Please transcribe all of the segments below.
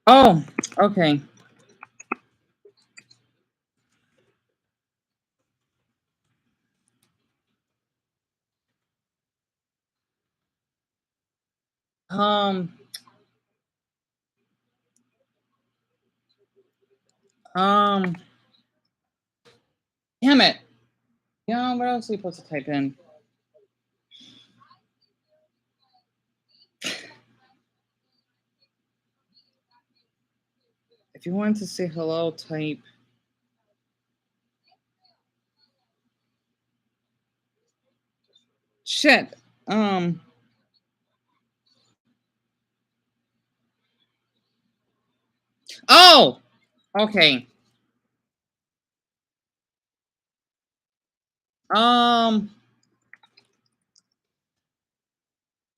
Oh, okay. Um, um, damn it. Yeah, what else are you supposed to type in? If you want to say hello, type. Shit. Um. Oh. Okay. Um.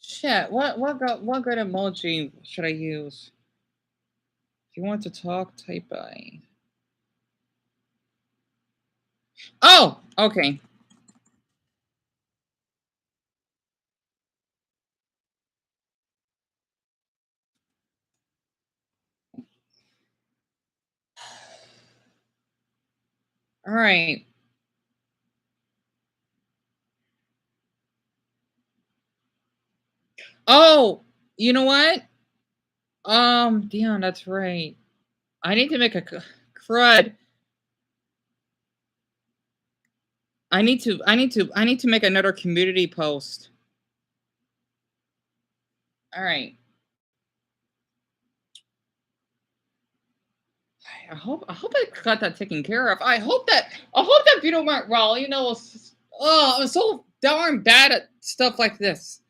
Shit. What good emoji should I use? If you want to talk, type I. Oh. Okay. All right. Oh. You know what? Dion, that's right. I need to make a crud. I need to make another community post. All right. I hope I got that taken care of. I hope that video went well. You know, I'm so darn bad at stuff like this.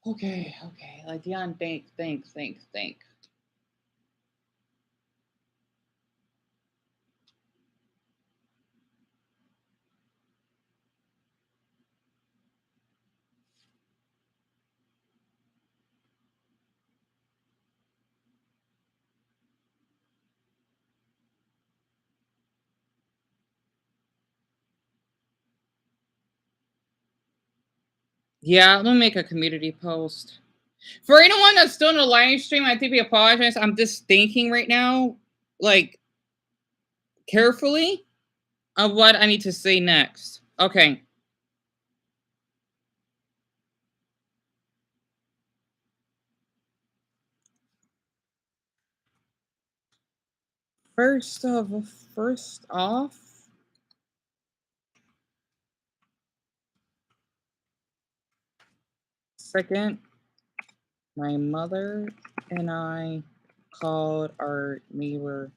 Okay, okay. Like Dion, think. Yeah, let me make a community post. For anyone that's still in the live stream, I think we apologize. I'm just thinking right now, like carefully, of what I need to say next. Okay. First off, second, my mother and I called our neighbor.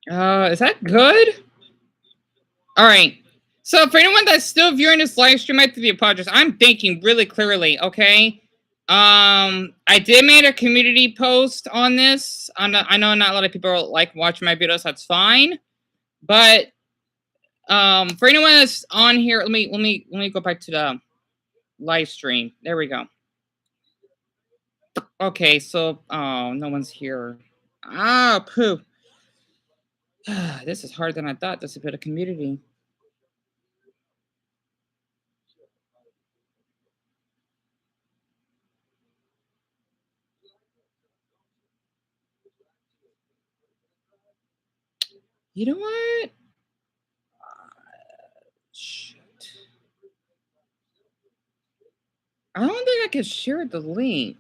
Is that good? All right. So for anyone that's still viewing this live stream, I have to be apologize. I'm thinking really clearly. Okay. I did make a community post on this. I know not a lot of people like watching my videos. That's fine. But for anyone that's on here, let me go back to the live stream. There we go. Okay. So no one's here. Ah, poo. This is harder than I thought. This is a bit of community. You know what? Shit. I don't think I can share the link.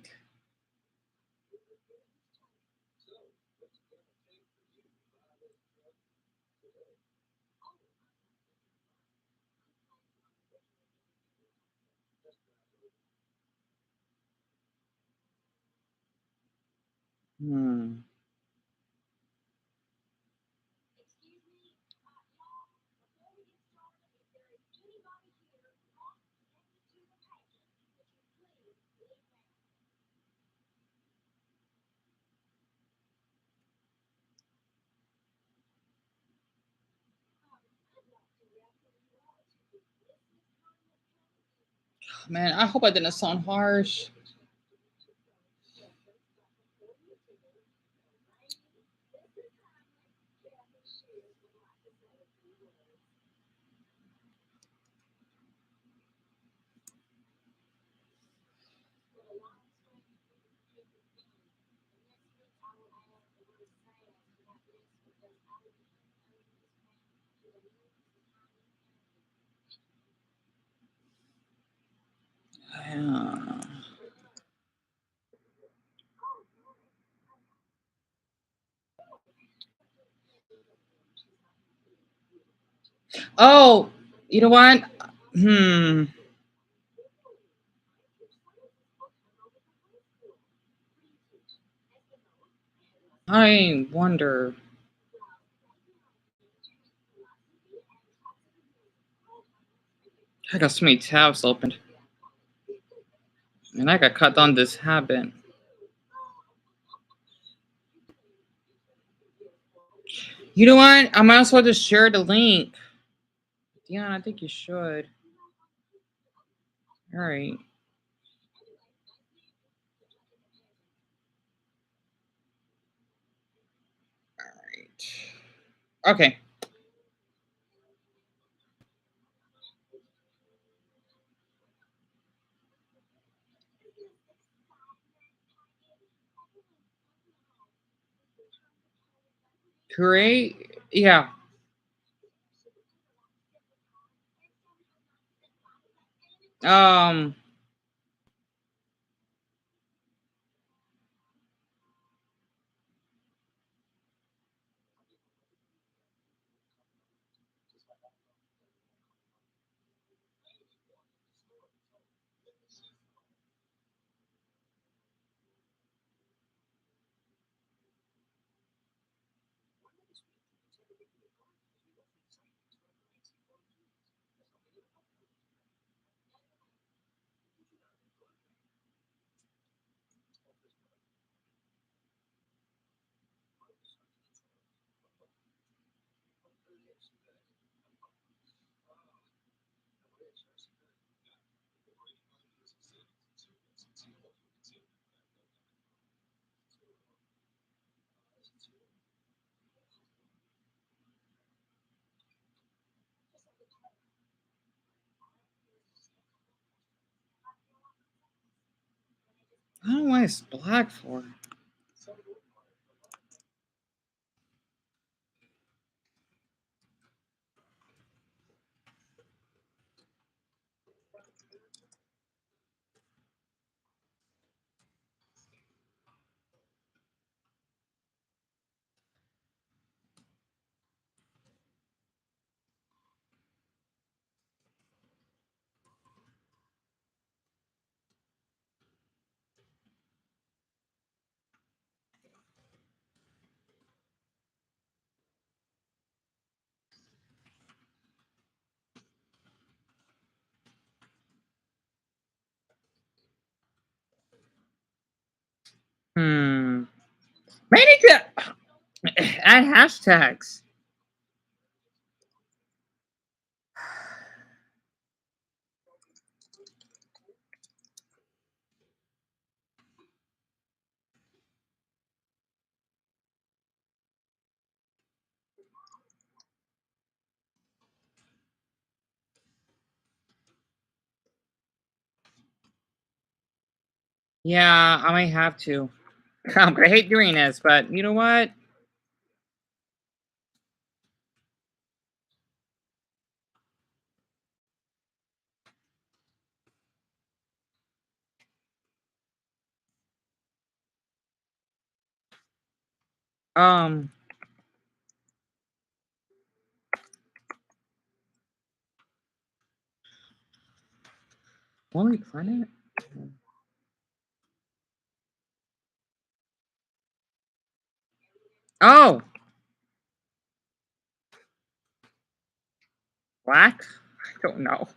Hmm. Man, I hope I didn't sound harsh. Yeah. Oh, you know what? Hmm. I wonder. I got so many tabs opened. And I got cut on this habit. You know what? I might as well just share the link. Yeah, I think you should. All right. All right. Okay. Great. Yeah. Um. I don't know why it's black for. Maybe to add hashtags. Yeah, I might have to. I hate doing this, but you know what? Um, Lonely Planet? Oh, black? I don't know.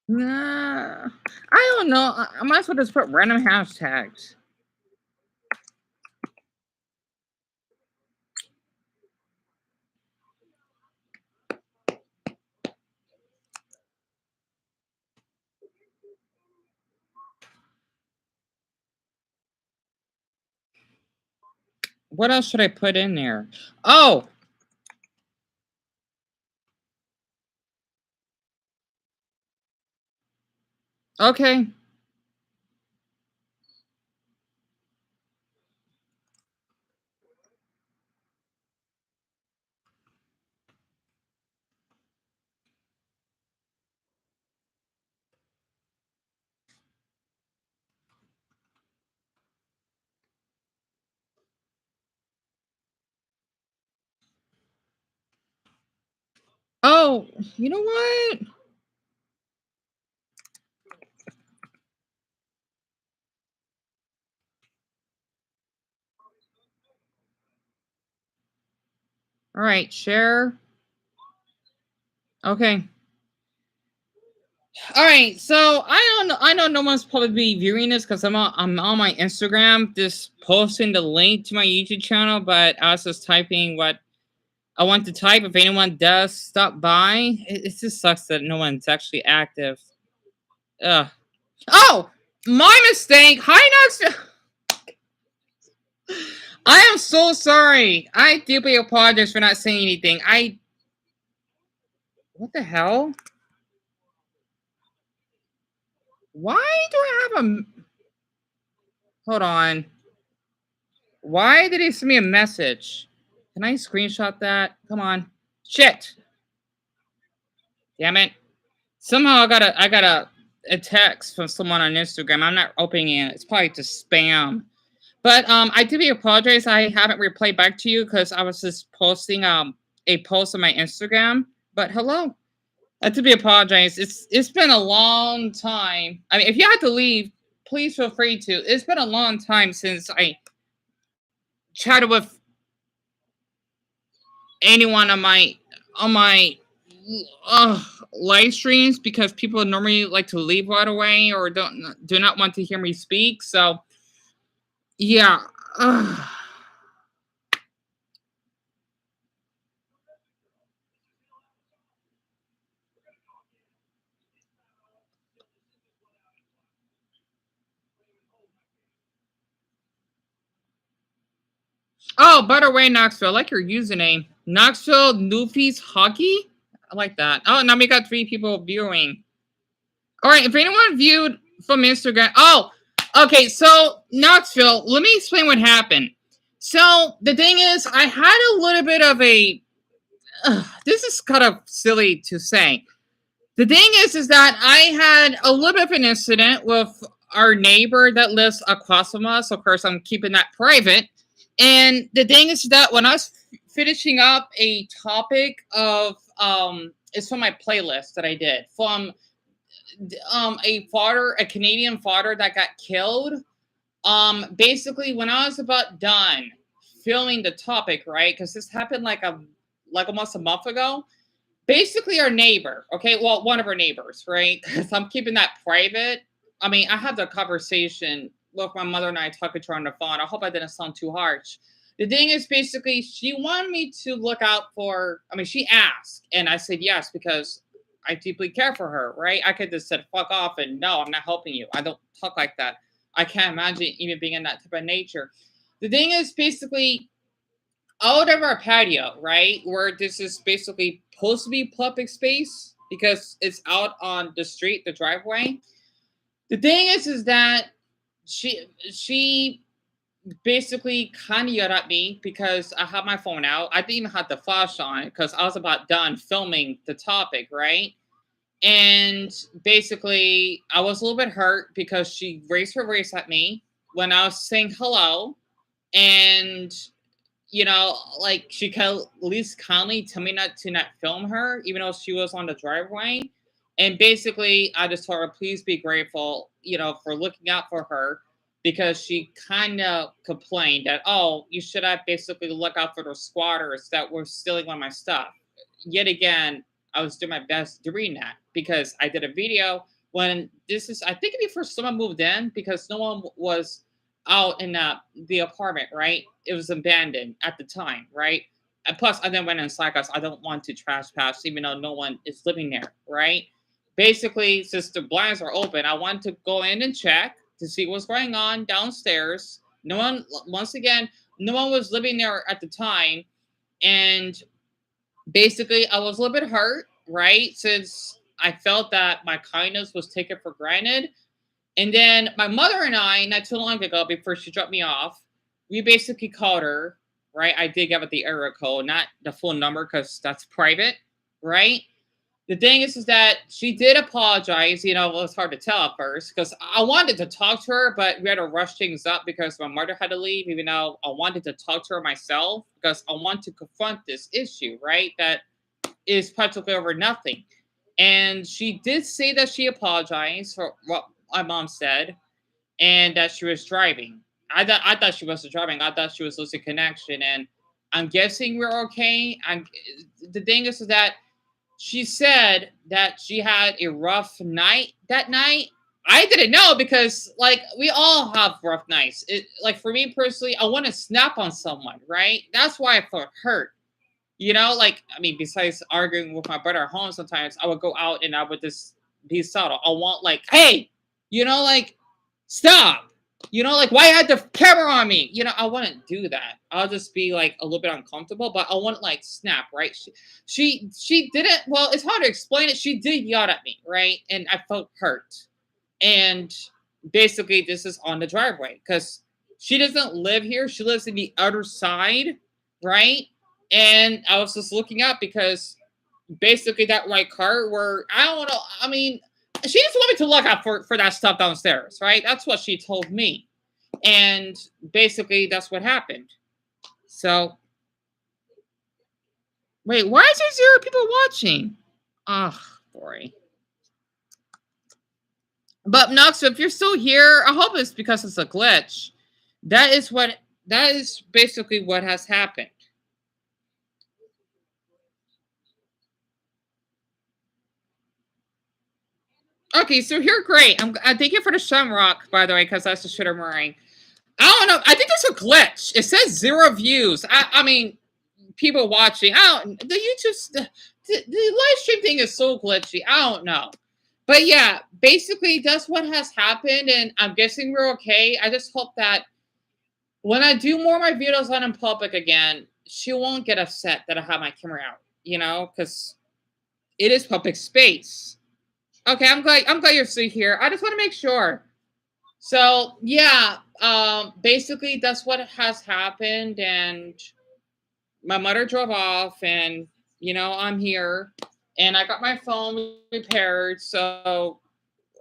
Nah, I don't know. I might as well just put random hashtags. What else should I put in there? Oh, okay. Oh, you know what? All right, share. Okay. All right, so I don't know. I know no one's probably viewing this because I'm on my Instagram, just posting the link to my YouTube channel. But I was just typing what I want to type. If anyone does stop by, it just sucks that no one's actually active. Ugh. Oh, my mistake. Hi, Nox. I am so sorry. I deeply apologize for not saying anything. What the hell? Why do I have a? Hold on. Why did he send me a message? Can I screenshot that? Come on. Shit. Damn it. Somehow I got a text from someone on Instagram. I'm not opening it. It's probably just spam. But I do apologize. I haven't replied back to you because I was just posting a post on my Instagram. But hello. I do apologize. It's been a long time. I mean, if you had to leave, please feel free to. It's been a long time since I chatted with anyone on my live streams because people normally like to leave right away or do not want to hear me speak. So yeah. Ugh. Oh, by the way, Knoxville, I like your username. Knoxville Newfies Hockey? I like that. Oh, now we got 3 people viewing. All right, if anyone viewed from Instagram. Oh, okay, so Knoxville, let me explain what happened. So the thing is, I had a little bit of a. This is kind of silly to say. The thing is that I had a little bit of an incident with our neighbor that lives across from us. Of course, I'm keeping that private. And the thing is that when I was finishing up a topic of it's from my playlist that I did from a Canadian father that got killed. Basically when I was about done filming the topic, right? Because this happened like almost a month ago. Basically our neighbor, okay? Well, one of our neighbors, right? Because I'm keeping that private. I mean, I had the conversation with my mother and I talking to her on the phone. I hope I didn't sound too harsh. The thing is, basically, she wanted me to look out for. I mean, she asked, and I said yes because I deeply care for her, right? I could just said fuck off and no, I'm not helping you. I don't talk like that. I can't imagine even being in that type of nature. The thing is, basically, out of our patio, right? Where this is basically supposed to be public space because it's out on the street, the driveway. The thing is that she basically kind of yelled at me because I had my phone out. I didn't even have the flash on because I was about done filming the topic, right? And basically, I was a little bit hurt because she raised her voice at me when I was saying hello, and like she could at least kindly tell me not film her, even though she was on the driveway. And basically, I just told her, please be grateful, for looking out for her because she kind of complained that, oh, you should have basically look out for the squatters that were stealing all my stuff. Yet again, I was doing my best doing that because I did a video when this is, I think, before someone moved in because no one was out in the apartment, right? It was abandoned at the time, right? And plus, I then went inside because I don't want to trespass, even though no one is living there, right? Basically, since the blinds are open, I wanted to go in and check to see what's going on downstairs. No one, once again, no one was living there at the time. And basically, I was a little bit hurt, right? Since I felt that my kindness was taken for granted, and then my mother and I, not too long ago, before she dropped me off, we basically called her, right? I did give it the area code, not the full number because that's private, right? The thing is that she did apologize. It was hard to tell at first because I wanted to talk to her, but we had to rush things up because my mother had to leave, even though I wanted to talk to her myself because I want to confront this issue, right? That is practically over nothing. And she did say that she apologized for what my mom said and that she was driving. I thought she wasn't driving. I thought she was losing connection, and I'm guessing we're okay. The thing is that she said that she had a rough night that night. I didn't know because like we all have rough nights. Like for me personally, I want to snap on someone, right? That's why I felt hurt. Like I mean, besides arguing with my brother at home, sometimes I would go out and I would just be subtle. I want like, hey, like stop. Like why you had the camera on me? I wouldn't do that. I'll just be like a little bit uncomfortable, but I wouldn't like snap, right? She didn't. Well, it's hard to explain it. She did yell at me, right, and I felt hurt. And basically, this is on the driveway because she doesn't live here. She lives in the other side, right? And I was just looking up because basically that white car where I don't know. I mean, she just wanted me to look out for that stuff downstairs, right? That's what she told me. And basically that's what happened. So wait, why is there 0 people watching? Oh boy. But Nux, if you're still here, I hope it's because it's a glitch. That is basically what has happened. Okay, so here, great. I thank you for the shamrock, by the way, because that's the shit I'm wearing. I don't know. I think there's a glitch. It says 0 views. I mean, people watching. I don't. The YouTube, the live stream thing is so glitchy. I don't know. But yeah, basically that's what has happened, and I'm guessing we're okay. I just hope that when I do more of my videos on in public again, she won't get upset that I have my camera out. Because it is public space. Okay, I'm glad you're still here. I just want to make sure. So yeah, basically that's what has happened, and my mother drove off, and I'm here, and I got my phone repaired, so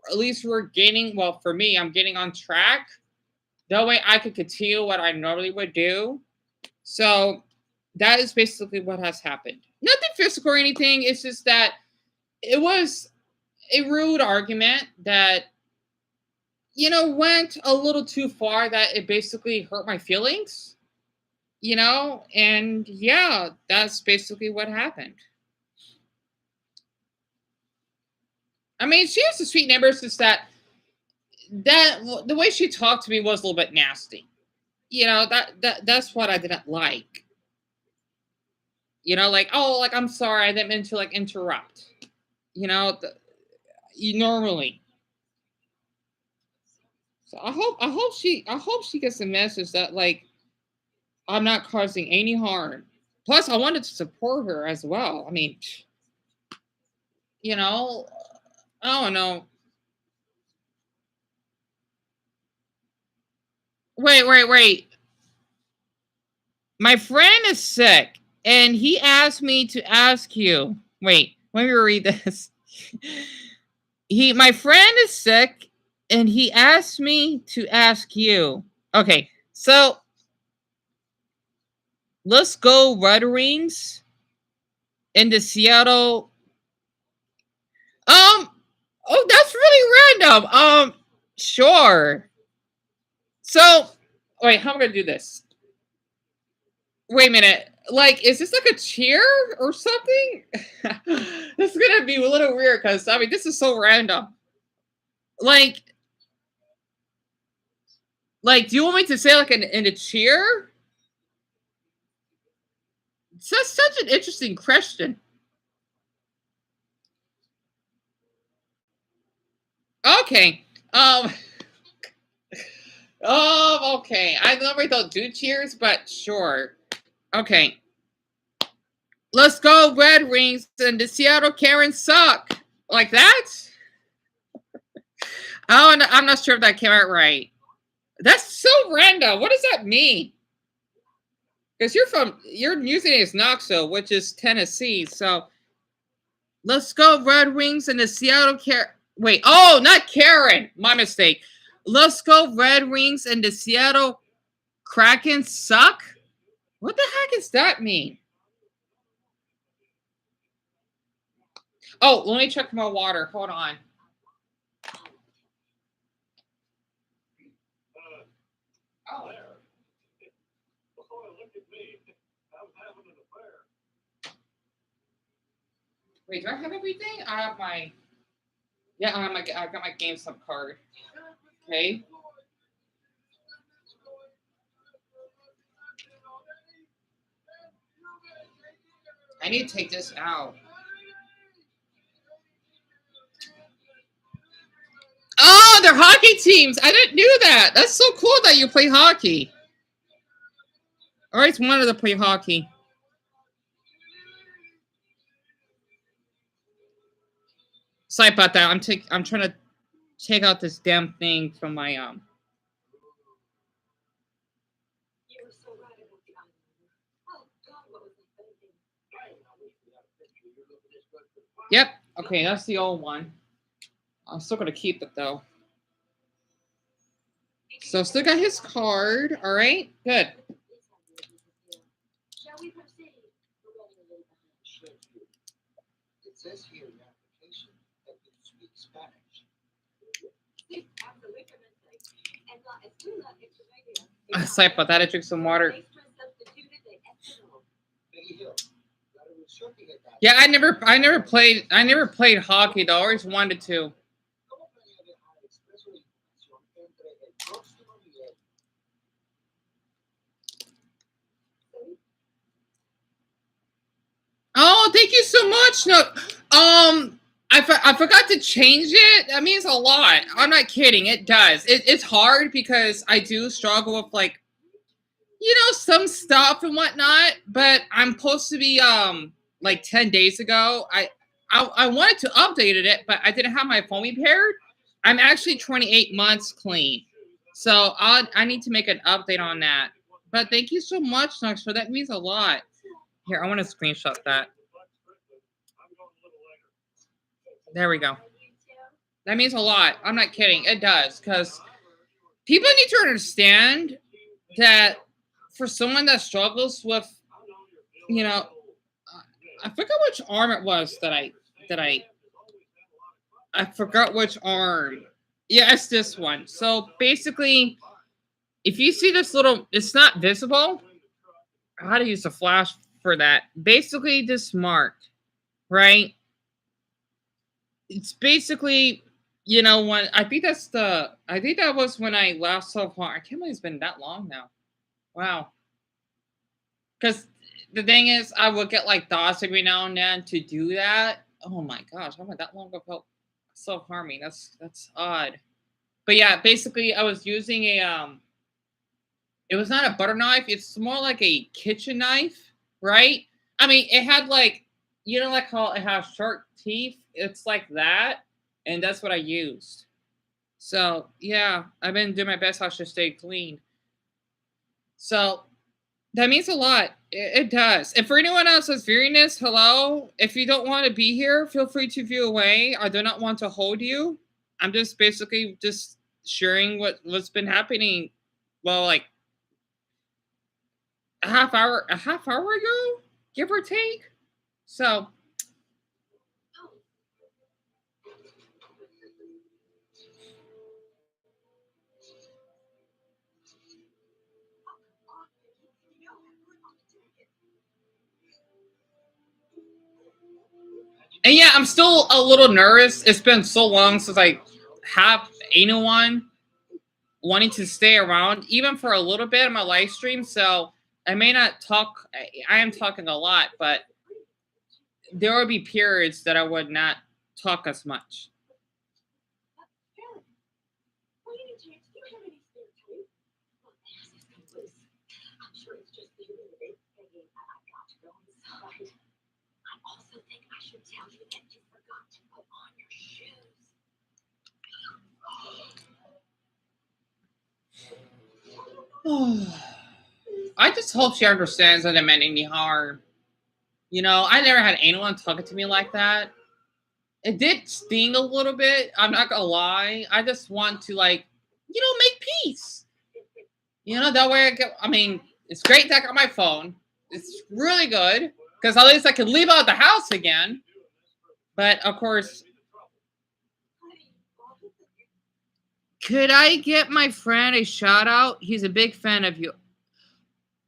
at least we're getting. Well, for me, I'm getting on track. That way, I could continue what I normally would do. So that is basically what has happened. Nothing physical or anything. It's just that it was a rude argument that went a little too far that it basically hurt my feelings, and yeah, that's basically what happened. I mean, she has a sweet neighbor. It's just that the way she talked to me was a little bit nasty. You know, that's what I didn't like. You know, like, oh, like, I'm sorry, I didn't mean to, like, interrupt. You know, you normally. So I hope she gets the message that, like, I'm not causing any harm. Plus, I wanted to support her as well. I mean, you know, I don't know. Wait. My friend is sick, and he asked me to ask you. Wait, let me read this. My friend is sick, and he asked me to ask you. Okay, so let's go Red Wings in the Seattle. Oh, that's really random. Sure. So, wait, how am I gonna do this? Wait a minute. Like, is this like a cheer or something? This is gonna be a little weird because I mean, this is so random. Like, do you want me to say like in a cheer? That's such an interesting question. Okay. Okay. I normally don't do cheers, but sure. Okay. Let's go Red Wings and the Seattle Karens suck. Like that? Oh, no, I'm not sure if that came out right. That's so random. What does that mean? Because your username is Knoxville, which is Tennessee. So let's go Red Wings and the Seattle Wait, oh, not Karen. My mistake. Let's go Red Wings and the Seattle Kraken suck. What the heck does that mean? Oh, let me check my water. Hold on. Wait, do I have everything? I have my. Yeah, I got my GameStop card. Okay. I need to take this out. Oh, they're hockey teams. I didn't knew that. That's so cool that you play hockey. I always wanted to play hockey. Sorry about that. I'm trying to take out this damn thing from my Yep. Okay, that's the old one. I'm still gonna keep it though. So still got his card. All right, good. It says here in the application that you speak Spanish. Sorry about that. I drink some water. Yeah, I never played hockey though. I always wanted to. Oh, thank you so much. No, I forgot to change it. That means a lot. I'm not kidding. It does. It's hard because I do struggle with like, some stuff and whatnot. But I'm supposed to be like 10 days ago. I wanted to update it, but I didn't have my phone repaired. I'm actually 28 months clean, so I need to make an update on that. But thank you so much, Knoxville. That means a lot. Here, I want to screenshot that. There we go. That means a lot. I'm not kidding. It does, because people need to understand that for someone that struggles with, I forgot which arm it was that I forgot which arm. Yeah, it's this one. So basically, if you see this little, it's not visible. How to use a flash for that? Basically, this mark, right? it's basically, you know, when I think that was when I last saw harm. I can't believe it's been that long now. Wow. Because the thing is, I would get like thoughts every now and then to do that. Oh my gosh, how am I that long about self harming? That's odd. But yeah, basically, I was using a It was not a butter knife. It's more like a kitchen knife, right? I mean, it had like, you know, like how it has sharp teeth. It's like that, and that's what I used. So yeah, I've been doing my best to stay clean. So that means a lot. It does. And for anyone else that's viewing this, hello. If you don't want to be here, feel free to view away. I do not want to hold you. I'm just basically just sharing what's been happening. Well, like a half hour ago, give or take. So and yeah, I'm still a little nervous. It's been so long since I have anyone wanting to stay around, even for a little bit on my live stream. So I may not talk. I am talking a lot, but there will be periods that I would not talk as much. I just hope she understands that it meant any harm. You know, I never had anyone talking to me like that. It did sting a little bit. I'm not gonna lie. I just want to like, make peace. That way I mean, it's great that I got my phone. It's really good because at least I can leave out the house again. But of course, could I get my friend a shout out? He's a big fan of you.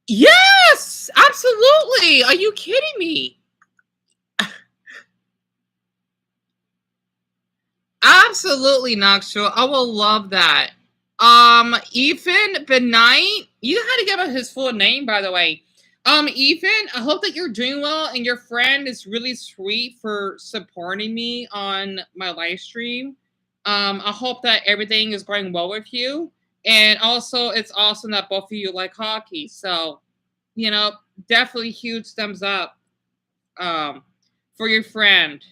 Yes, absolutely. Are you kidding me? Absolutely, Knoxville. I will love that. Ethan Benight. You had to give him his full name, by the way. Ethan, I hope that you're doing well and your friend is really sweet for supporting me on my live stream. I hope that everything is going well with you. And also, it's awesome that both of you like hockey. So, you know, definitely huge thumbs up for your friend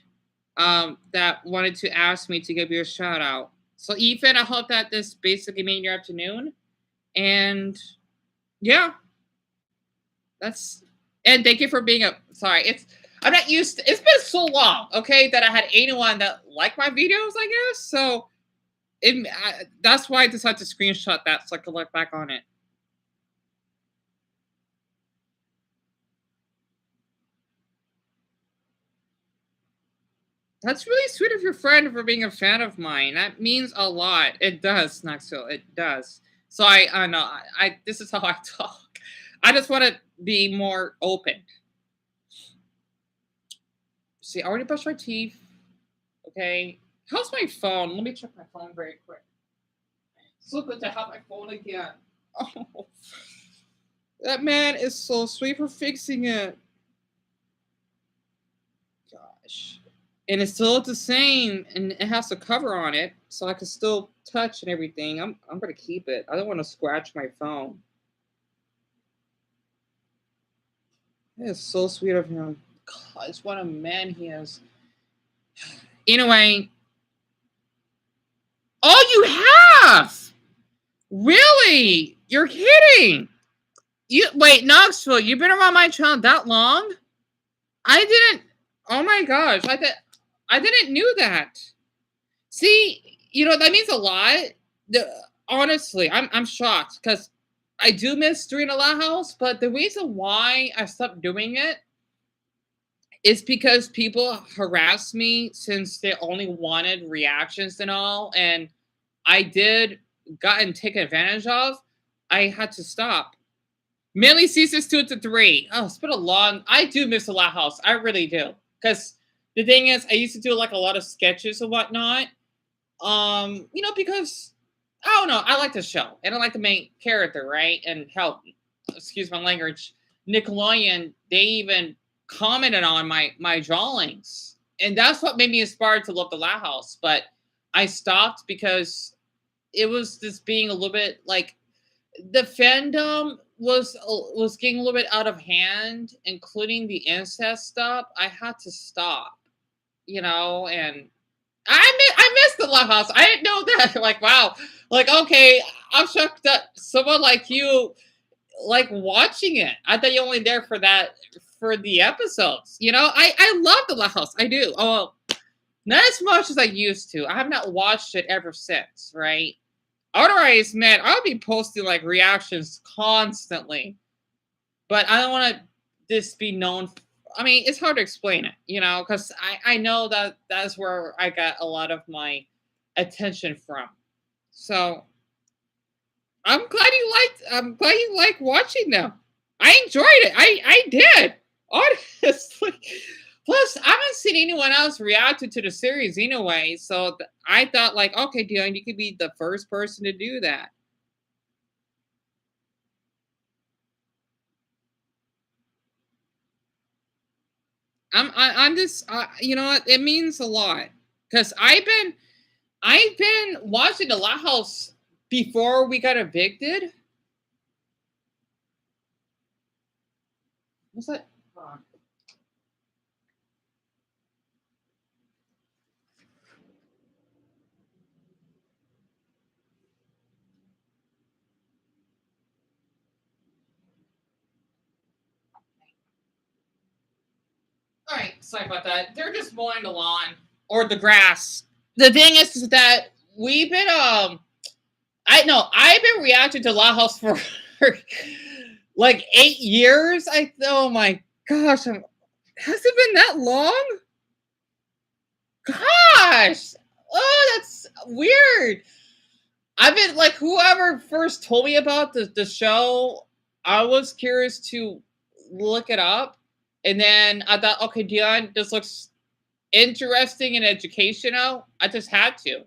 that wanted to ask me to give you a shout out. So, Ethan, I hope that this basically made your afternoon. And yeah, that's and thank you for being a sorry. I'm not used to it's been so long, okay, that I had anyone that liked my videos, I guess. So that's why I decided to screenshot that so I could look back on it. That's really sweet of your friend for being a fan of mine. That means a lot. It does, Knoxville. It does. So I know I this is how I talk. I just want to be more open. See, I already brushed my teeth. Okay. How's my phone? Let me check my phone very quick. So good to have my phone again. Oh, that man is so sweet for fixing it. Gosh. And it's still the same, and it has a cover on it, so I can still touch and everything. I'm gonna keep it. I don't want to scratch my phone. That is so sweet of him. God, it's what a man he is. Anyway, oh, you have really? You're kidding? You wait, Knoxville. You've been around my channel that long? I didn't. Oh my gosh! I didn't knew that. See, that means a lot. Honestly, I'm shocked because I do miss doing a lot house, but the reason why I stopped doing it is because people harassed me since they only wanted reactions and all, and I did gotten taken advantage of. I had to stop. Mainly seasons 2 to 3. Oh, it's been a long. I do miss a lot house. I really do because The thing is, I used to do like a lot of sketches and whatnot. Because I don't know, I like the show and I like the main character, right? And help, excuse my language, Nickelodeon, they even commented on my drawings, and that's what made me inspired to love the Loud House. But I stopped because it was just being a little bit like the fandom was getting a little bit out of hand, including the incest stuff. I had to stop, and I missed the Love House. I didn't know that. Like, wow. Like, okay, I'm shocked that someone like you like watching it. I thought you were only there for that for the episodes. I love the Love House. I do. Oh, not as much as I used to. I have not watched it ever since, right? Otherwise, man, I'll be posting like reactions constantly. But I don't want this be known. I mean, it's hard to explain it, because I know that that's where I got a lot of my attention from. So I'm glad you like watching them. I enjoyed it. I did, honestly. Plus, I haven't seen anyone else reacted to the series anyway, so I thought like, okay, Dion, you could be the first person to do that. I'm just you know what, it means a lot because I've been watching the Loud House before we got evicted. What's that? All right, sorry about that. They're just mowing the lawn or the grass. The thing is that we've been I know I've been reacting to Loud House for like 8 years. Oh my gosh, has it been that long? Gosh, oh that's weird. I've been like whoever first told me about the show, I was curious to look it up. And then I thought, okay, Dion, this looks interesting and educational. I just had to.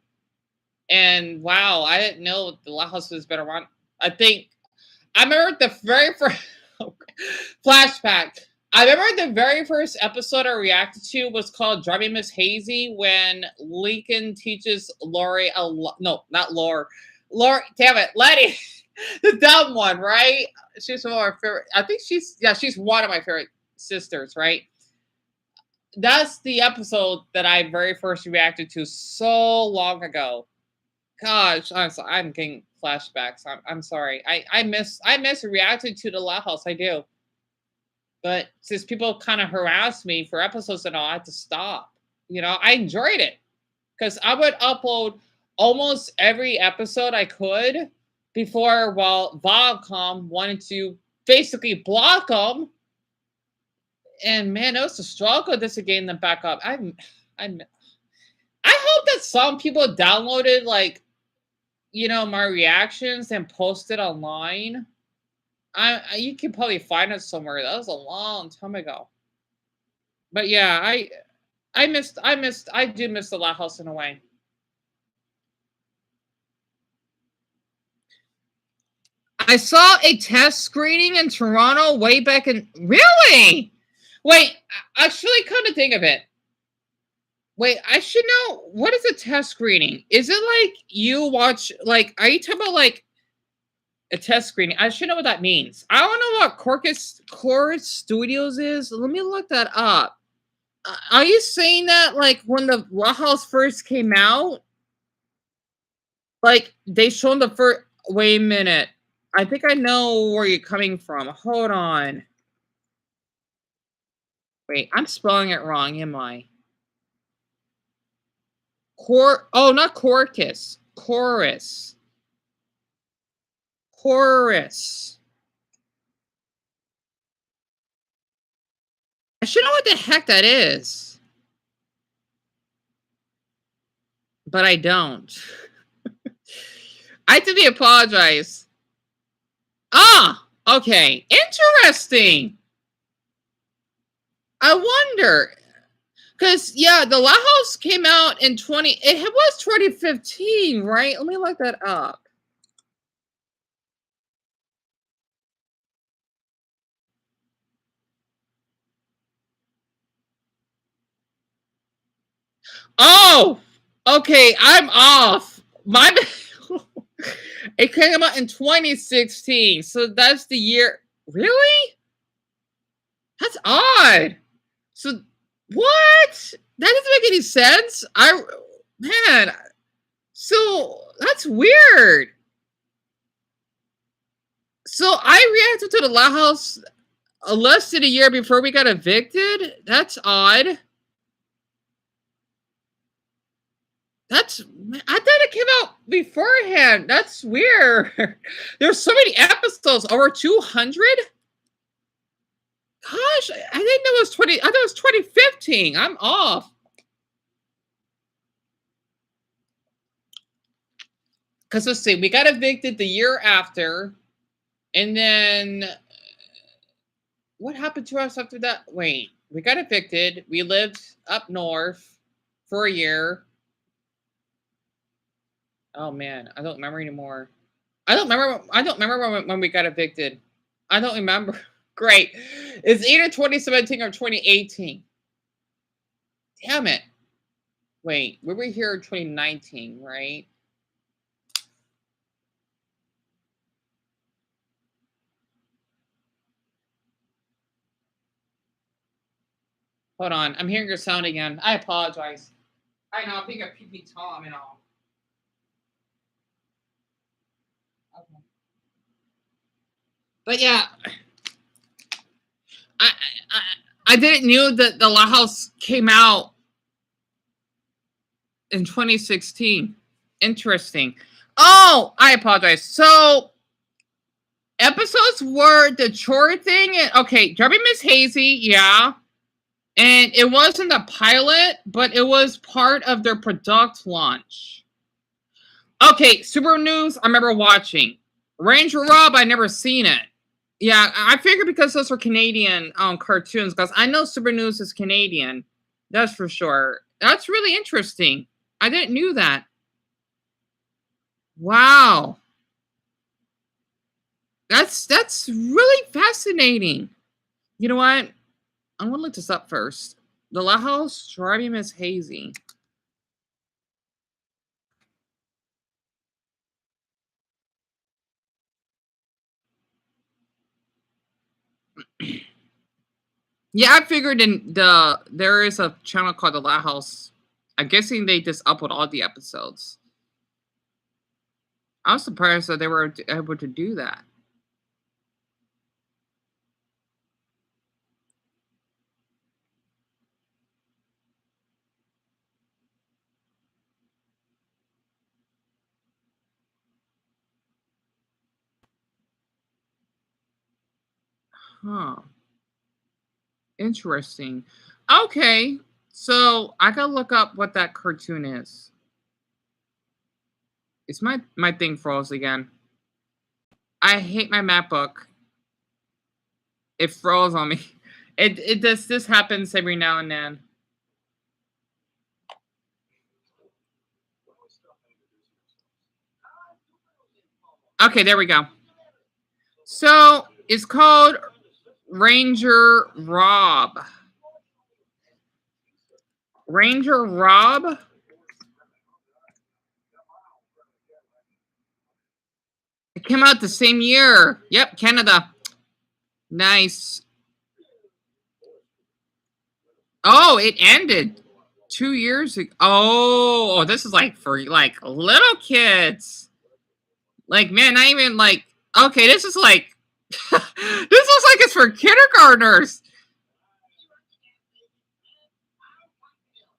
And wow, I didn't know the Loud House was better one. I think I remember the very first flashback. I remember the very first episode I reacted to was called Driving Miss Hazy when Lincoln teaches Lori no, not Lori. Lori, damn it, Letty, the dumb one, right? She's one of our favorite. I think she's one of my favorite sisters, right? That's the episode that I very first reacted to so long ago. Gosh, I'm getting flashbacks. I'm sorry. I miss reacting to the Loud House. I do. But since people kind of harassed me for episodes and all, I had to stop. I enjoyed it because I would upload almost every episode I could before, well, Viacom wanted to basically block them. And man, it was a struggle just to gain them back up. I hope that some people downloaded like, my reactions and posted online. You can probably find it somewhere. That was a long time ago. But yeah, I do miss the Loud House in a way. I saw a test screening in Toronto way back in really. Wait, actually, come to think of it. Wait, I should know what is a test screening? Is it like you watch like are you talking about like a test screening? I should know what that means. I don't know what Chorus Studios is. Let me look that up. Are you saying that like when the Loud House first came out? Like they showed the first wait a minute. I think I know where you're coming from. Hold on. Wait, I'm spelling it wrong, am I? Not Chorus. Chorus. Chorus. I should know what the heck that is. But I don't. I do apologize. Ah, okay. Interesting. I wonder. Because, yeah, the La House came out in it was 2015, right? Let me look that up. Oh, okay, I'm off. My it came out in 2016, so that's the year. Really? That's odd. So what? That doesn't make any sense. Man. So that's weird. So I reacted to the La House less than a year before we got evicted. That's odd. I thought it came out beforehand. That's weird. There's so many episodes, over 200. Gosh, I didn't know it was 20. I thought it was 2015. I'm off. Because let's see, we got evicted the year after, and then what happened to us after that? Wait, we got evicted. We lived up north for a year. Oh man, I don't remember anymore. I don't remember when we got evicted. I don't remember. Great. It's either 2017 or 2018. Damn it. Wait, we were here in 2019, right? Hold on. I'm hearing your sound again. I apologize. I know. I think I PP Tom and all. Okay. But yeah, I didn't know that the La House came out in 2016. Interesting. Oh, I apologize. So episodes were the chore thing. Okay, Darby Miss Hazy, yeah. And it wasn't a pilot, but it was part of their product launch. Okay, Super News, I remember watching. Ranger Rob, I never seen it. Yeah, I figured because those were Canadian cartoons, because I know Super News is Canadian. That's for sure. That's really interesting. I didn't know that. Wow. That's really fascinating. You know what? I'm gonna look this up first. The La House driving Miss Hazy. Yeah, I figured there is a channel called the La House. I'm guessing they just upload all the episodes. I was surprised that they were able to do that. Huh. Interesting. Okay. So I gotta look up what that cartoon is. It's my thing froze again. I hate my MacBook. It froze on me. This happens every now and then. Okay, there we go. So it's called Ranger Rob. Ranger Rob? It came out the same year. Yep, Canada. Nice. Oh, it ended 2 years ago. Oh, this is like for like little kids. Like, man, not even like, okay, this is like, this looks like it's for kindergartners.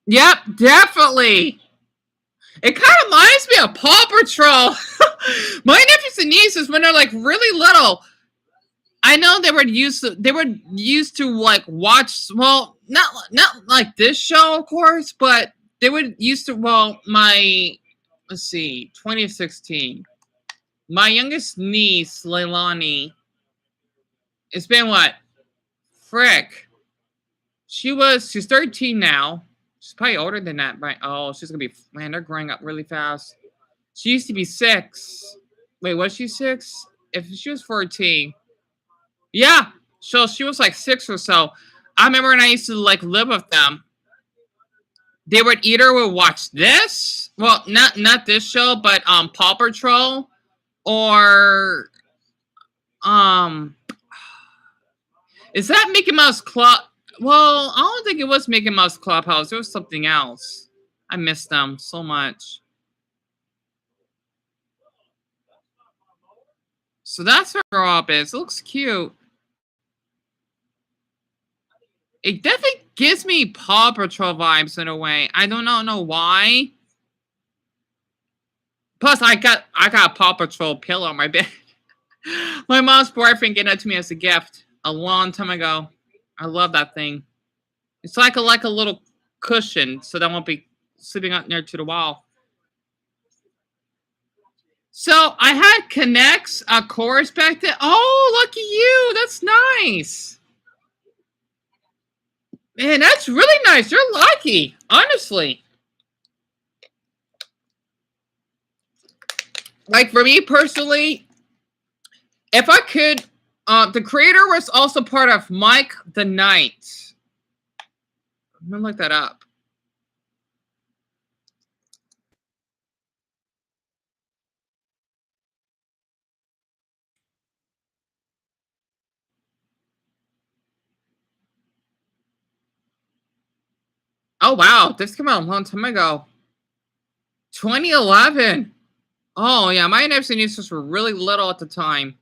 Yep, definitely. It kind of reminds me of Paw Patrol. My nephews and nieces, when they're like really little, I know they were used to like watch. Well, not like this show, of course, but they would used to. Well, let's see, 2016. My youngest niece, Leilani, it's been what? Frick. She's 13 now. She's probably older than that, right? Oh, she's gonna be, man, they're growing up really fast. She used to be 6. Wait, was she 6? If she was 14. Yeah. So she was like 6 or so. I remember when I used to like live with them. They would either would watch this, well, not this show, but Paw Patrol, or um is that Mickey Mouse Club? Well, I don't think it was Mickey Mouse Clubhouse. It was something else. I miss them so much. So that's what grow up is. It looks cute. It definitely gives me Paw Patrol vibes in a way. I don't know why. Plus, I got a Paw Patrol pillow on my bed. My mom's boyfriend gave that to me as a gift a long time ago. I love that thing. It's like a little cushion, so that won't be sitting up near to the wall. So I had Connects, a chorus back then. Oh, lucky you! That's nice. Man, that's really nice. You're lucky, honestly. Like for me personally, if I could, the creator was also part of Mike the Knight. I'm gonna look that up. Oh wow, this came out a long time ago. 2011. Oh yeah, my NFC nieces were really little at the time.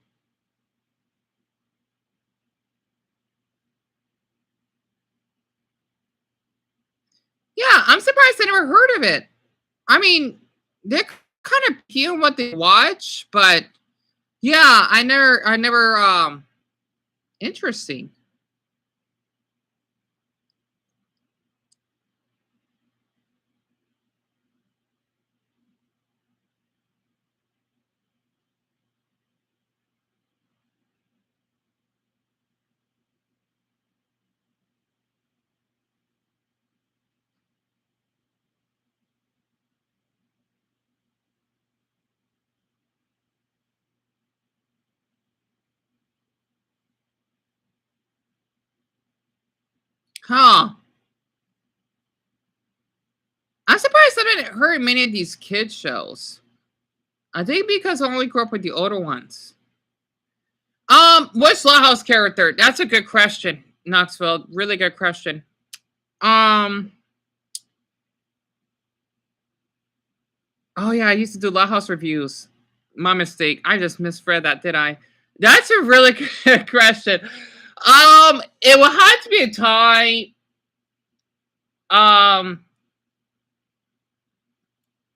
Yeah, I'm surprised I never heard of it. I mean, they're kind of hearing what they watch, but yeah, I never interesting. Huh. I'm surprised I didn't heard many of these kids shows. I think because I only grew up with the older ones. Which House character? That's a good question, Knoxville. Really good question. Um, oh yeah, I used to do House reviews. My mistake. I just misread that, did I? That's a really good question. It will have to be a tie. Um,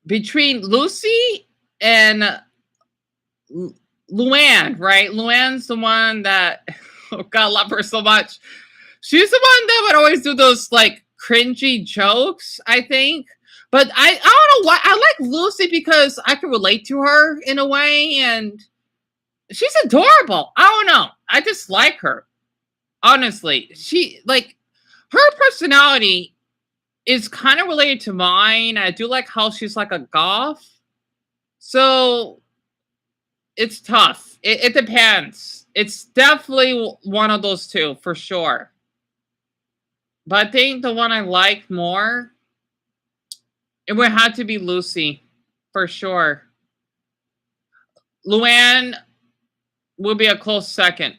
between Lucy and Luann, right? Luann's the one that, oh God, I love her so much. She's the one that would always do those like cringy jokes, I think. But I don't know why. I like Lucy because I can relate to her in a way, and she's adorable. I don't know. I just like her. Honestly. She like her personality is kind of related to mine. I do like how she's like a goth. So it's tough. It depends. It's definitely one of those two for sure. But I think the one I like more, it would have to be Lucy for sure. Luann would be a close second.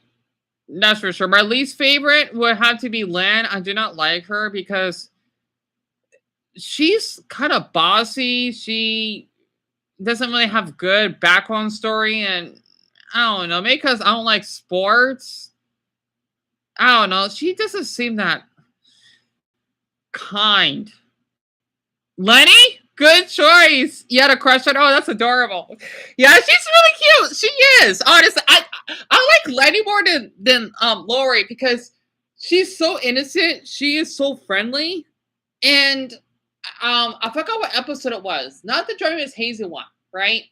That's for sure. My least favorite would have to be Lynn. I do not like her because she's kind of bossy. She doesn't really have good background story, and I don't know, maybe because I don't like sports. I don't know. She doesn't seem that kind. Lenny, good choice. You had a crush on. Oh, that's adorable. Yeah, she's really cute. She is. Honestly, I like Lenny more than Lori because she's so innocent. She is so friendly, and I forgot what episode it was. Not the Johnny Miss Hazel one, right?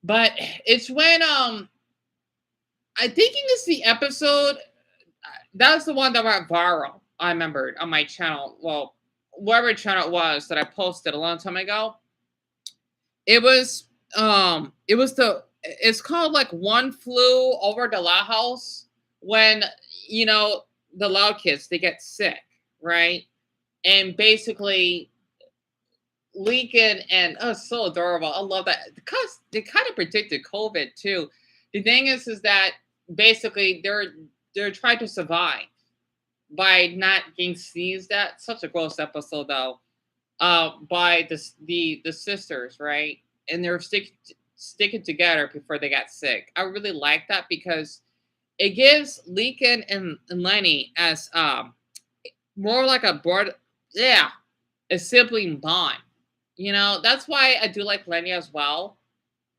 But it's when I think it's the episode. That's the one that went viral. I remembered on my channel. Well, whatever channel it was that I posted a long time ago. It's called like One Flew Over the Loud House, when you know the loud kids, they get sick, right? And basically Lincoln, and oh, so adorable. I love that because they kind of predicted COVID too. The thing is that basically they're trying to survive by not getting sneezed at. Such a gross episode though. By the sisters, right? And they're sticking together before they got sick. I really like that because it gives Lincoln and Lenny as more like a board, yeah, a sibling bond. You know, that's why I do like Lenny as well.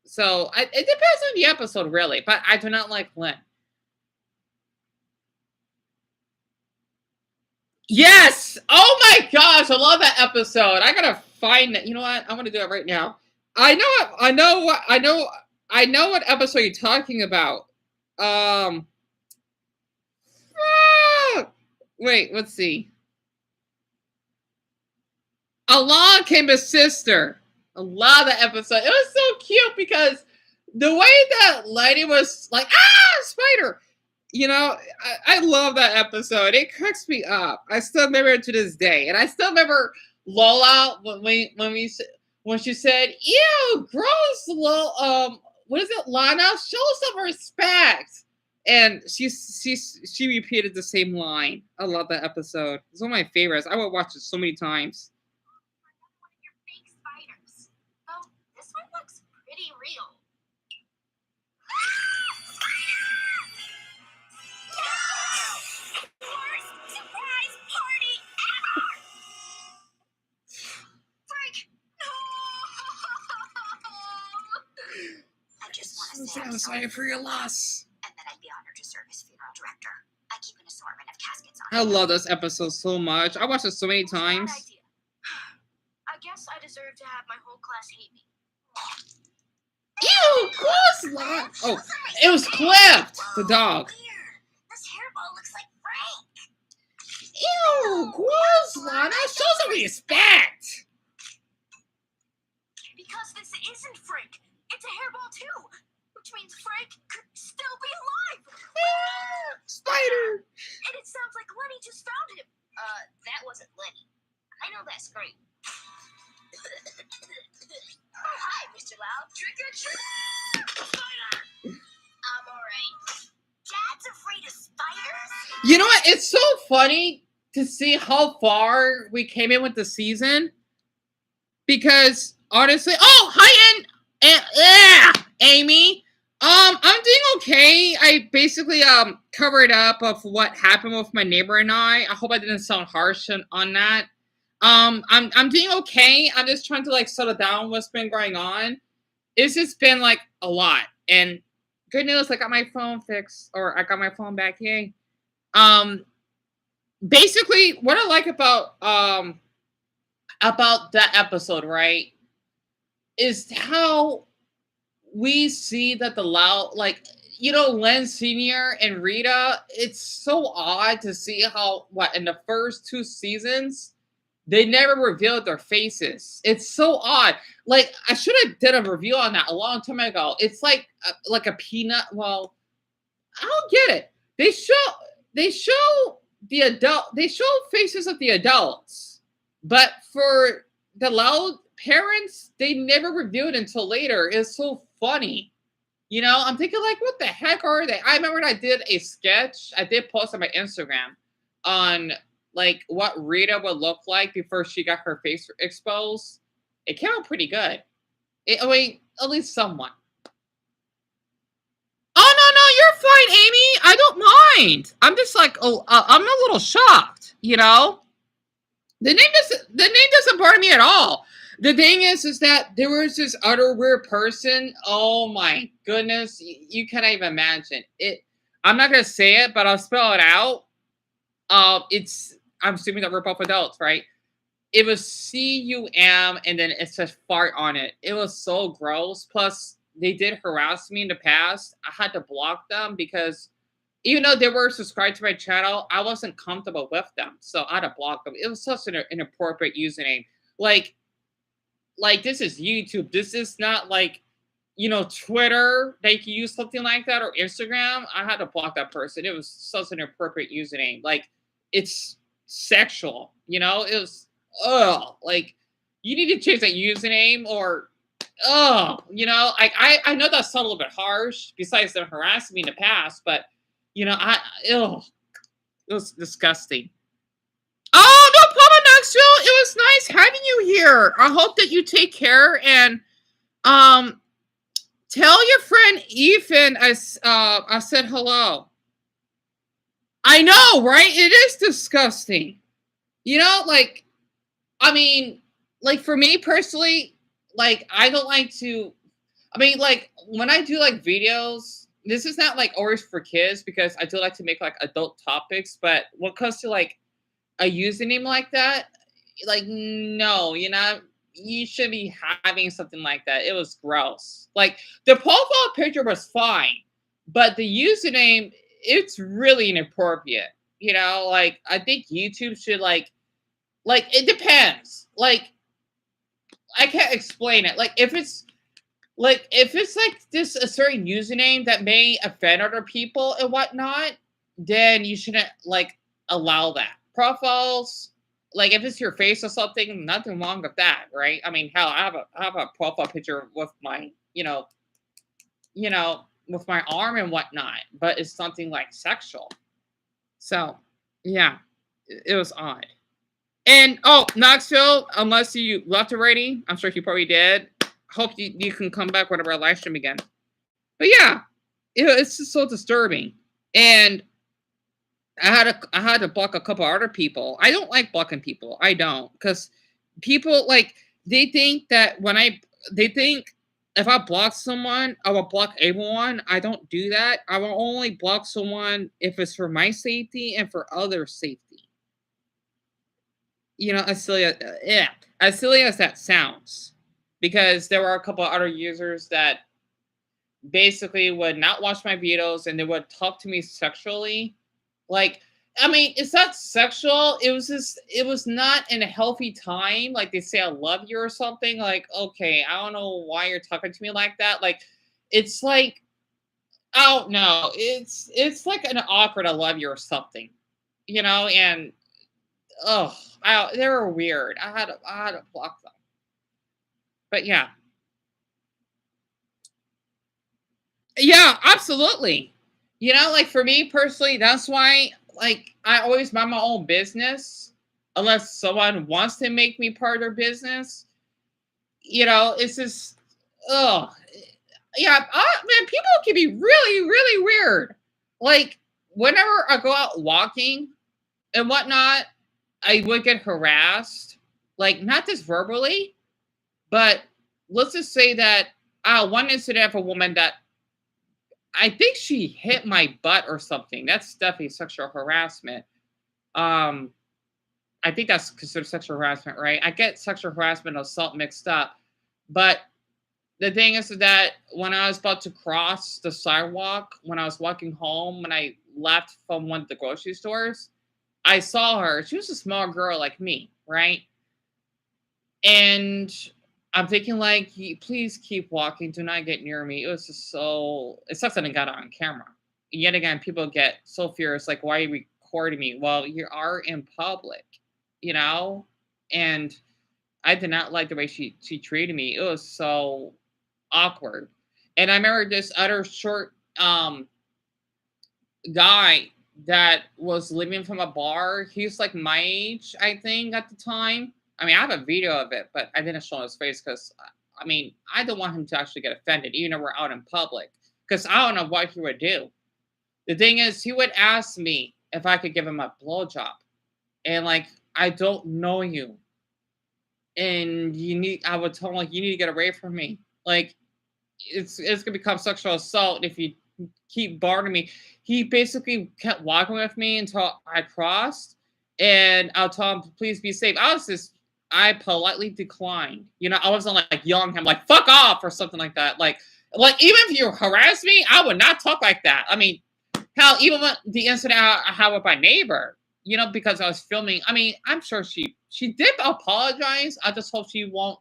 So it depends on the episode, really, but I do not like Len. Yes! Oh my gosh, I love that episode. I gotta find it. You know what? I'm gonna do it right now. I know what episode you're talking about. Um Wait, let's see. Along came his sister. I love the episode. It was so cute because the way that Lady was like, spider. You know, I love that episode. It cracks me up. I still remember it to this day, and I still remember Lola when she said, "Ew, gross, what is it, Lana? Show some respect." And she repeated the same line. I love that episode. It's one of my favorites. I would watch it so many times. Your fake spiders. Oh, this one looks pretty real. Surprise party ever! Frank, no! I just want to say I'm sorry for your loss. and that I'd be honored to serve as funeral director. I keep an assortment of caskets on. I love this episode so much. I watched it so many times. I guess I deserve to have my whole class hate me. Ew, gross! Oh, it was Clift, the dog. This hairball looks like Frank. Ew, gross, Lana. Show some respect. Because this isn't Frank. It's a hairball too. Which means Frank could still be alive. Spider. And it sounds like Lenny just found him. That wasn't Lenny. I know that scream. Oh, hi, Mr. Loud. Trick or treat! Spider! I'm alright. Dad's afraid of spiders? You know what? It's so funny to see how far we came in with the season. Because honestly, hi, Amy. I'm doing okay. I basically covered up of what happened with my neighbor and I. I hope I didn't sound harsh on that. I'm doing okay. I'm just trying to like settle down what's been going on. It's just been like a lot. And good news, I got my phone fixed, or I got my phone back. Yay. Basically, what I like about that episode, right, is how we see that the Loud, like, you know, Len Sr. and Rita, it's so odd to see how, in the first 2 seasons, they never revealed their faces. It's so odd. Like, I should have did a review on that a long time ago. It's like a peanut. Well, I don't get it. They show they show faces of the adults, but for the Loud parents, they never revealed until later. It's so funny. You know, I'm thinking like, what the heck are they? I remember I did a sketch. I did post on my Instagram on like what Rita would look like before she got her face exposed. It came out pretty good. I mean, at least somewhat. Oh no, you're fine, Amy. I don't mind. I'm just like, I'm a little shocked. You know, the name doesn't bother me at all. The thing is that there was this other weird person. Oh my goodness, you can't even imagine it. I'm not gonna say it, but I'll spell it out. I'm assuming that we're both adults, right? It was CUM, and then it says fart on it. It was so gross. Plus, they did harass me in the past. I had to block them because even though they were subscribed to my channel, I wasn't comfortable with them, so I had to block them. It was such an inappropriate username. Like, this is YouTube. This is not like, Twitter. They can use something like that, or Instagram. I had to block that person. It was such an inappropriate username. Like, it's sexual. It was like, you need to change that username, or I know that sounded a little bit harsh. Besides them harassing me in the past, but it was disgusting. Oh, no problem, Knoxville. It was nice having you here. I hope that you take care, and tell your friend Ethan I said hello. I know, right? It is disgusting. I mean, for me personally, I don't like to. I mean, when I do videos, this is not always for kids, because I do like to make adult topics. But when it comes to a username like that, no, you should be having something like that. It was gross. The profile picture was fine, but the username, it's really inappropriate. I think YouTube should it depends. I can't explain it. If it's this a certain username that may offend other people and whatnot, then you shouldn't allow that. Profiles, if it's your face or something, nothing wrong with that, right? I mean, hell, I have a profile picture with my, with my arm and whatnot, but it's something sexual. So, yeah, it was odd. And Knoxville, unless you left already, I'm sure you probably did. Hope you can come back whenever I live stream again. But yeah, it's just so disturbing. And I had to block a couple other people. I don't like blocking people. I don't, because people they think that they think if I block someone, I will block everyone. I don't do that. I will only block someone if it's for my safety and for other safety. As silly as that sounds, because there were a couple other users that basically would not watch my videos, and they would talk to me sexually. I mean, it's not sexual. It was not in a healthy time. They say I love you or something. Okay, I don't know why you're talking to me like that. It's I don't know. It's an awkward I love you or something, and they were weird. I had to block them. But yeah. Yeah, absolutely. For me personally, that's why I always mind my own business, unless someone wants to make me part of their business. It's just yeah, man, people can be really, really weird. Whenever I go out walking and whatnot, I would get harassed. Not just verbally, but let's just say that one incident of a woman that I think she hit my butt or something. That's definitely sexual harassment. I think that's considered sexual harassment, right? I get sexual harassment and assault mixed up. But the thing is that when I was about to cross the sidewalk, when I was walking home, when I left from one of the grocery stores, I saw her. She was a small girl like me, right? And I'm thinking please keep walking. Do not get near me. It was just it sucks that I got it on camera. Yet again, people get so furious. Why are you recording me? Well, you are in public, and I did not like the way she treated me. It was so awkward. And I remember this other short guy that was living from a bar. He's my age, I think, at the time. I mean, I have a video of it, but I didn't show his face because, I mean, I don't want him to actually get offended, even though we're out in public, because I don't know what he would do. The thing is, he would ask me if I could give him a blowjob, and I don't know you, and I would tell him you need to get away from me. It's gonna become sexual assault if you keep bothering me. He basically kept walking with me until I crossed, and I'll tell him, please be safe. I politely declined. I wasn't yelling him fuck off or something like that. Even if you harass me, I would not talk like that. I mean, Hell, even when the incident I had with my neighbor, you know, because I was filming. I mean, I'm sure she did apologize. I just hope she won't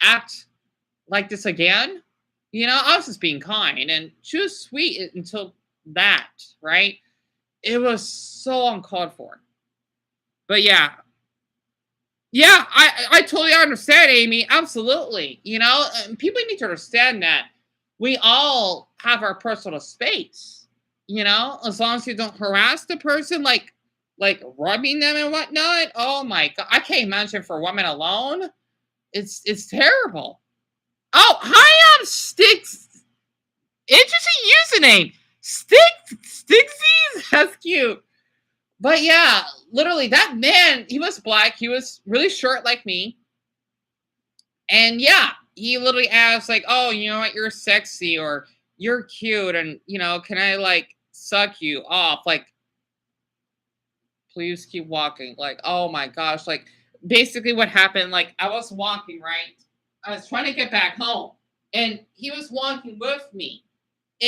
act like this again. You know, I was just being kind, and she was sweet until that, right? It was so uncalled for. But yeah, yeah, I totally understand, Amy. Absolutely. You know, and people need to understand that we all have our personal space. You know, as long as you don't harass the person, like rubbing them and whatnot. Oh my god, I can't imagine for women alone. It's terrible. Oh, hi, Sticks. Interesting username. Stixies. That's cute. But yeah, literally, that man, he was black. He was really short like me. And yeah, he literally asked, like, oh, you know what? You're sexy or you're cute. And, you know, can I, like, suck you off? Like, please keep walking. Like, oh my gosh. Like, basically, what happened, like, I was walking, right? I was trying to get back home. And he was walking with me.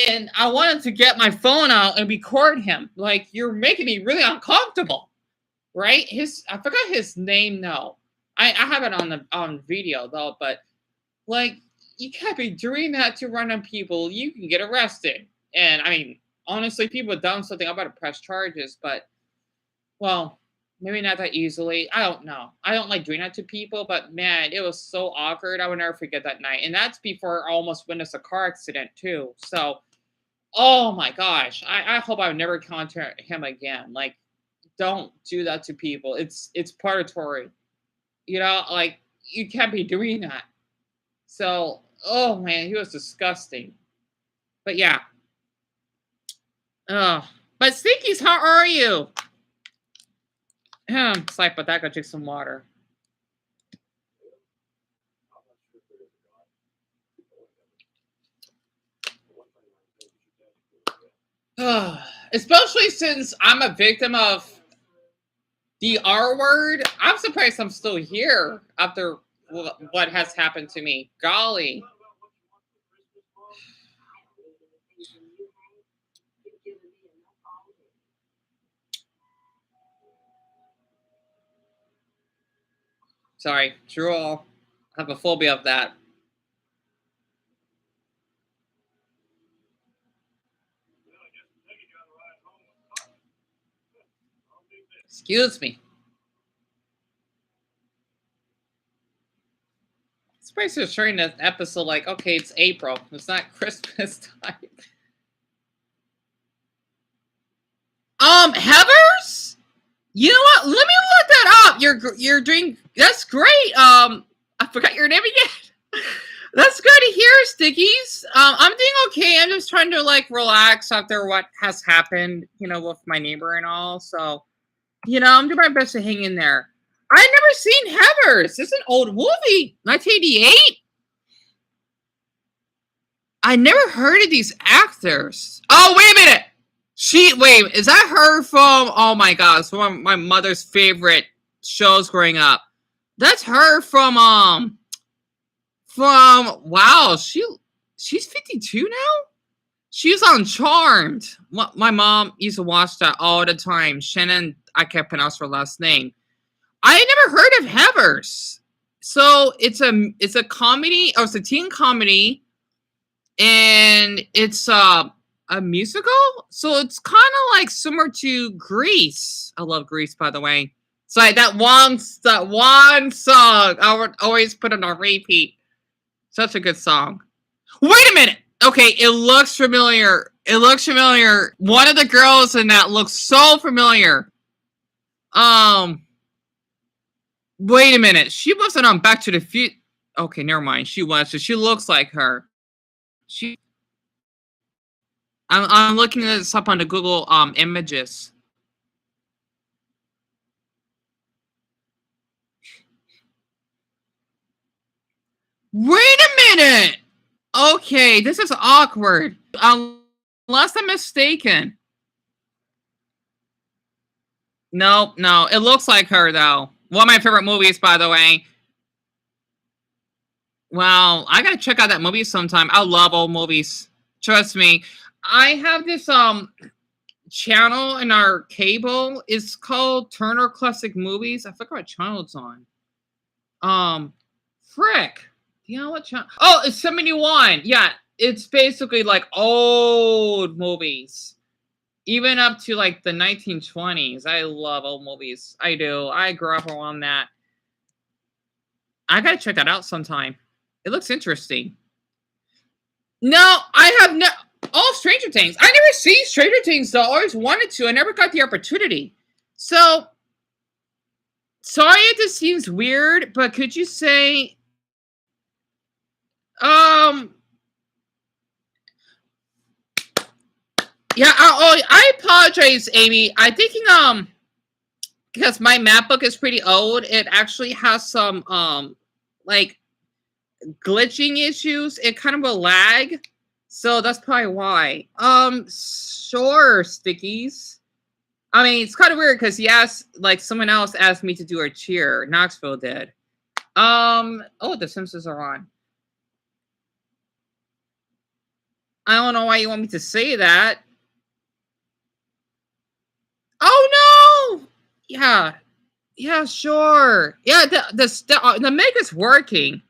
And I wanted to get my phone out and record him. Like, you're making me really uncomfortable. Right? I forgot his name now. I have it on video though, but like you can't be doing that to random people. You can get arrested. And I mean, honestly, people have done something about to press charges, but well, maybe not that easily. I don't know. I don't like doing that to people, but man, it was so awkward. I will never forget that night. And that's before I almost witnessed a car accident too. So oh my gosh. I hope I would never contact him again. Like don't do that to people. It's predatory. You know, like you can't be doing that. So, oh man, he was disgusting. But yeah. Oh, but Stinkies, how are you? It's like, but that go drink some water. Especially since I'm a victim of the R word. I'm surprised I'm still here after what has happened to me. Golly. Sorry, drool. I have a phobia of that. Excuse me. Surprised they're showing this episode like, okay, it's April. It's not Christmas time. Heathers? You know what? Let me look that up. You're doing that's great. I forgot your name again. That's good to hear, Stickies. I'm doing okay. I'm just trying to like relax after what has happened, you know, with my neighbor and all. So, you know, I'm doing my best to hang in there. I've never seen Heathers. It's an old movie, 1988. I never heard of these actors. Oh, wait a minute. Is that her from? Oh my gosh, one of my mother's favorite shows growing up. That's her from. Wow, she's 52 now. She's on Charmed. My mom used to watch that all the time. Shannon, I can't pronounce her last name. I had never heard of Heathers. So it's a comedy, or it's a teen comedy, and it's a musical. So it's kind of like similar to Grease. I love Grease, by the way. So that one song I would always put on a repeat. Such a good song. Wait a minute. Okay, it looks familiar. It looks familiar. One of the girls in that looks so familiar. Wait a minute. She wasn't on Back to the Future. Okay, never mind. She was. So she looks like her. I'm looking this up on the Google images. Wait a minute. Okay, this is awkward. Unless I'm mistaken. No, it looks like her though. One of my favorite movies, by the way. Well, I gotta check out that movie sometime. I love old movies. Trust me. I have this channel in our cable is called Turner Classic Movies. I forgot what channel it's on. Frick. You know what channel? Oh, it's 71. Yeah, it's basically like old movies. Even up to like the 1920s. I love old movies. I do. I grew up on that. I gotta check that out sometime. It looks interesting. No, I have no. Oh, Stranger Things. I never seen Stranger Things though. I always wanted to. I never got the opportunity. So, sorry if this seems weird, but could you say, um, yeah. I apologize, Amy. I'm thinking, because my MacBook is pretty old. It actually has some, like glitching issues. It kind of will lag. So that's probably why. Sure, Stickies. I mean, it's kind of weird because like someone else asked me to do a cheer. Knoxville did. Oh, the Simpsons are on. I don't know why you want me to say that. Oh no! Yeah. Yeah, sure. Yeah, the mic is working.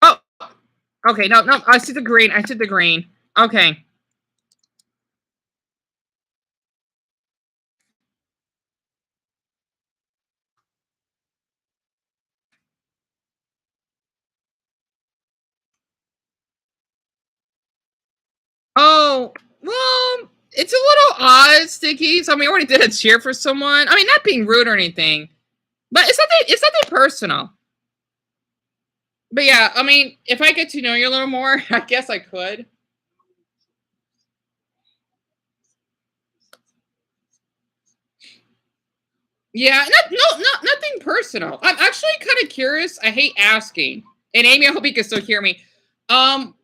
Oh, okay. No, I see the green. I see the green. Okay. Oh, well, it's a little odd, Stickies. I mean, I already did a cheer for someone. I mean, not being rude or anything, but it's nothing personal. But yeah, I mean, if I get to know you a little more, I guess I could. Yeah, nothing personal. I'm actually kind of curious. I hate asking. And Amy, I hope you can still hear me. Um,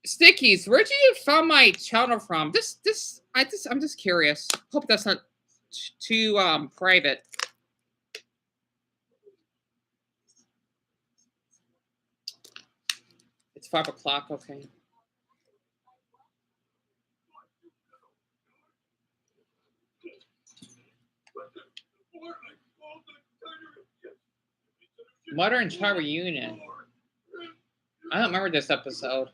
Stickies, where did you find my channel from? I'm just curious. Hope that's not too private. It's 5 o'clock. Okay. Mother and Child Reunion. I don't remember this episode.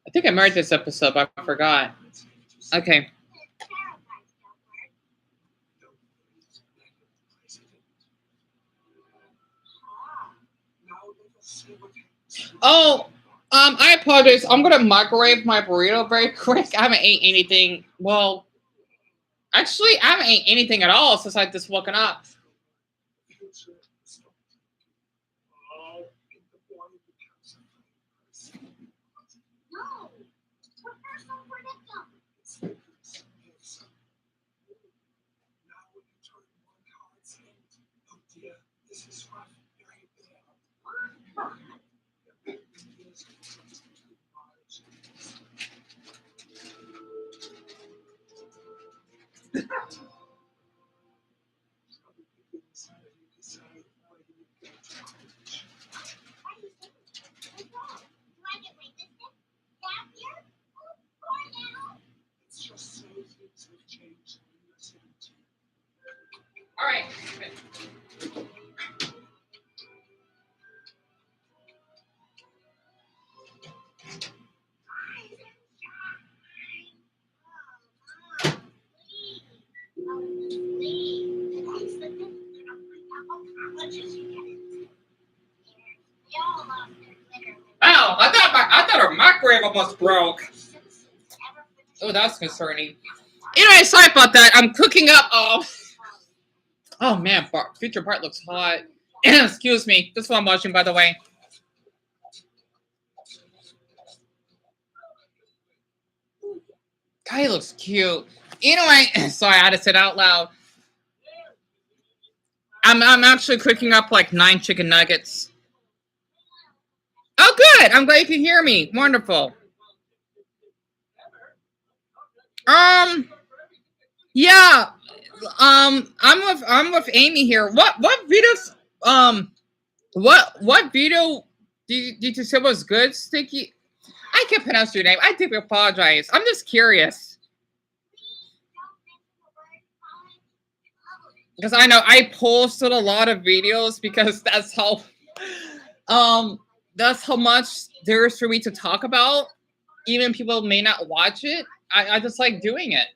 I think I married this episode, but I forgot. Okay. Oh, I apologize. I'm gonna microwave my burrito very quick. I haven't ate anything. Well, actually, I haven't ate anything at all since I just woken up. All right. Oh, I thought our microwave almost broke. Oh, that's concerning. Anyway, sorry about that. I'm cooking up. Oh man, future part looks hot. Excuse me. This is what I'm watching, by the way. God, he looks cute. Anyway, sorry, I had to say it out loud. I'm actually cooking up like 9 chicken nuggets. Oh, good. I'm glad you can hear me. Wonderful. Yeah. I'm with Amy here. What videos? What video did you say was good, Sticky? I can't pronounce your name. I do apologize. I'm just curious. Because I know I posted a lot of videos because that's how much there is for me to talk about. Even people may not watch it. I just like doing it.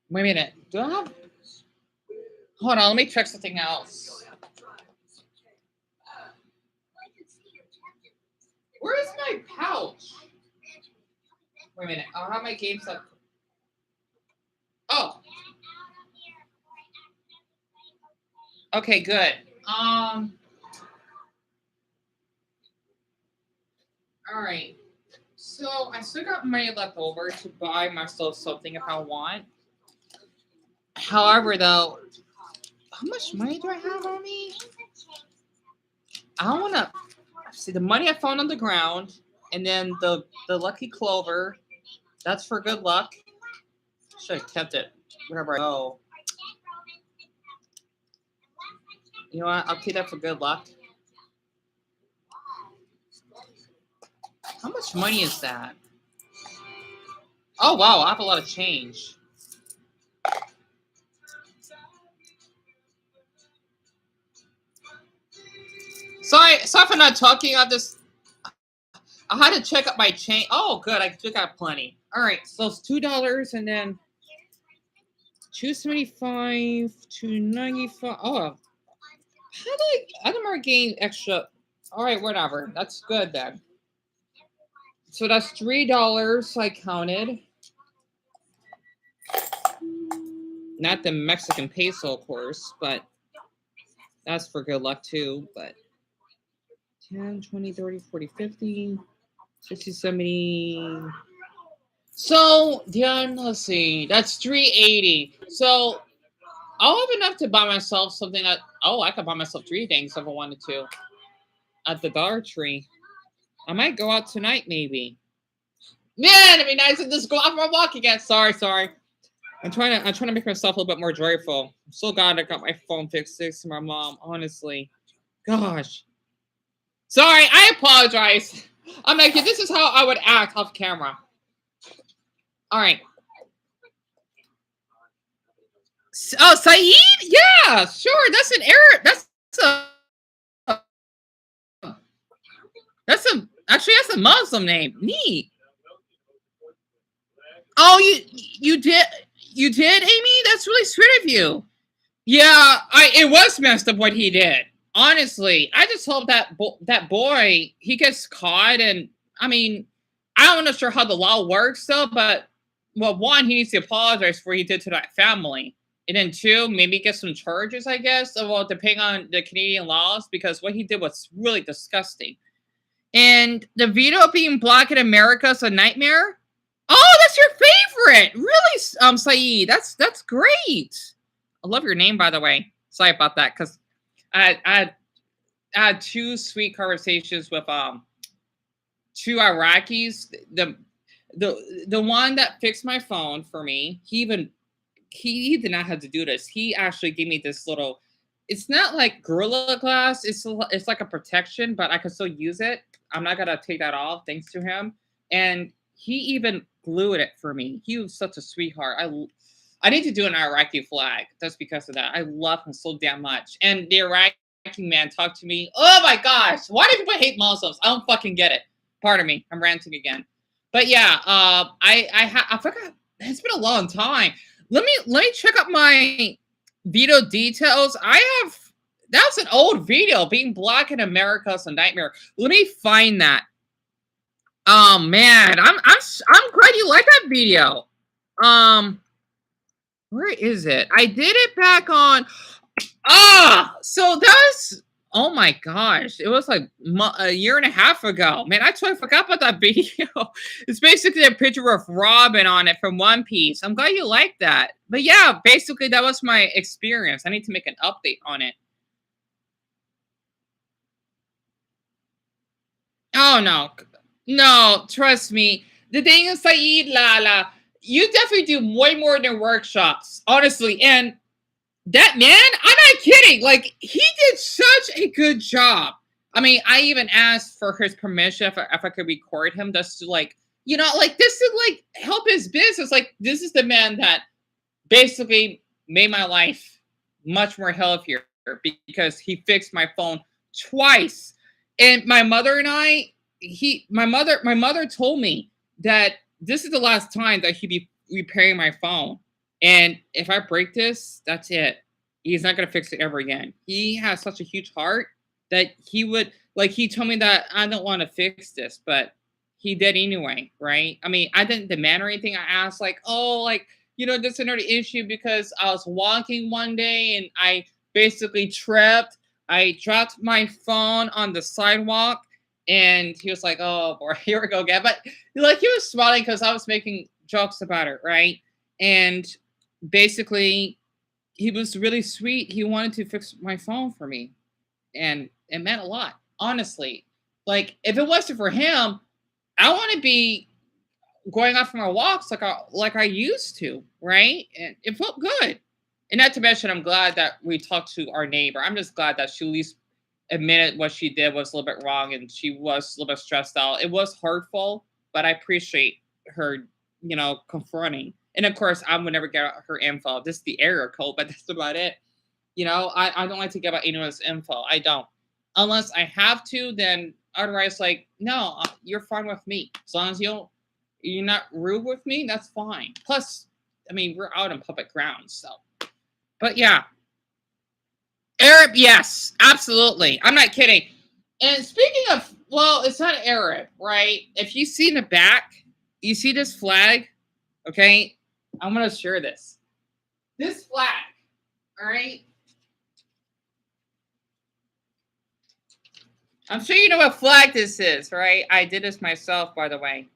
Wait a minute. Do I have... Hold on, let me check something else. Where is my pouch? Wait a minute. I'll have my game set. Oh. Okay, good. All right. So I still got money left over to buy myself something if I want. However, though, how much money do I have on me? I want to see the money I found on the ground, and then the lucky clover. That's for good luck. Should have kept it wherever I go. You know what? I'll keep that for good luck. How much money is that? Oh, wow. I have a lot of change. Sorry for not talking. I had to check up my change. Oh, good. I still got plenty. All right. So it's $2 and then $2.75, $2.95. Oh, how did I gain extra? All right, whatever. That's good then. So that's $3 I counted. Not the Mexican peso, of course, but that's for good luck too. But 10, 20, 30, 40, 50, 60, 70. So then let's see. That's $3.80. So I'll have enough to buy myself something that I could buy myself 3 things if I wanted to. At the Dollar Tree. I might go out tonight, maybe. Man, it'd be nice to just go out for a walk again. Sorry. I'm trying to make myself a little bit more joyful. I'm so glad I got my phone fixed to my mom, honestly. Gosh. Sorry, I apologize. I'm like, this is how I would act off camera. All right. Oh, Saeed? Yeah, sure. That's an error. That's a Muslim name. Neat. Oh, you did, Amy? That's really sweet of you. Yeah, it was messed up what he did. Honestly, I just hope that boy, he gets caught. And I mean, I'm not sure how the law works though, but well, one, he needs to apologize for what he did to that family. And then 2, maybe get some charges, I guess. Well, depending on the Canadian laws, because what he did was really disgusting. And the video of being black in America is a nightmare. Oh, that's your favorite, really, Saeed. That's great. I love your name, by the way. Sorry about that, because I had 2 sweet conversations with 2 Iraqis. The one that fixed my phone for me, he did not have to do this. He actually gave me this little. It's not like Gorilla Glass. It's like a protection, but I can still use it. I'm not gonna take that off, thanks to him. And he even glued it for me. He was such a sweetheart. I need to do an Iraqi flag just because of that. I love him so damn much. And the Iraqi man talked to me. Oh my gosh, why do people hate Muslims? I don't fucking get it. Pardon me, I'm ranting again. But yeah, I forgot. It's been a long time. Let me check up my video details. That was an old video. Being black in America is a nightmare. Let me find that. Oh man, I'm glad you like that video. Um, where is it? I did it back on. So that's, oh my gosh, it was like a year and a half ago. Man, I totally forgot about that video. It's basically a picture of Robin on it from One Piece. I'm glad you like that. But yeah, basically that was my experience. I need to make an update on it. Oh no, no, trust me. The thing is, Saeed Lala, you definitely do way more than workshops, honestly. And that man, I'm not kidding. Like, he did such a good job. I mean, I even asked for his permission if I could record him just to, like, like, this to, like, help his business. Like, this is the man that basically made my life much more healthier because he fixed my phone twice. And my mother and I, my mother told me that this is the last time that he'd be repairing my phone. And if I break this, that's it. He's not gonna fix it ever again. He has such a huge heart that he would, like, he told me that I don't want to fix this, but he did anyway, right? I mean, I didn't demand or anything. I asked, like, oh, like, this another issue because I was walking one day and I basically tripped. I dropped my phone on the sidewalk, and he was like, "Oh boy, here we go again." But like, he was smiling because I was making jokes about it, right? And basically, he was really sweet. He wanted to fix my phone for me, and it meant a lot, honestly. Like, if it wasn't for him, I want to be going out for my walks like I used to, right? And it felt good. And not to mention, I'm glad that we talked to our neighbor. I'm just glad that she at least admitted what she did was a little bit wrong and she was a little bit stressed out. It was hurtful, but I appreciate her, confronting. And of course, I would never get her info. This is the area code, but that's about it. I don't like to give out anyone's info. I don't. Unless I have to, then otherwise, like, no, you're fine with me. As long as you're not rude with me, that's fine. Plus, I mean, we're out on public grounds, so. But yeah, Arab, yes, absolutely. I'm not kidding. And speaking of, well, it's not Arab, right? If you see in the back, you see this flag, okay? I'm gonna share this. This flag, all right? I'm sure you know what flag this is, right? I did this myself, by the way.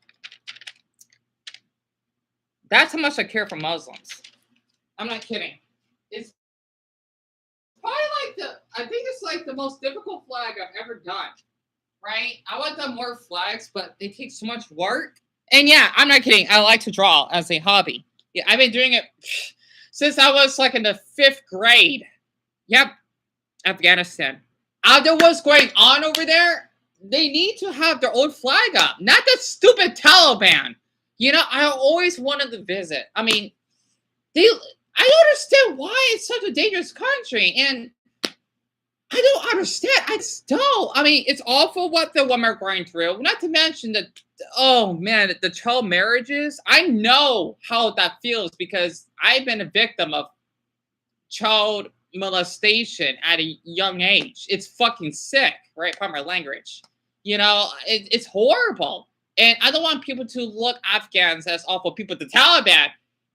That's how much I care for Muslims. I'm not kidding. It's probably I think it's like the most difficult flag I've ever done, right? I would have done more flags, but they take so much work. And yeah, I'm not kidding. I like to draw as a hobby. Yeah, I've been doing it since I was like in the 5th grade. Yep, Afghanistan. I don't know what's going on over there. They need to have their own flag up, not that stupid Taliban. I always wanted to visit. I mean, I don't understand why it's such a dangerous country, and I don't understand. I just don't. I mean, it's awful what the women are going through. Not to mention that, oh man, the child marriages. I know how that feels because I've been a victim of child molestation at a young age. It's fucking sick, right? From my language. It's horrible. And I don't want people to look Afghans as awful people. The Taliban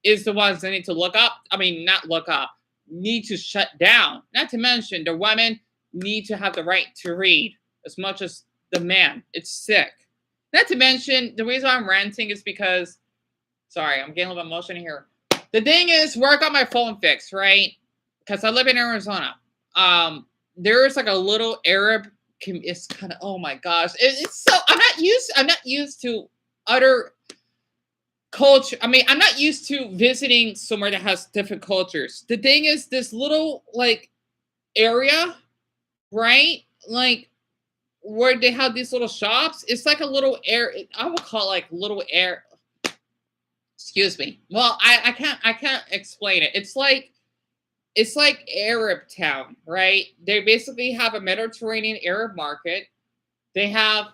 is the ones that need to look up. I mean, not look up, need to shut down. Not to mention the women need to have the right to read as much as the man. It's sick. Not to mention, the reason I'm ranting is because, sorry, I'm getting a little bit emotional here. The thing is, where I got my phone fixed, right? Because I live in Arizona. There's like a little Arab. It's kind of, oh my gosh, it's so I'm not used to utter culture. I mean, I'm not used to visiting somewhere that has different cultures. The thing is, this little like area, right? Like where they have these little shops. It's like a little air. I would call it like little air. Excuse me. Well, I can't explain it. It's like Arab town, right? They basically have a Mediterranean Arab market. They have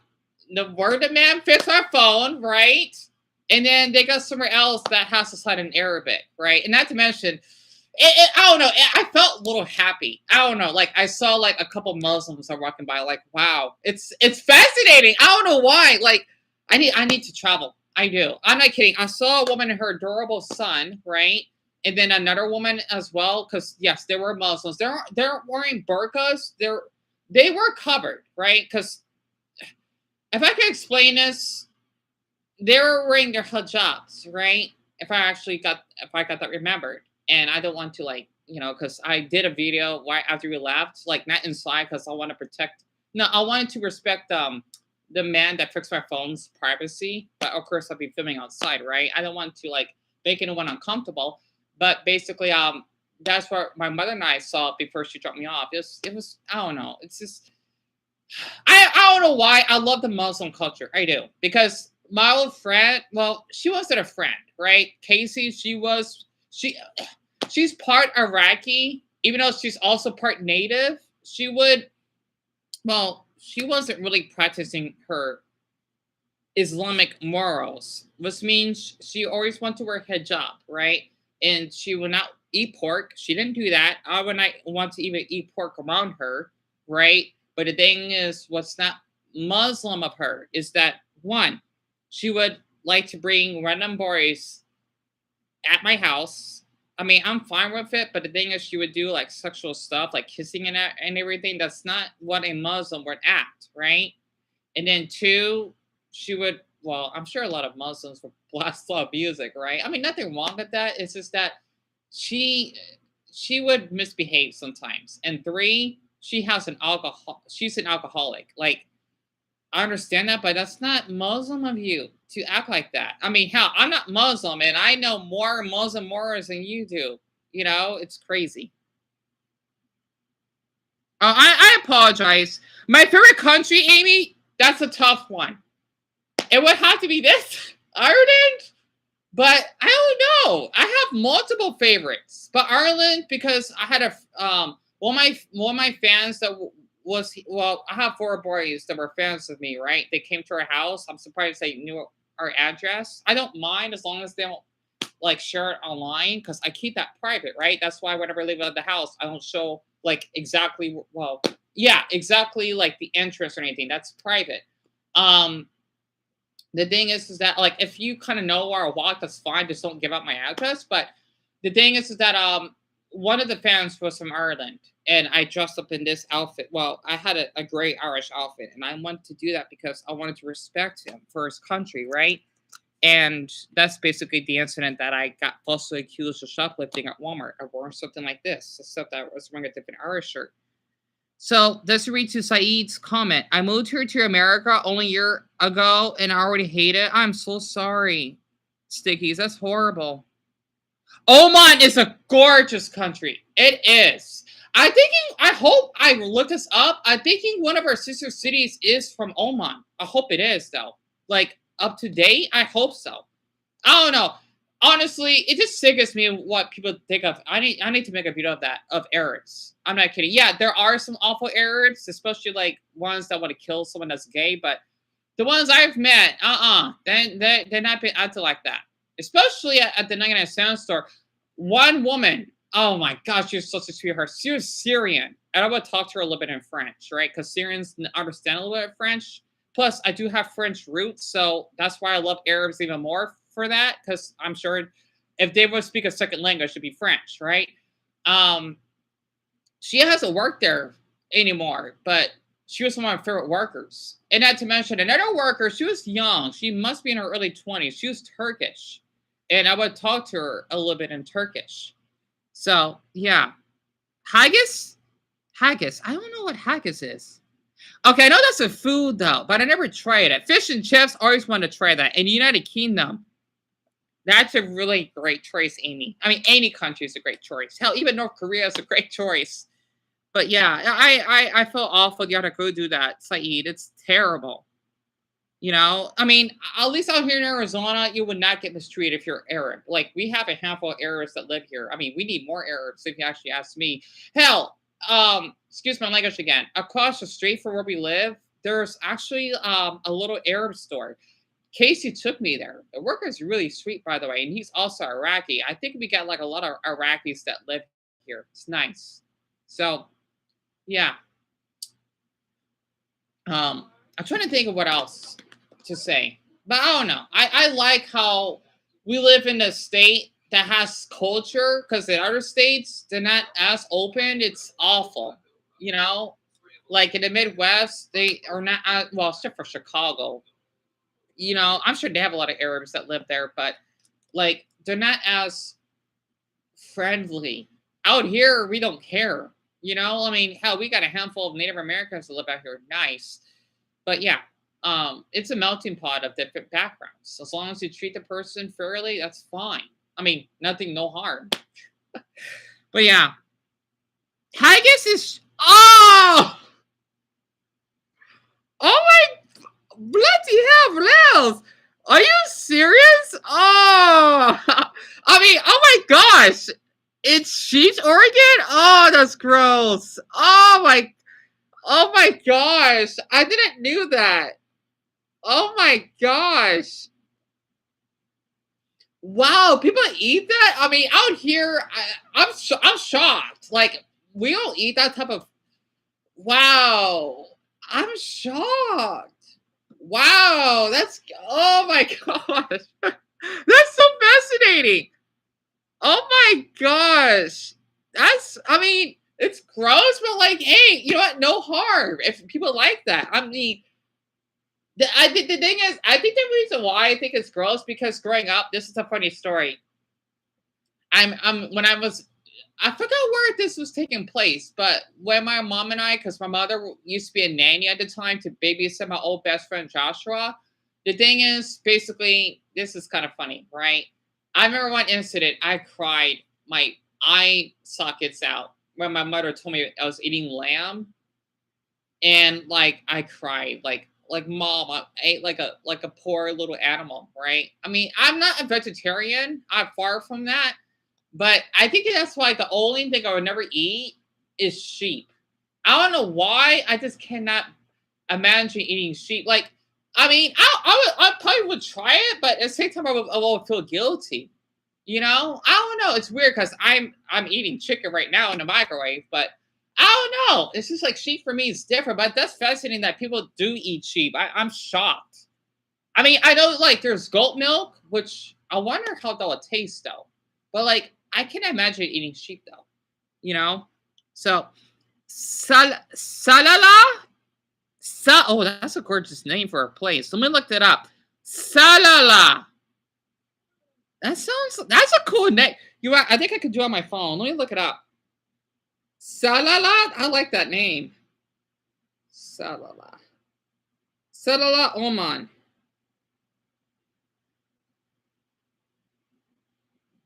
where the man fixed our phone, right? And then they go somewhere else that has to sign in Arabic, right? And not to mention, I don't know. I felt a little happy. I don't know. Like I saw like a couple Muslims are walking by. Like, wow, it's fascinating. I don't know why. Like I need to travel. I do. I'm not kidding. I saw a woman and her adorable son, right? And then another woman as well, because yes, they were Muslims. They're wearing burqas. They were covered, right? Because if I could explain this, they were wearing their hijabs, right? If I got that remembered, and I don't want to like because I did a video right after we left, like not inside because I want to protect. No, I wanted to respect the man that fixed my phone's privacy, but of course I'll be filming outside, right? I don't want to like make anyone uncomfortable, but basically that's what my mother and I saw before she dropped me off. It was I don't know. It's just I don't know why I love the Muslim culture. I do because my old friend. Well, she wasn't a friend, right? Casey. She's part Iraqi, even though she's also part Native. She wasn't really practicing her Islamic morals, which means she always wanted to wear hijab, right? And she would not eat pork. She didn't do that. I would not want to even eat pork around her, right? But the thing is, what's not Muslim of her is that one, she would like to bring random boys at my house. I mean, I'm fine with it, but the thing is, she would do like sexual stuff, like kissing and everything. That's not what a Muslim would act, right? And then two, she would, well, I'm sure a lot of Muslims would blast a lot of music, right? I mean, nothing wrong with that. It's just that she she would misbehave sometimes. And three, she's an alcoholic. Like, I understand that, but that's not Muslim of you to act like that. I mean, hell, I'm not Muslim and I know more Muslim morals than you do. It's crazy. I apologize. My favorite country, Amy, that's a tough one. It would have to be this Ireland, but I don't know. I have multiple favorites, but Ireland because I had a one of my fans that was well. I have four boys that were fans of me. Right, they came to our house. I'm surprised they knew our address. I don't mind as long as they don't like share it online because I keep that private. Right, that's why whenever I leave out of the house, I don't show like exactly yeah, exactly like the entrance or anything. That's private. Um, the thing is that like if you kind of know where I walk, that's fine. Just don't give out my address. But the thing is that one of the fans was from Ireland, and I dressed up in this outfit. Well, I had a great Irish outfit, and I wanted to do that because I wanted to respect him for his country, right? And that's basically the incident that I got falsely accused of shoplifting at Walmart. I wore something like this, except that I was wearing a different Irish shirt. So this read to Saeed's comment. I moved here to America only a year ago and I already hate it. I'm so sorry. Stickies, that's horrible. Oman is a gorgeous country. It is. I hope I looked this up. I'm thinking one of our sister cities is from Oman. I hope it is though. Like up to date? I hope so. I don't know. Honestly, it just sickens me what people think of. I need to make a video of that of Arabs. I'm not kidding. Yeah, there are some awful Arabs, especially like ones that want to kill someone that's gay. But the ones I've met, they're not being acted like that. Especially at the 99 cent store. One woman, oh my gosh, she was such a sweetheart. She was Syrian, and I would talk to her a little bit in French, right? Because Syrians understand a little bit of French. Plus, I do have French roots, so that's why I love Arabs even more for that. Because I'm sure if they would speak a second language, it'd be French, right? Um, she hasn't worked there anymore, but she was one of my favorite workers. And not to mention another worker, she was young. She must be in her early 20s. She was Turkish. And I would talk to her a little bit in Turkish. So, yeah. Haggis? Haggis. I don't know what haggis is. Okay, I know that's a food though, but I never tried it. Fish and chips, always want to try that. In the United Kingdom, that's a really great choice, Amy. I mean, any country is a great choice. Hell, even North Korea is a great choice. But yeah, I feel awful you had to go do that, Saeed. It's terrible. I mean, at least out here in Arizona, you would not get mistreated if you're Arab. Like, we have a handful of Arabs that live here. I mean, we need more Arabs if you actually ask me. Hell, excuse my language again. Across the street from where we live, there's actually a little Arab store. Casey took me there. The worker's really sweet, by the way, and he's also Iraqi. I think we got like a lot of Iraqis that live here. It's nice. So, yeah. I'm trying to think of what else to say. But I don't know. I like how we live in a state that has culture because in other states they're not as open. It's awful, you know. Like in the Midwest, they are not well, except for Chicago. You know, I'm sure they have a lot of Arabs that live there, but like they're not as friendly. Out here, we don't care. You know, I mean, hell, we got a handful of Native Americans that live out here. Nice. But yeah, it's a melting pot of different backgrounds. As long as you treat the person fairly, that's fine. I mean, nothing, no harm. But yeah, I guess it's oh my bloody hell, Rails. Are you serious? Oh, I mean, oh my gosh, it's Sheet Oregon. Oh, that's gross. Oh my gosh, I didn't knew that. Oh my gosh. Wow, people eat that? I mean, out here, I'm shocked. Like, we don't eat that type of. Wow, I'm shocked. Wow, that's oh my gosh, that's so fascinating. Oh my gosh, that's I mean, it's gross, but like, hey, you know what? No harm if people like that. I mean, I think the thing is, I think the reason why I think it's gross because growing up, this is a funny story. I'm when I was, I forgot where this was taking place, but when my mom and I, because my mother used to be a nanny at the time to babysit my old best friend Joshua. The thing is, basically, this is kind of funny, right? I remember one incident. I cried my eye sockets out when my mother told me I was eating lamb, and like I cried like mom, I ate like a poor little animal, right? I mean, I'm not a vegetarian, I'm far from that, but I think that's why the only thing I would never eat is sheep. I don't know why, I just cannot imagine eating sheep. Like, I mean, I probably would try it, but at the same time I would feel guilty. You know, I don't know. It's weird because I'm eating chicken right now in the microwave, but I don't know. It's just like sheep for me is different, but that's fascinating that people do eat sheep. I'm shocked. I mean, I know like there's goat milk, which I wonder how that would taste though. But like I can imagine eating sheep though. You know, so salala oh, that's a gorgeous name for a place. Let me look that up. Salala. That's a cool name. I think I could do it on my phone. Let me look it up. Salala. I like that name. Salala. Salala Oman.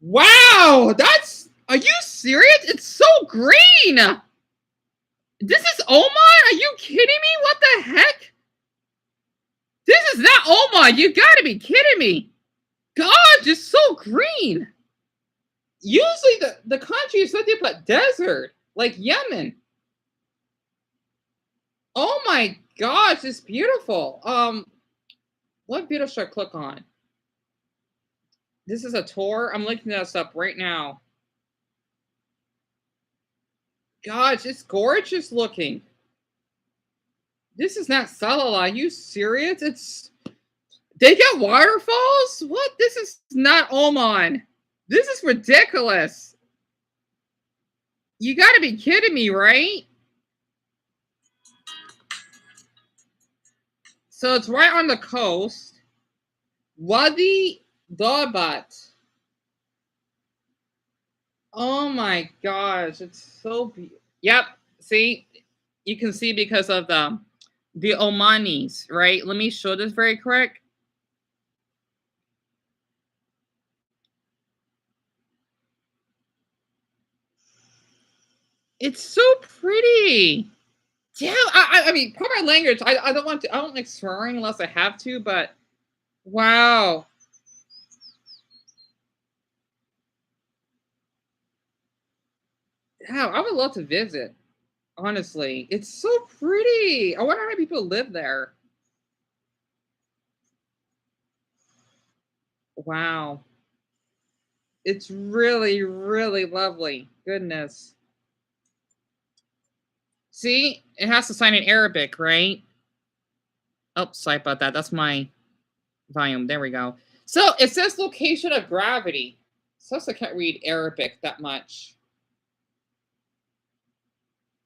Wow, are you serious? It's so green. This is Oman? Are you kidding me? What the heck? This is not Oman. You gotta be kidding me. God, it's so green. Usually the country is nothing but desert, like Yemen. Oh my gosh, it's beautiful. What video should I click on? This is a tour. I'm looking this up right now. Gosh, it's gorgeous looking. This is not Salala. Are you serious? They got waterfalls? What? This is not Oman. This is ridiculous. You gotta be kidding me, right? So it's right on the coast. Wadi Dabat. Oh my gosh, it's so beautiful. Yep. See, you can see because of the Omanis, right? Let me show this very quick. It's so pretty. Yeah, I mean, part of my language. I don't want to. I don't like swearing unless I have to. But wow. Yeah, I would love to visit. Honestly, it's so pretty. I wonder how many people live there. Wow, it's really, really lovely. Goodness. See, it has to sign in Arabic, right? Oh, sorry about that. That's my volume. There we go. So it says location of gravity. So I can't read Arabic that much.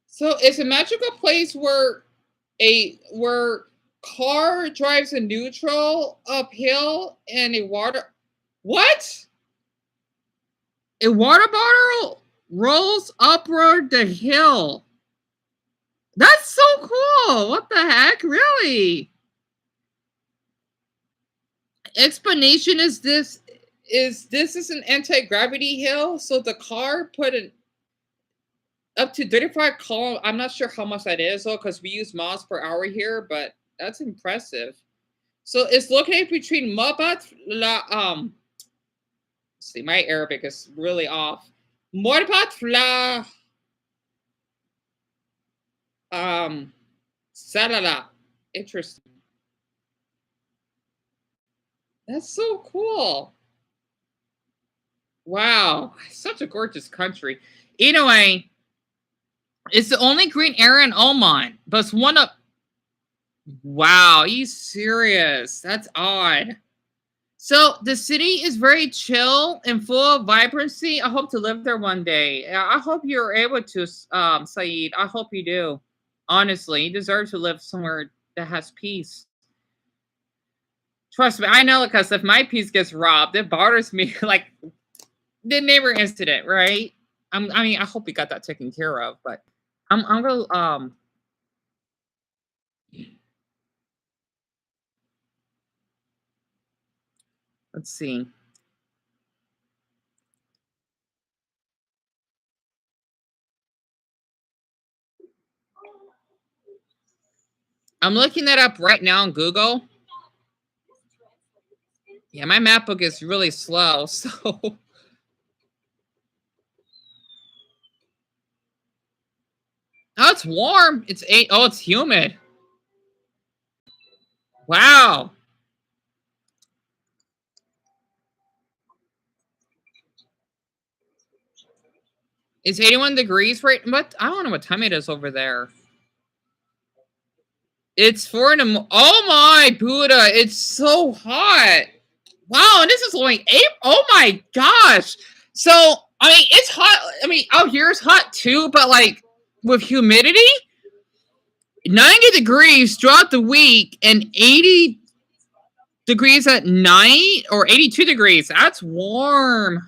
So it's a magical place where car drives a neutral uphill and a water what? A water bottle rolls upward the hill. That's so cool. What the heck? Really? Explanation is an anti-gravity hill, so the car put an up to 35 column. I'm not sure how much that is though, because we use miles per hour here, but that's impressive. So it's located between Mabat la see, my Arabic is really off. Morbat la Salala. Interesting. That's so cool. Wow, such a gorgeous country. Anyway, it's the only green area in Oman, but it's one of. Wow, are you serious? That's odd. So the city is very chill and full of vibrancy. I hope to live there one day. I hope you're able to, Saeed. I hope you do. Honestly, you deserve to live somewhere that has peace. Trust me, I know because if my peace gets robbed, it bothers me like the neighbor incident, right? I mean, I hope we got that taken care of, but I'm gonna let's see. I'm looking that up right now on Google. Yeah, my map book is really slow, so oh, it's warm. It's eight. Oh, it's humid. Wow. It's 81 degrees right? What? I don't know what time it is over there. It's 4 in the. Oh my Buddha! It's so hot. Wow, and this is only April. Oh my gosh! So I mean, it's hot. I mean, out here it's hot too, but like with humidity, 90 degrees throughout the week and 80 degrees at night or 82 degrees. That's warm.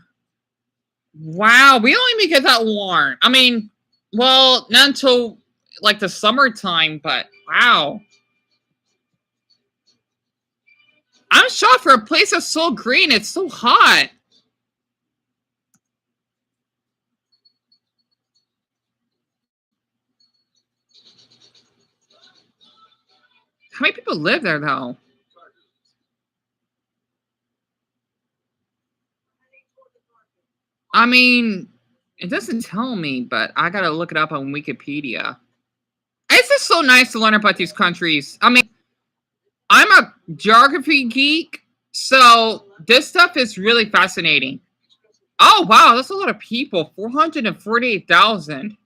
Wow, we don't even get that warm. I mean, well, not until like the summertime, but wow. I'm shocked for a place that's so green. It's so hot. How many people live there, though? I mean, it doesn't tell me, but I gotta look it up on Wikipedia. It's just so nice to learn about these countries. I mean, I'm a geography geek, so this stuff is really fascinating. Oh, wow, that's a lot of people. 448,000.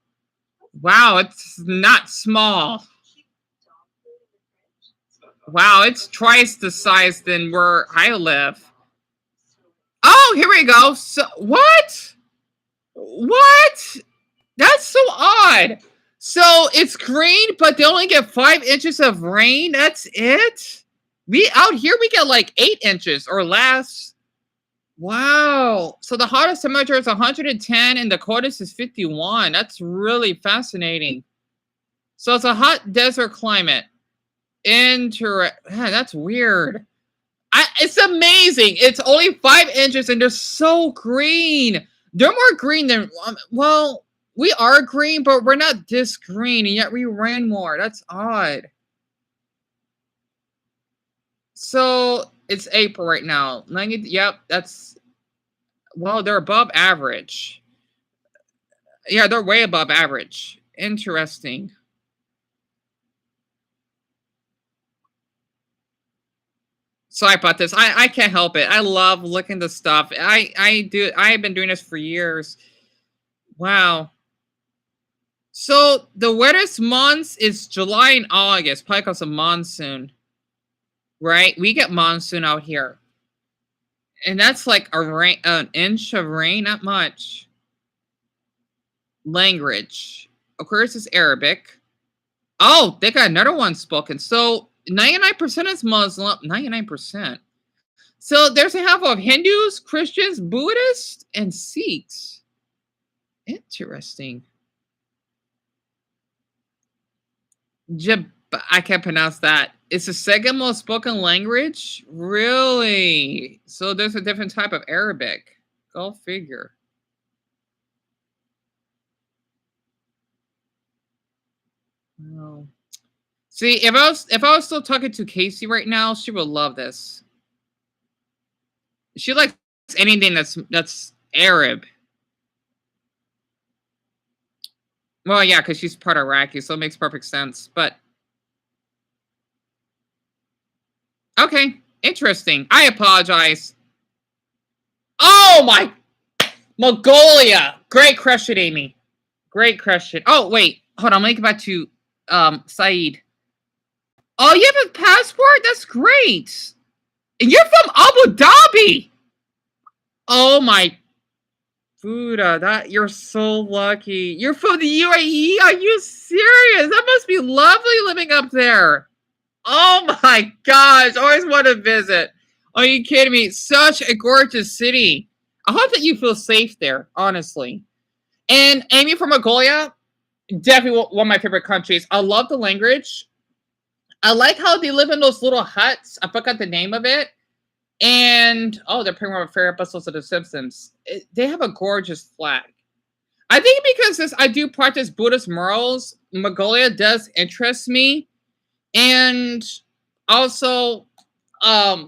Wow, it's not small. Wow, it's twice the size than where I live. Oh, here we go. So, what? What? That's so odd. So it's green, but they only get 5 inches of rain. That's it. We out here we get like 8 inches or less. Wow. So the hottest temperature is 110 and the coldest is 51. That's really fascinating. So it's a hot desert climate. That's weird. It's amazing. It's only 5 inches and they're so green. They're more green than well, we are green, but we're not this green, and yet we rain more. That's odd. So it's April right now. 90, yep, that's well, they're above average. Yeah, they're way above average. Interesting. Sorry about this. I can't help it. I love looking the stuff. I've been doing this for years. Wow. So the wettest months is July and August, probably because of monsoon. right? We get monsoon out here. And that's like an inch of rain, not much. Language. Of course, it's Arabic. Oh, they got another one spoken. So 99% is Muslim. 99%. So there's a half of Hindus, Christians, Buddhists, and Sikhs. Interesting. I can't pronounce that. It's the second most spoken language? Really? So there's a different type of Arabic. Go figure. No. See, if I was still talking to Casey right now, she would love this. She likes anything that's Arab. Well, yeah, because she's part Iraqi, so it makes perfect sense. But okay, interesting. I apologize. Oh my, Mongolia! Great question, Amy. Great question. Oh wait, hold on. Let me get back to Saeed. Oh, you have a passport? That's great. And you're from Abu Dhabi. Oh my Buddha, that you're so lucky. You're from the UAE? Are you serious? That must be lovely living up there. Oh my gosh, always want to visit. Are you kidding me? Such a gorgeous city. I hope that you feel safe there, honestly. And Amy from Mongolia, definitely one of my favorite countries. I love the language. I like how they live in those little huts. I forgot the name of it. And they're playing one of my favorite episodes of The Simpsons. They have a gorgeous flag. I think because I do practice Buddhist morals, Mongolia does interest me. And also, I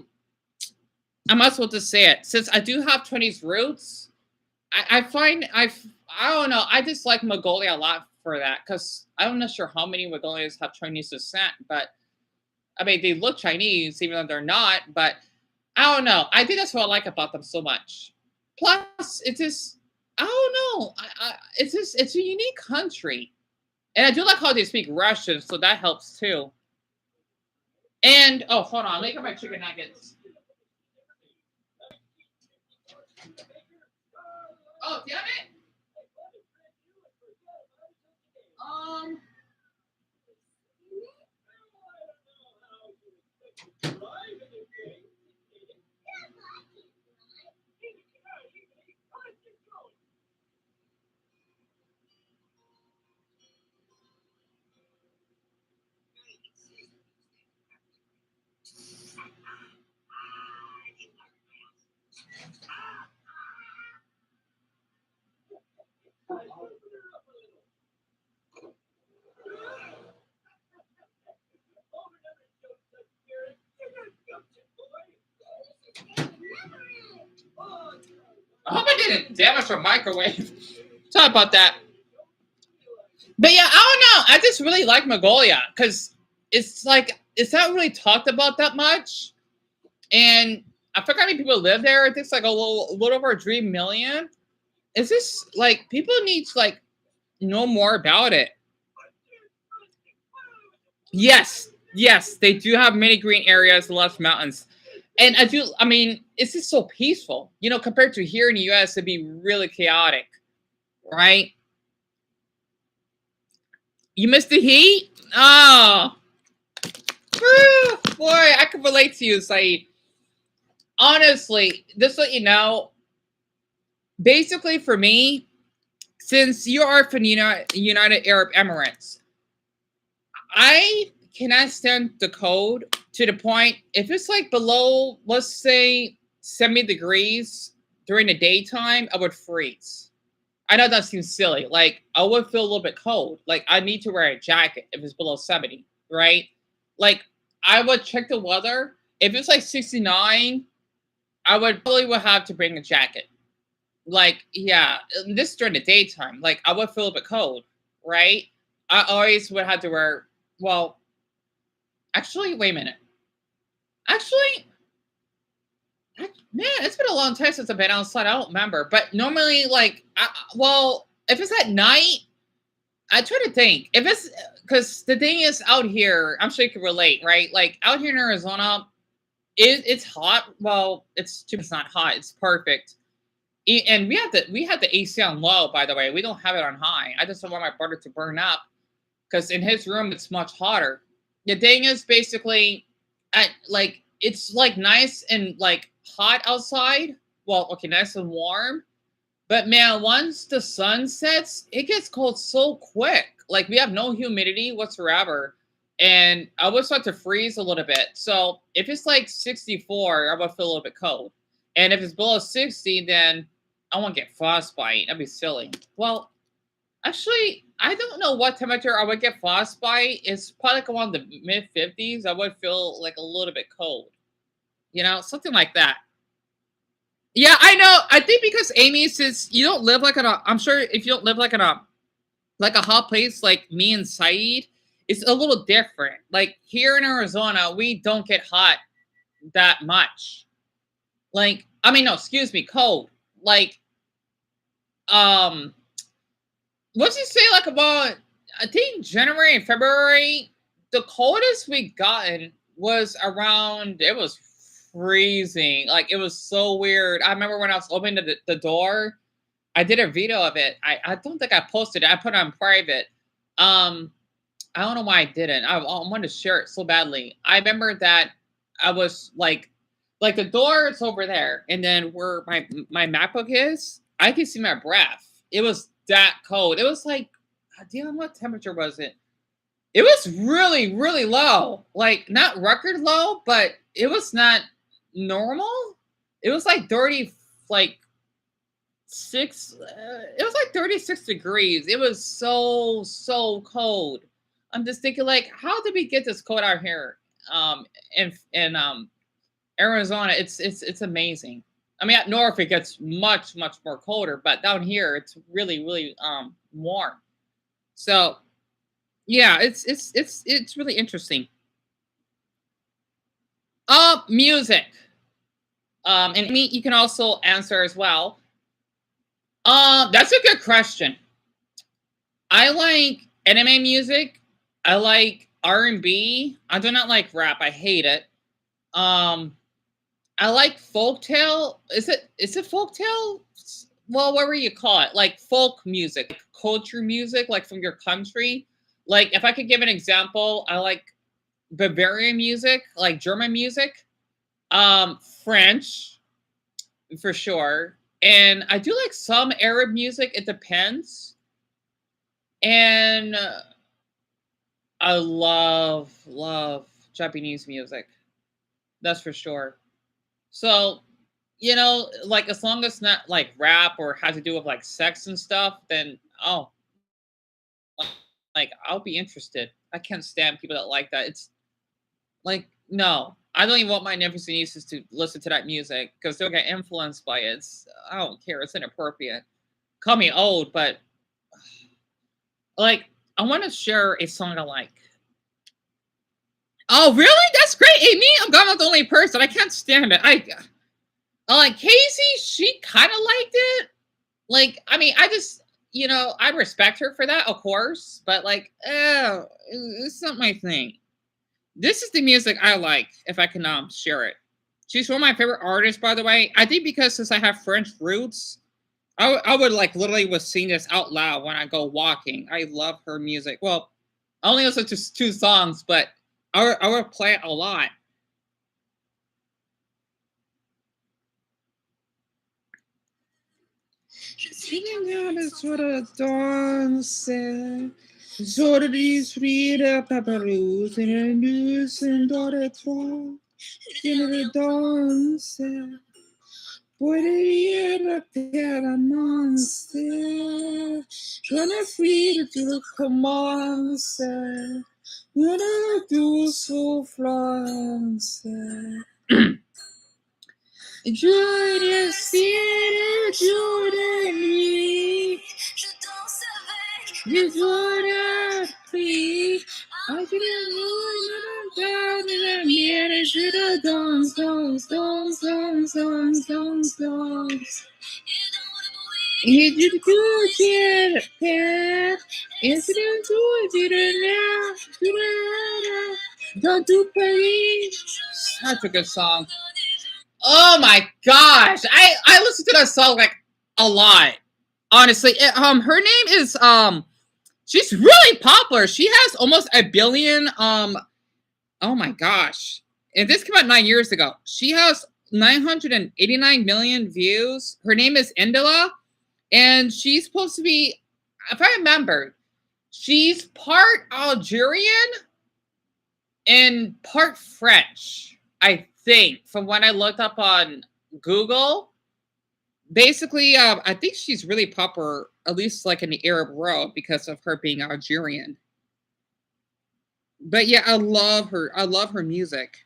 might as well just say it. Since I do have Chinese roots, I find I don't know. I just like Mongolia a lot for that because I'm not sure how many Mongolians have Chinese descent, but I mean they look Chinese even though they're not. But I don't know. I think that's what I like about them so much. Plus, it's just I don't know. It's a unique country, and I do like how they speak Russian, so that helps too. And hold on, make up my chicken nuggets. Oh, damn it! Um, I hope I didn't damage our microwave. Sorry about that. But yeah, I don't know. I just really like Mongolia because it's like it's not really talked about that much, and I forgot how many people live there. I think it's like a little over 3 million. Is this like people need to like know more about it? Yes, they do have many green areas and lots of mountains. And I mean, it's just so peaceful. Compared to here in the US, it'd be really chaotic, right? You missed the heat? Oh, boy, I can relate to you, Saeed. Honestly, this let you know, basically for me, since you are from the United Arab Emirates, I cannot stand the cold to the point if it's like below, let's say 70 degrees during the daytime, I would freeze. I know that seems silly. Like I would feel a little bit cold. Like I need to wear a jacket if it's below 70, right? Like I would check the weather. If it's like 69, I would have to bring a jacket. Like, yeah, this during the daytime. Like I would feel a bit cold, right? I always would have to wear well, actually, wait a minute. Actually, man, it's been a long time since I've been outside. I don't remember. But normally, like, if it's at night, I try to think. If it's because the thing is out here, I'm sure you can relate, right? Like out here in Arizona, It's hot. Well, it's not hot. It's perfect. And we had the AC on low. By the way, we don't have it on high. I just don't want my butter to burn up because in his room it's much hotter. The thing is basically, at like it's like nice and like hot outside. Well, okay, nice and warm. But man, once the sun sets, it gets cold so quick. Like we have no humidity whatsoever. And I would start to freeze a little bit. So if it's like 64, I would feel a little bit cold. And if it's below 60, then I won't get frostbite. That'd be silly. Well, actually, I don't know what temperature I would get frostbite. It's probably like around the mid 50s. I would feel like a little bit cold. Something like that. Yeah, I know. I think because Amy says you don't live like in a. I'm sure if you don't live like a hot place like me and Saeed, it's a little different. Like here in Arizona, we don't get hot that much. Like I mean, no, excuse me, cold. Like um, what's you say like about? I think January and February, the coldest we gotten was around. It was freezing. Like it was so weird. I remember when I was opening the door. I did a video of it. I don't think I posted it. I put it on private. Um, I don't know why I didn't. I wanted to share it so badly. I remember that I was like the door is over there, and then where my MacBook is, I can see my breath. It was that cold. It was like, damn, what temperature was it? It was really, really low. Like not record low, but it was not normal. It was like 30, like six. It was like 36 degrees. It was so cold. I'm just thinking, like, how did we get this cold out here? In Arizona, it's amazing. I mean, up north it gets much more colder, but down here it's really warm. So yeah, it's really interesting. Music. And me, you can also answer as well. That's a good question. I like anime music. I like R&B. I do not like rap. I hate it. Um, I like folktale. Is it folktale? Well, whatever you call it, like folk music, like culture music, like from your country. Like if I could give an example, I like Bavarian music, like German music, French for sure, and I do like some Arab music. It depends, and I love Japanese music. That's for sure. So, like as long as it's not like rap or has to do with like sex and stuff, then like I'll be interested. I can't stand people that like that. It's like no, I don't even want my nephews and nieces to listen to that music because they'll get influenced by it. I don't care. It's inappropriate. Call me old, but like I want to share a song I like. Oh, really? That's great, Amy. I'm not the only person. I can't stand it. I like Casey. She kind of liked it. Like, I mean, I just, I respect her for that, of course. But like, it's not my thing. This is the music I like. If I can share it, she's one of my favorite artists, by the way. I think because since I have French roots, I would like literally was sing this out loud when I go walking. I love her music. Well, I only listen to two songs, but I would play it a lot. Sort of dance, sort of these sweet paparoos and a news and all that talk, dance. Puede ir a monster, gonna free to the commancer, gonna do so Florence. Julia, c'est Julia, nuit. Je danse avec. Je dois la pluie. I feel la mienne. Je danse. Et du coup, j'ai le père. Et c'est un tour, tu le dans tout pays. such a good song. Oh my gosh, I listen to that song like a lot. Honestly, her name is she's really popular. She has almost a billion. Oh my gosh, and this came out 9 years ago. She has 989 million views. Her name is Indela, and she's supposed to be, if I remember, she's part Algerian and part French, I think, from when I looked up on Google. Basically, I think she's really popular, at least like in the Arab world, because of her being Algerian. But yeah, I love her. I love her music.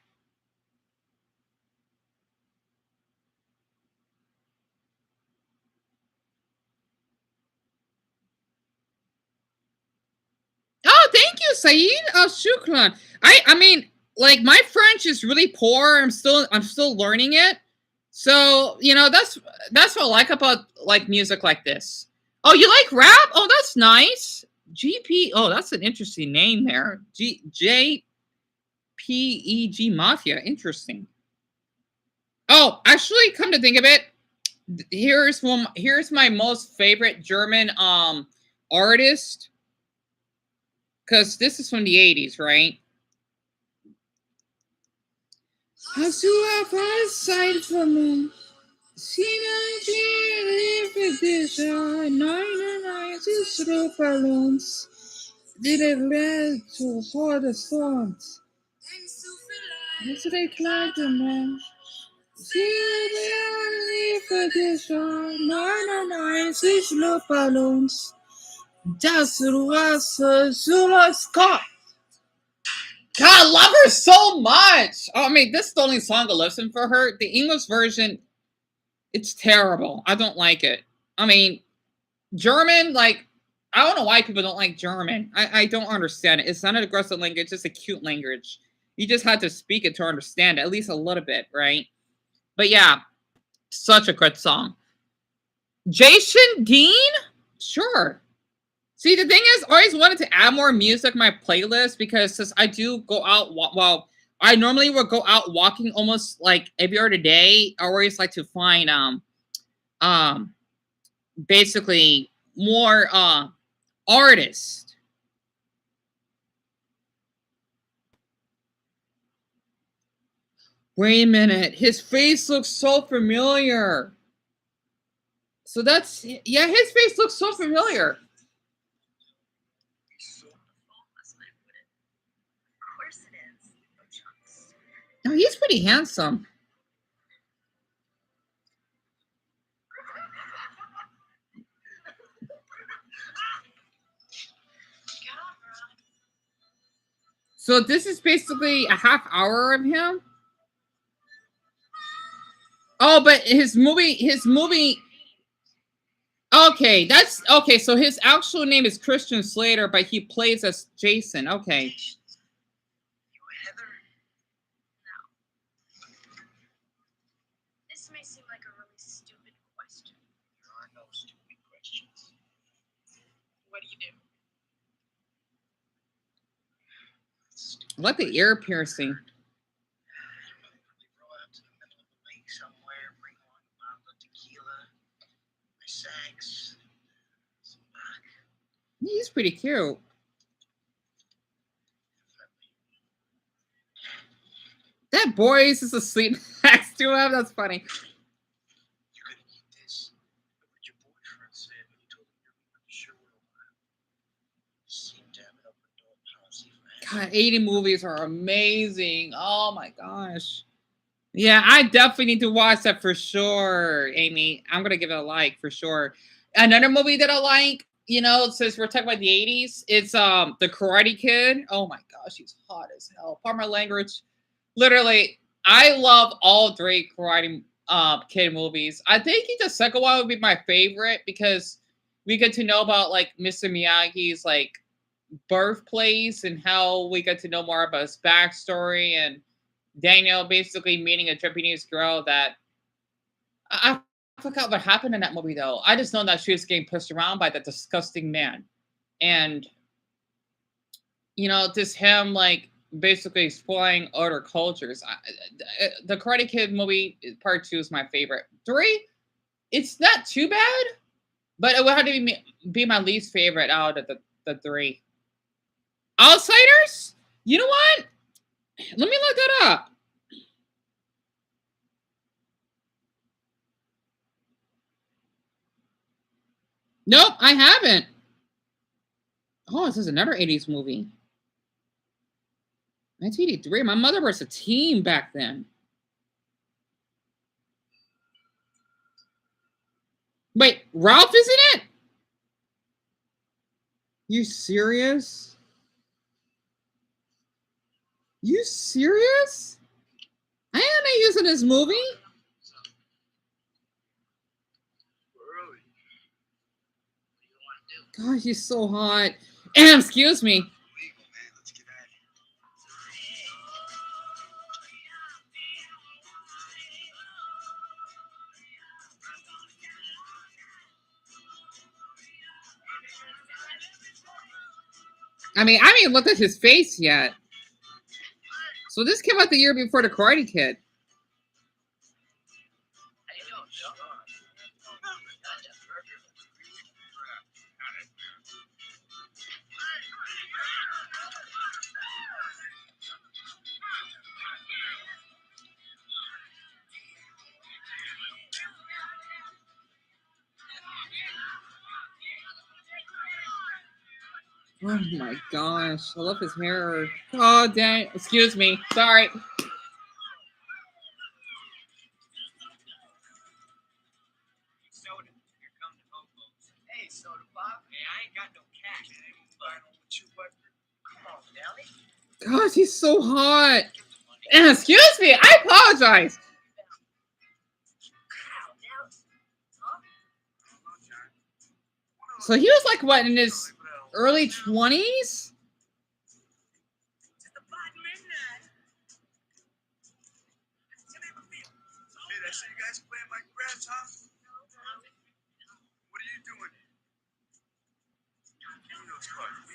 Oh, thank you, Saeed. Oh, shukran. I mean, like my French is really poor. I'm still learning it. So that's what I like about like music like this. Oh, you like rap? Oh, that's nice. GP. Oh, that's an interesting name there. JPEG Mafia. Interesting. Oh, actually, come to think of it, here's my most favorite German artist, because this is from the 80s, right? Hast du auf eine Zeit von mir? Balloons. Did it lead to harder songs? Yesterday, clad the man. Balloons. Das was Scott. God, I love her so much. Oh, I mean, this is the only song I listen for her. The English version, it's terrible. I don't like it. I mean, German, like, I don't know why people don't like German. I don't understand it. It's not an aggressive language. It's a cute language. You just have to speak it to understand it, at least a little bit, right? But yeah, such a good song. Jason Dean? Sure. See, the thing is, I always wanted to add more music to my playlist, because since I do go out, well, I normally would go out walking almost like every other day. I always like to find basically more artists. Wait a minute, his face looks so familiar. So that's, yeah, his face looks so familiar. Oh, he's pretty handsome. So this is basically a half hour of him. Oh, but his movie. Okay, that's okay. So his actual name is Christian Slater, but he plays as Jason. Okay. This may seem like a really stupid question. There are no stupid questions. What do you do? I like the ear piercing. Roll out to the middle of the lake somewhere, bring along a bottle of tequila, my sax, some vodka. He's pretty cute. That boy is just asleep next to him. That's funny. You could eat this. Look what your boyfriend said when you told him you're going to show it a while. You seem to have an open door policy for God, 80 movies are amazing. Oh my gosh. Yeah, I definitely need to watch that for sure, Amy. I'm gonna give it a like for sure. Another movie that I like, since we're talking about the 80s, it's The Karate Kid. Oh my gosh, he's hot as hell. Pardon my language. Literally, I love all three Karate Kid movies. I think the second one would be my favorite, because we get to know about like Mr. Miyagi's like birthplace, and how we get to know more about his backstory, and Daniel basically meeting a Japanese girl that I forgot what happened in that movie though. I just know that she was getting pushed around by that disgusting man. And just him like basically exploring other cultures. The Karate Kid movie Part 2 is my favorite. 3, it's not too bad, but it would have to be my least favorite out of the 3. Outsiders? You know what? Let me look that up. Nope, I haven't. Oh, this is another 80s movie. 1983. My mother was a teen back then. Wait, Ralph is in it? You serious? You serious? I ain't using this movie. Gosh, he's so hot. Excuse me. I mean, I haven't even looked at his face yet. So this came out the year before the Karate Kid. Oh my gosh, I love his hair. Oh dang, excuse me, sorry. Hey, soda pop. Hey, I ain't got no cash. Come on, Downy. Gosh, he's so hot. Excuse me, I apologize. So he was like what, in his early 20s? I see you guys playing my grass, huh? What are you doing? Doing those cards.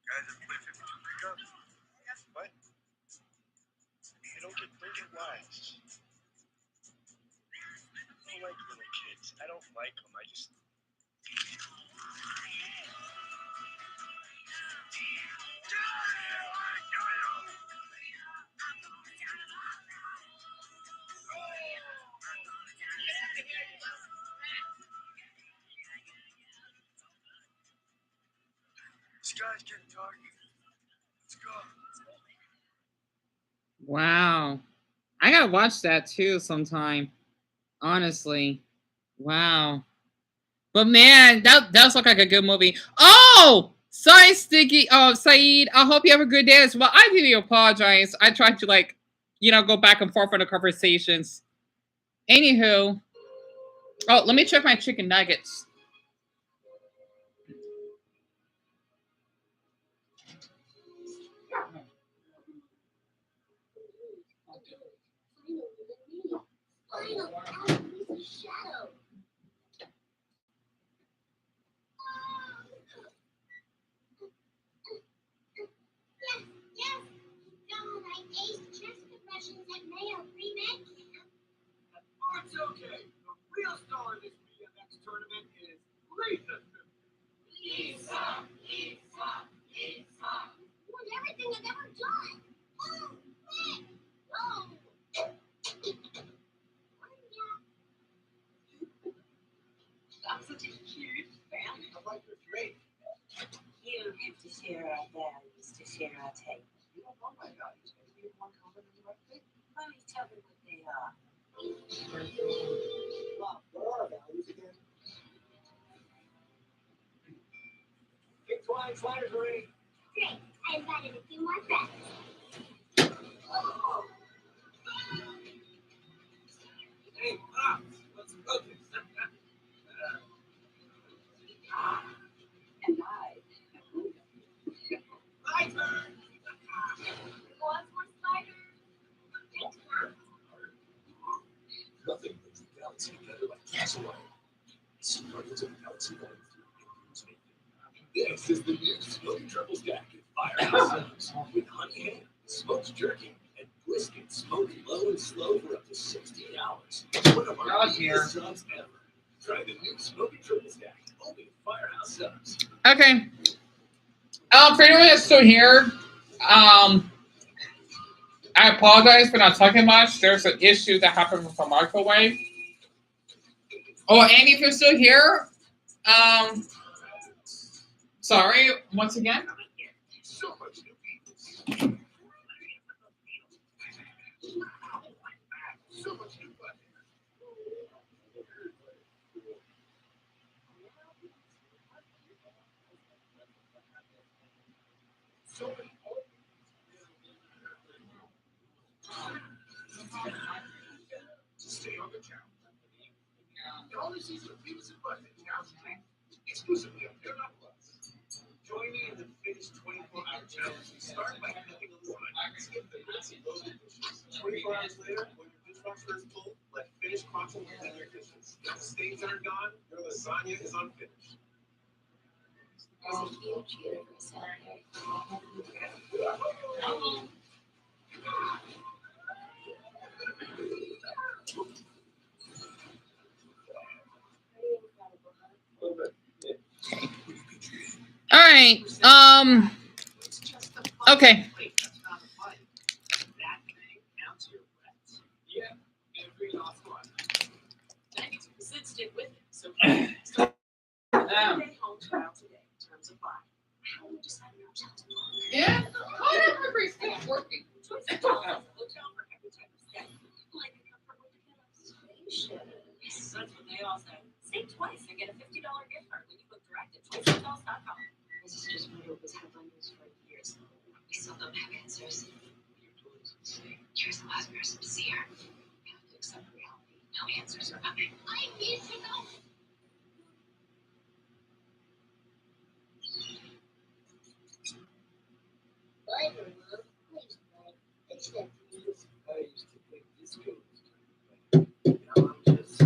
Guys ever play 52 pickup? What? Hey, don't get wise. I don't like little kids. I don't like them. I just. This guy's getting dark. Let's go. Wow. I gotta watch that too sometime. Honestly. Wow. But man, that does look like a good movie. Oh! Sorry, Sticky. Oh, Saeed. I hope you have a good day as well. I really apologize. I tried to go back and forth on the conversations. Anywho. Oh, let me check my chicken nuggets. It's okay. The real star in this BMX tournament is Lisa. Lisa, Lisa, Lisa. Won everything I've ever done. Oh, man. Oh. I'm such a huge family. I like your drink. You have to share our values to share our taste. You don't know my values. Maybe you want to comment on the right thing. Why don't you tell me what they are? Mom, what are our values again? Get Sliders ready. Great. I invited a few more friends. Hey, Pops, let's cook this. And I. My turn. Want more sliders? Nothing brings the galaxy together like casserole. See Guardians of the Galaxy Volume 3 in theaters This is the new Smoky Triple Stack Firehouse Subs with honey ham, smoked jerky, and brisket smoked low and slow for up to 16 hours. One of our biggest subs ever. Try the new Smoky Triple Stack, only at Firehouse Subs. Okay. For anyone that's still here, I apologize for not talking much. There's an issue that happened with the microwave. Oh, Andy, if you're still here, sorry once again. So much new people. So much new butter. So many stay on the channel. All this season of Beavis and Butthead now exclusively on Paramount Plus. Join me in the Finish 24-hour challenge. Start by cooking a line. Skip the messy loaded dishes. 24 hours later, when your dishwasher is full, let Finish constantly clean your dishes. If the stains aren't gone, your lasagna is unfinished. There's a huge universe out there. All right. Okay. Stick with it. So home trial today in terms of buy. How do you decide your hotel to book? Yeah. Oh, that memory's still working. Choice of hotel for every type of stay. Like a comfort with the kiddos. That's what they all say. Save twice and get a $50 gift card when you book direct at choicehotels.com. This is just what it was headline news for years. We still don't have answers. Here's the last person to see her. We have to accept reality. No answers are coming. I need to know. Bye, Grandma. Please play. Except please. I used to think disco was now I'm just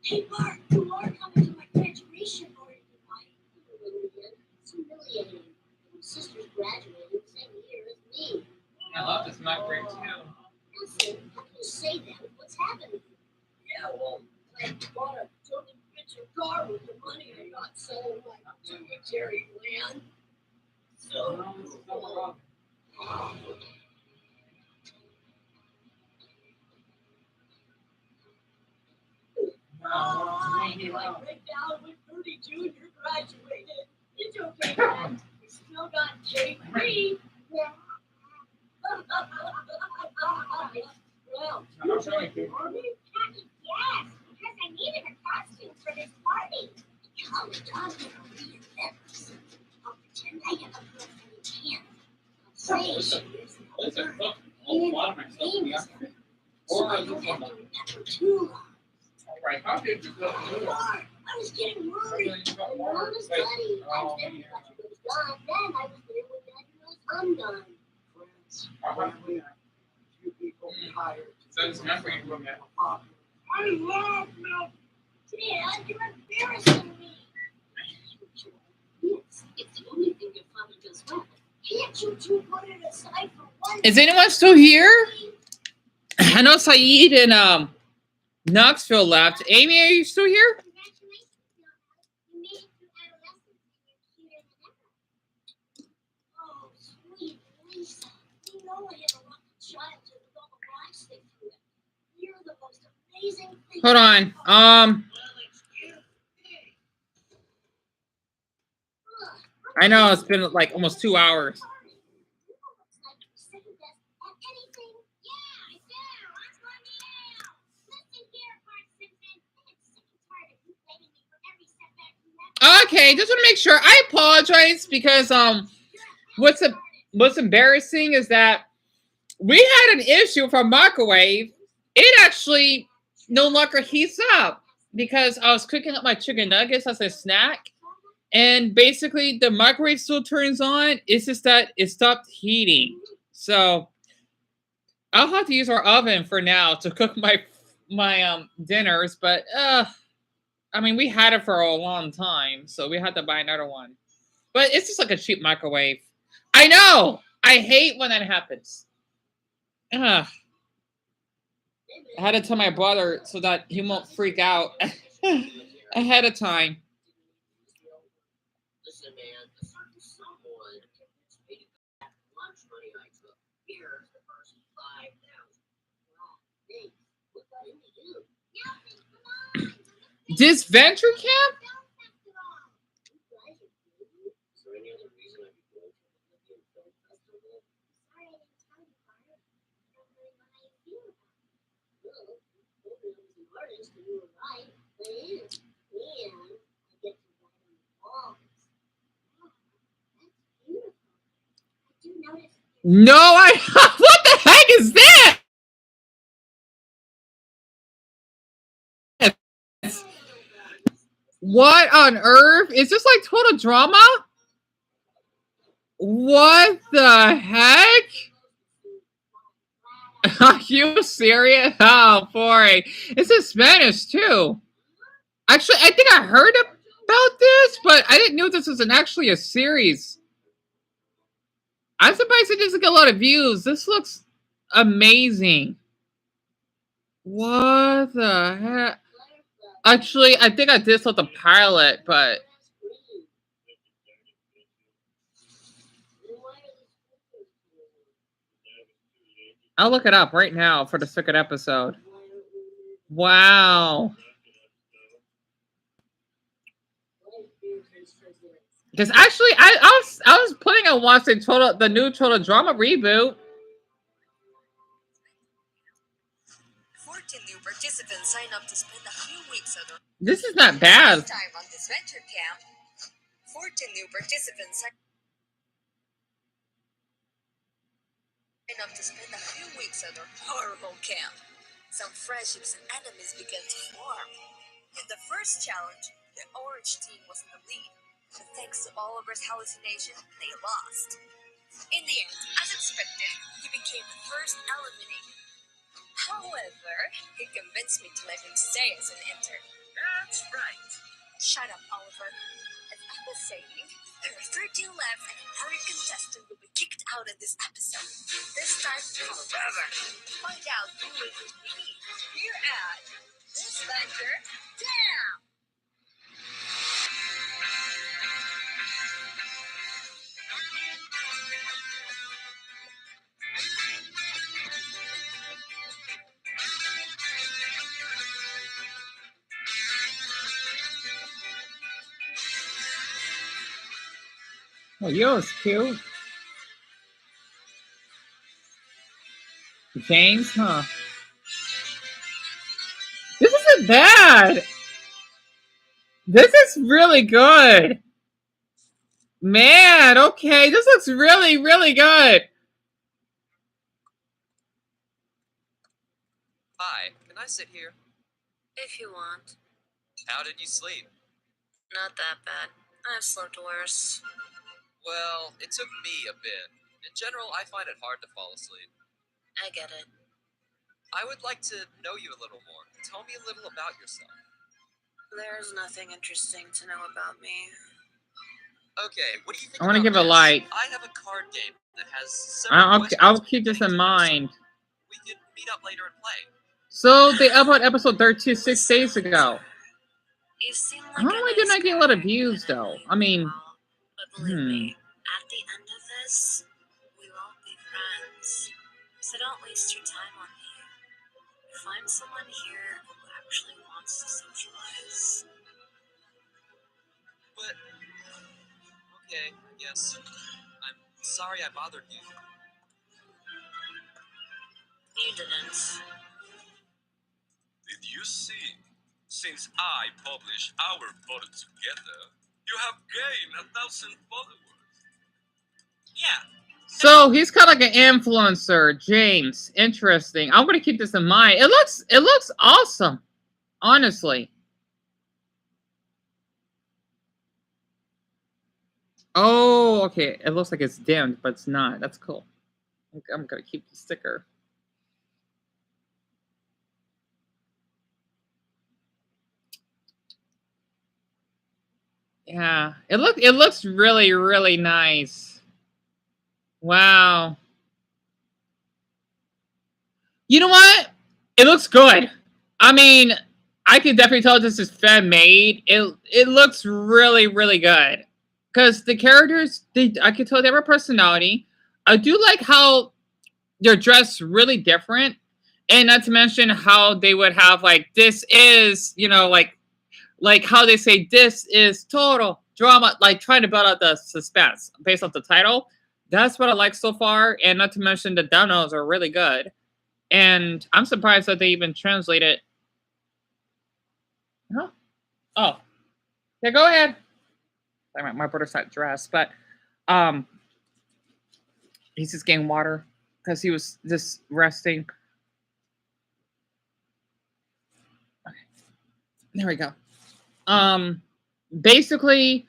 Hey, Bart, you are coming to my graduation party tonight. It's humiliating. My sister's graduating the same year as me. I love this microwave too. Listen, how can you say that? What's happening? Yeah, well, I bought a totally picture car with the money I got selling my cemetery land. So cool. I break down with 32 and you're graduated. It's okay, man. We still got J3. Yeah. Well, you joined the army? Yes, because I needed a costume for this party. Come, Johnny, will be your members. I'll pretend I have a girlfriend in camp. I'll say she lives in the world. And so I don't have to remember too long. Right, how did you go? I was getting worried. Mom was buddy. I was very glad he was gone. Then I was there when Dad was undone. friends, family, few people hired. So it's not for you, man. I love milk. Dad, you're embarrassing me. Yes, it's the only thing your father does well. Can't you two put it aside for one? Is anyone still here? I know Saeed and Knoxville left. Amy, are you still here? Congratulations, Nora. You made it through adolescence and you're cuter than ever. Oh, sweet Lisa. You know I had a lucky childhood with all the rocks they threw at me. You're the most amazing thing. Hold on. I know it's been like almost 2 hours. Okay, just want to make sure. I apologize because what's embarrassing is that we had an issue with our microwave. It actually no longer heats up because I was cooking up my chicken nuggets as a snack, and basically the microwave still turns on. It's just that it stopped heating. So I'll have to use our oven for now to cook my dinners, but I mean, we had it for a long time, so we had to buy another one. But it's just like a cheap microwave. I know! I hate when that happens. Ugh. I had to tell my brother so that he won't freak out ahead of time. Listen, man, a certain someone convinced me to go back to lunch money I took. Here's the first 5,000. Wow, thanks. What got into you? Nothing, come on. This venture camp? Is there any other reason I could go to the Olympian Film Festival? Sorry, I didn't tell you, Bart. I don't really know how you feel about it. Well, you told me I was an artist and you were right. I am. And I get to write on the walls. Wow, that's beautiful. I do notice. No, what the heck is that? What on earth? Is this like total drama? What the heck? Are you serious? Oh boy. It's in Spanish too. Actually, I think I heard about this, but I didn't know this was actually a series. I'm surprised it doesn't get a lot of views. This looks amazing. What the heck? Actually, I think I did saw the pilot, but I'll look it up right now for the second episode. Wow. Because actually, I was planning on watching the new Total Drama reboot. 14 new participants sign up to spend a few weeks at This is not bad. This time on this venture camp, 14 new participants sign up to spend a few weeks at our horrible camp. Some friendships and enemies began to form. In the first challenge, the orange team was in the lead, but thanks to Oliver's hallucination, they lost. In the end, as expected, he became the first eliminated. However, he convinced me to let him stay as an intern. That's right. Shut up, Oliver. As I was saying, there are 13 left and every contestant will be kicked out of this episode. This time forever. Find out who will be here at This Venture Camp. Oh, yours cute. James, huh? This isn't bad. This is really good. Man, okay. This looks really, really good. Hi, can I sit here? If you want. How did you sleep? Not that bad. I've slept worse. Well, it took me a bit. In general, I find it hard to fall asleep. I get it. I would like to know you a little more. Tell me a little about yourself. There's nothing interesting to know about me. Okay, what do you think? I want to about give a this? light. I have a card game that has several I'll questions keep this in getting to know mind. someone. We could meet up later and play. So they uploaded episode 13 6 days ago. You seem like How am I not getting a lot of views though? I mean, but believe me, at the end of this, we won't be friends. So don't waste your time on me. Find someone here who actually wants to socialize. But okay, I guess. I'm sorry I bothered you. You didn't. Did you see? Since I published our photo together, you have gained 1,000 followers. Yeah. so he's kind of like an influencer, James. Interesting. I'm gonna keep this in mind. It looks awesome, honestly. Oh, okay. It looks like it's dimmed, but it's not. That's cool. I'm gonna keep the sticker. Yeah, it looks really, really nice. Wow. You know what? It looks good. I mean, I can definitely tell this is fan made. It looks really, really good. Because the characters, I can tell they have a personality. I do like how they're dressed really different. And not to mention how they would have like this is, like how they say this is total drama, like trying to build out the suspense based off the title. That's what I like so far. And not to mention the demos are really good. And I'm surprised that they even translated. Huh? Oh, yeah, go ahead. My brother's not dressed, but um, he's just getting water because he was just resting. Okay, there we go. Basically,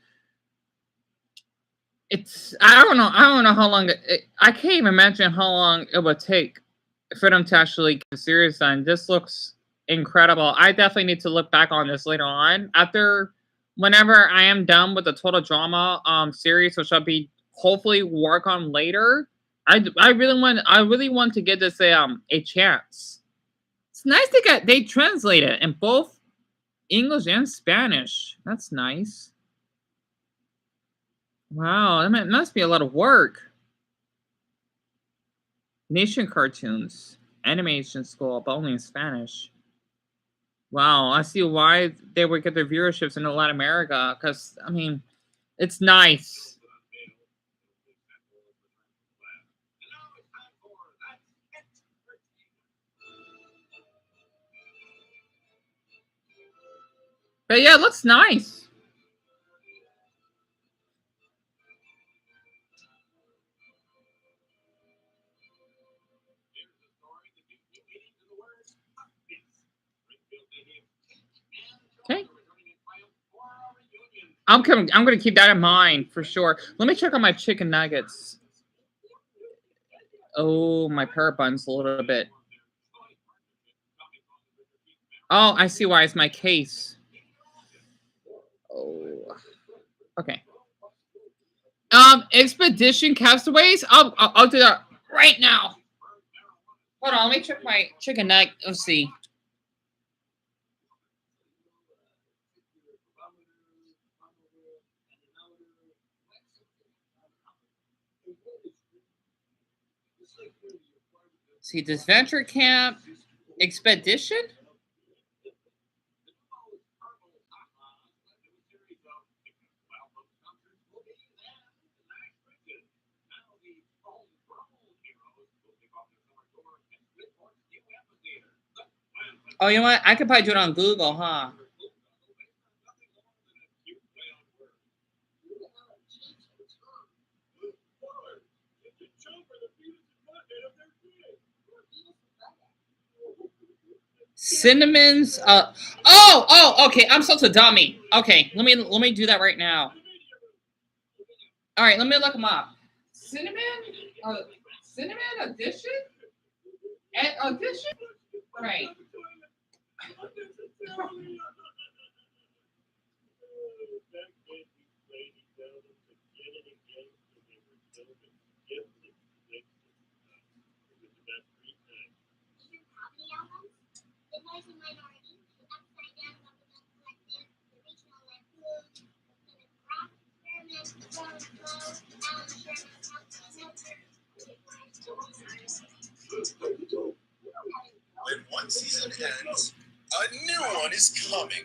it's I don't know how long I can't even imagine how long it would take for them to actually get a series done. This looks incredible. I definitely need to look back on this later on after whenever I am done with the total drama series, which I'll be hopefully work on later. I really want to give this a chance. It's nice they translate it in both English and Spanish. That's nice. Wow, that must be a lot of work. Nation cartoons, animation school, but only in Spanish. Wow, I see why they would get their viewerships in Latin America. Because I mean, it's nice. But yeah, it looks nice. Okay. I'm gonna keep that in mind for sure. Let me check on my chicken nuggets. Oh, my pear bun's a little bit. Oh, I see why it's my case. Oh, okay. Expedition Castaways. I'll do that right now. Hold on, let me check my chicken nugget. Let's see. See, this Venture Camp Expedition? Oh, you know what? I could probably do it on Google, huh? Cinnamon's okay, I'm such a dummy. Okay, let me do that right now. All right, let me look them up. Cinnamon cinnamon addition? Addition? Right. When one season ends, a new one is coming.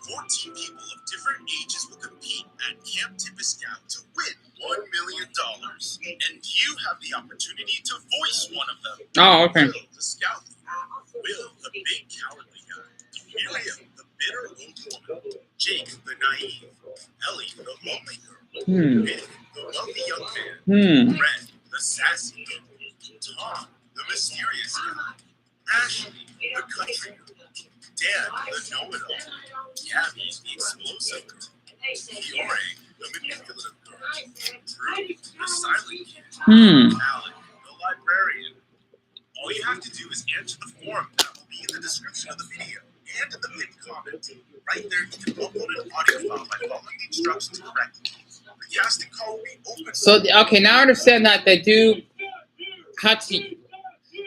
14 people of different ages will compete at Camp Tipiscow to win $1 million. And you have the opportunity to voice one of them. Oh, okay. Will, the scout. Will, the big cowardly guy. Miriam, the bitter old woman. Jake, the naive. Ellie, the lonely girl. Vic, the wealthy young man. Red, the sassy girl. Tom, the mysterious guy. Ashley, the country girl. Dan, the know-it-all. Gabby, the explosive girl. Fiore, the manipulative girl. Drew, the silent kid. Alec, the librarian. All you have to do is answer the form that will be in the description of the video and in the pinned comment. Right there, you can upload an audio file by following the instructions correctly. The casting call reopens. So okay, now I understand that they do cut to.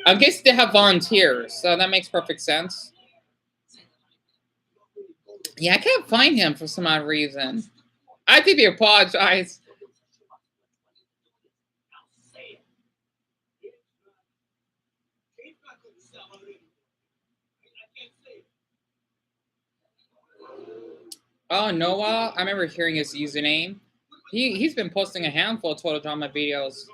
I guess they have volunteers, so that makes perfect sense. Yeah, I can't find him for some odd reason. I think they apologize. Oh, Noah, I remember hearing his username. He's been posting a handful of Total Drama videos.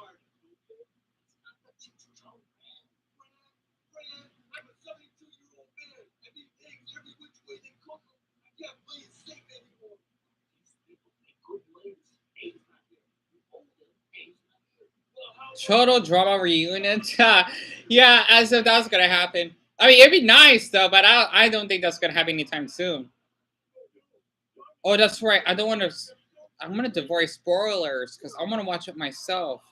Total Drama reunion? Yeah, as if that was gonna happen. I mean, it'd be nice though, but I don't think that's gonna happen anytime soon. Oh, that's right. I don't want to. I'm gonna avoid spoilers because I want to watch it myself.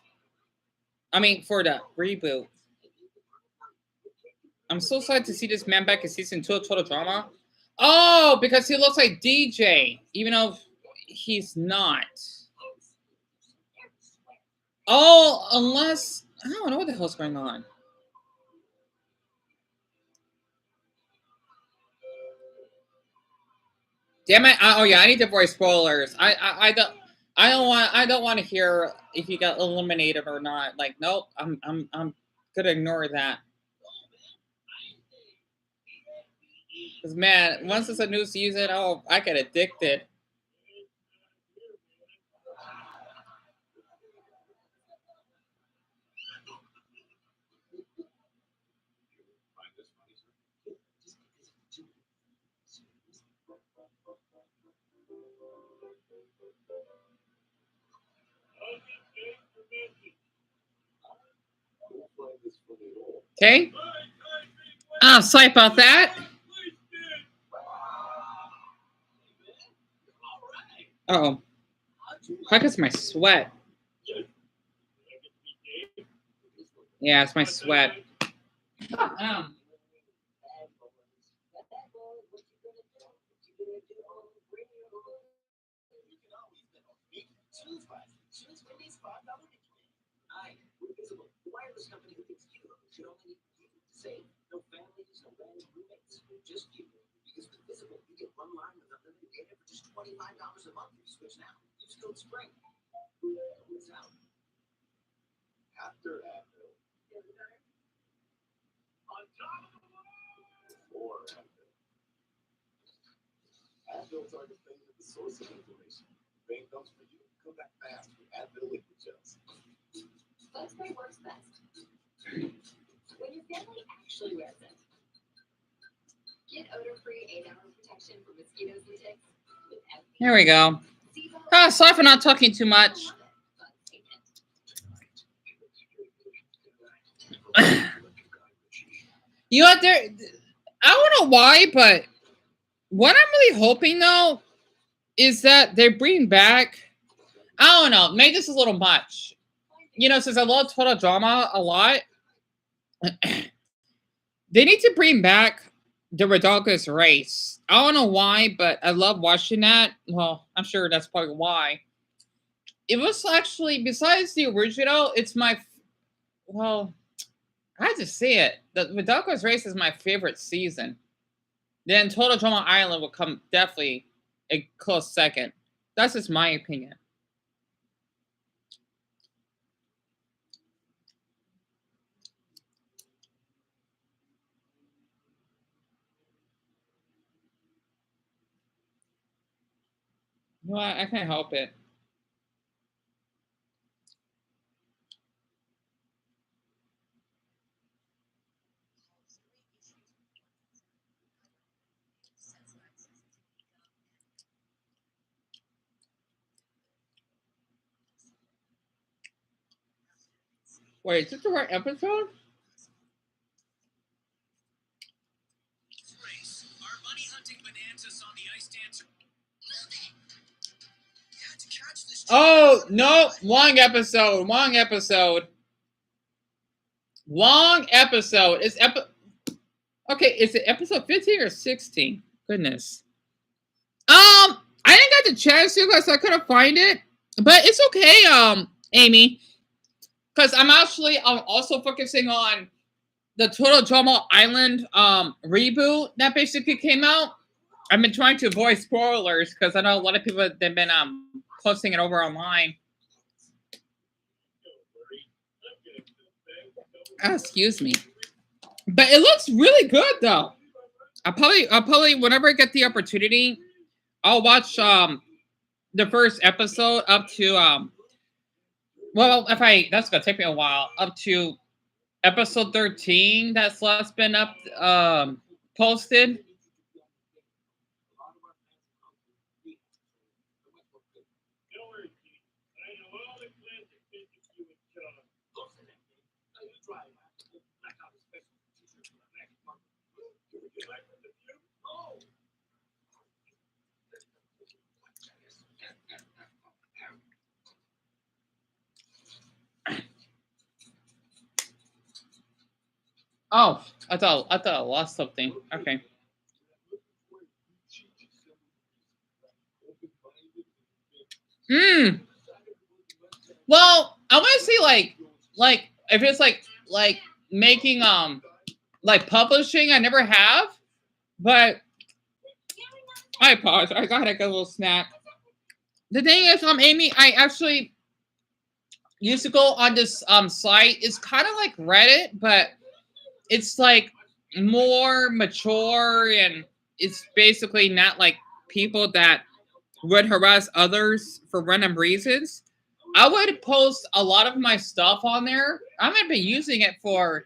I mean, for the reboot. I'm so excited to see this man back in season 2 of Total Drama. Oh, because he looks like DJ, even though he's not. Oh, unless I don't know what the hell's going on. Damn it! Oh yeah, I need to avoid spoilers. I don't want to hear if he got eliminated or not. Like, nope, I'm gonna ignore that. Cause man, once it's a new season, oh, I get addicted. Okay. Sorry about that. Uh-oh. I guess my sweat. Yeah, it's my sweat. Just you. Because with Visible, you get one line with unlimited data for just $25 a month. You switch now. Use code SPRING. It's out. After Advil. On top of the world. More Advil. Advil targets things at the source of inflammation. Pain comes for you. Come back fast with Advil liquid gels. Bug spray works best when your family actually wears it. Get odor-free 8-hour protection for mosquitoes and ticks. Here we go. Sorry for not talking too much. You know what? I don't know why, but what I'm really hoping though is that they bring back. I don't know. Maybe this is a little much. You know, since I love Total Drama a lot, they need to bring back the Redonkulous race. I don't know why, but I love watching that. Well, I'm sure that's probably why. It was actually, besides the original, it's my, well, I had to say it. The Redonkulous race is my favorite season. Then Total Drama Island will come definitely a close second. That's just my opinion. You know what? I can't help it. Wait, is this the right episode? Race. Our money hunting bonanzas on the ice dancer. You had to catch this. Oh, no. Wrong episode. Wrong episode. Wrong episode. It's Okay, is it episode 15 or 16? Goodness. I didn't get had the chance to because I couldn't find it, but it's okay, Amy, because I'm actually also focusing on the Total Drama Island reboot that basically came out. I've been trying to avoid spoilers because I know a lot of people have been posting it over online. Excuse me, but it looks really good though. I'll probably whenever I get the opportunity, I'll watch the first episode up to well, that's gonna take me a while, up to episode 13 that's last been up posted. Oh, I thought I lost something. Okay. Well, I want to say like if it's like making like publishing, I never have, but I apologize. I got like a little snack. The thing is, Amy, I actually used to go on this site. It's kind of like Reddit, but it's like more mature and it's basically not like people that would harass others for random reasons. I would post a lot of my stuff on there. I might be using it for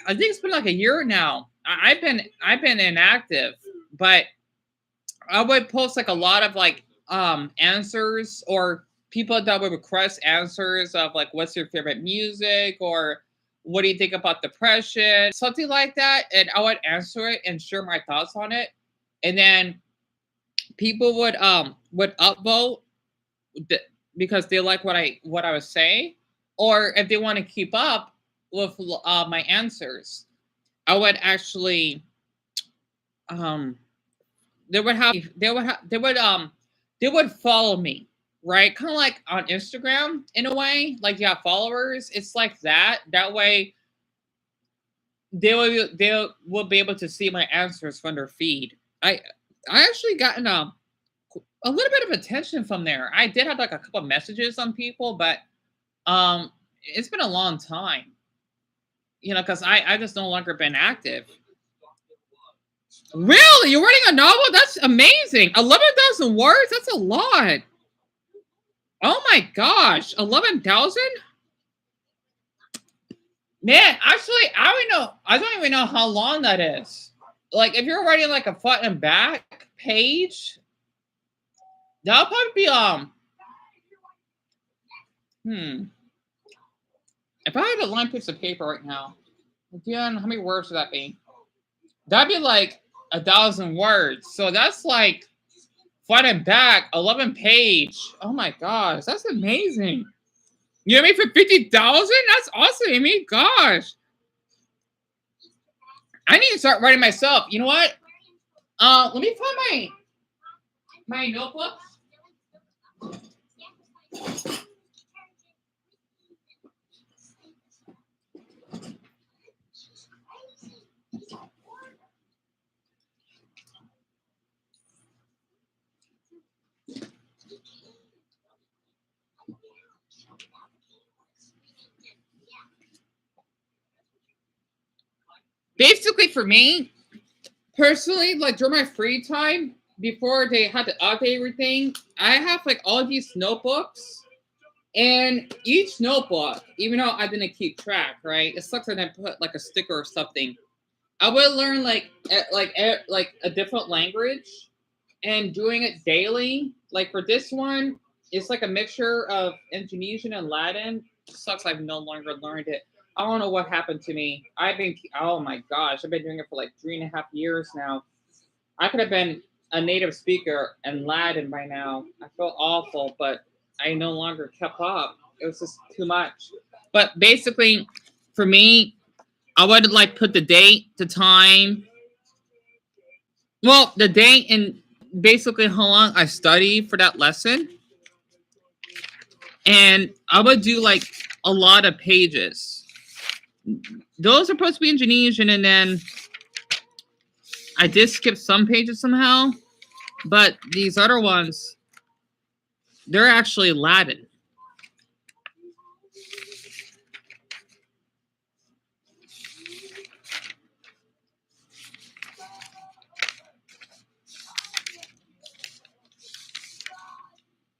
I think it's been like a year now. I've been inactive, but I would post like a lot of like answers or people that would request answers of like what's your favorite music or what do you think about depression, something like that, and I would answer it and share my thoughts on it, and then people would upvote because they like what I was saying, or if they want to keep up with my answers, I would actually they would follow me, right? Kind of like on Instagram in a way, like you have followers. It's like that. That way, they will be able to see my answers from their feed. I actually gotten a little bit of attention from there. I did have like a couple of messages on people, but it's been a long time, because I just no longer been active. Really? You're writing a novel? That's amazing. 11,000 words? That's a lot. Oh my gosh. 11,000? Man, actually, I don't even know how long that is. Like, if you're writing like a front and back page, that'll probably be if I had a line piece of paper right now, again, how many words would that be? That'd be like 1,000 words. So that's like front and back, 11 page. Oh my gosh, that's amazing. You know what I mean? For 50,000? That's awesome, Amy. Gosh. I need to start writing myself. You know what? Let me find my notebooks. Basically, for me, personally, like during my free time, before they had to update everything, I have like all these notebooks. And each notebook, even though I didn't keep track, right? It sucks that I put like a sticker or something. I would learn like a different language and doing it daily. Like for this one, it's like a mixture of Indonesian and Latin. It sucks I've no longer learned it. I don't know what happened to me. Oh my gosh, I've been doing it for like 3.5 years now. I could have been a native speaker in Latin by now. I feel awful, but I no longer kept up. It was just too much. But basically, for me, I would like put the date, the time. Well, the date and basically how long I study for that lesson. And I would do like a lot of pages. Those are supposed to be Indonesian, and then I did skip some pages somehow. But these other ones, they're actually Latin.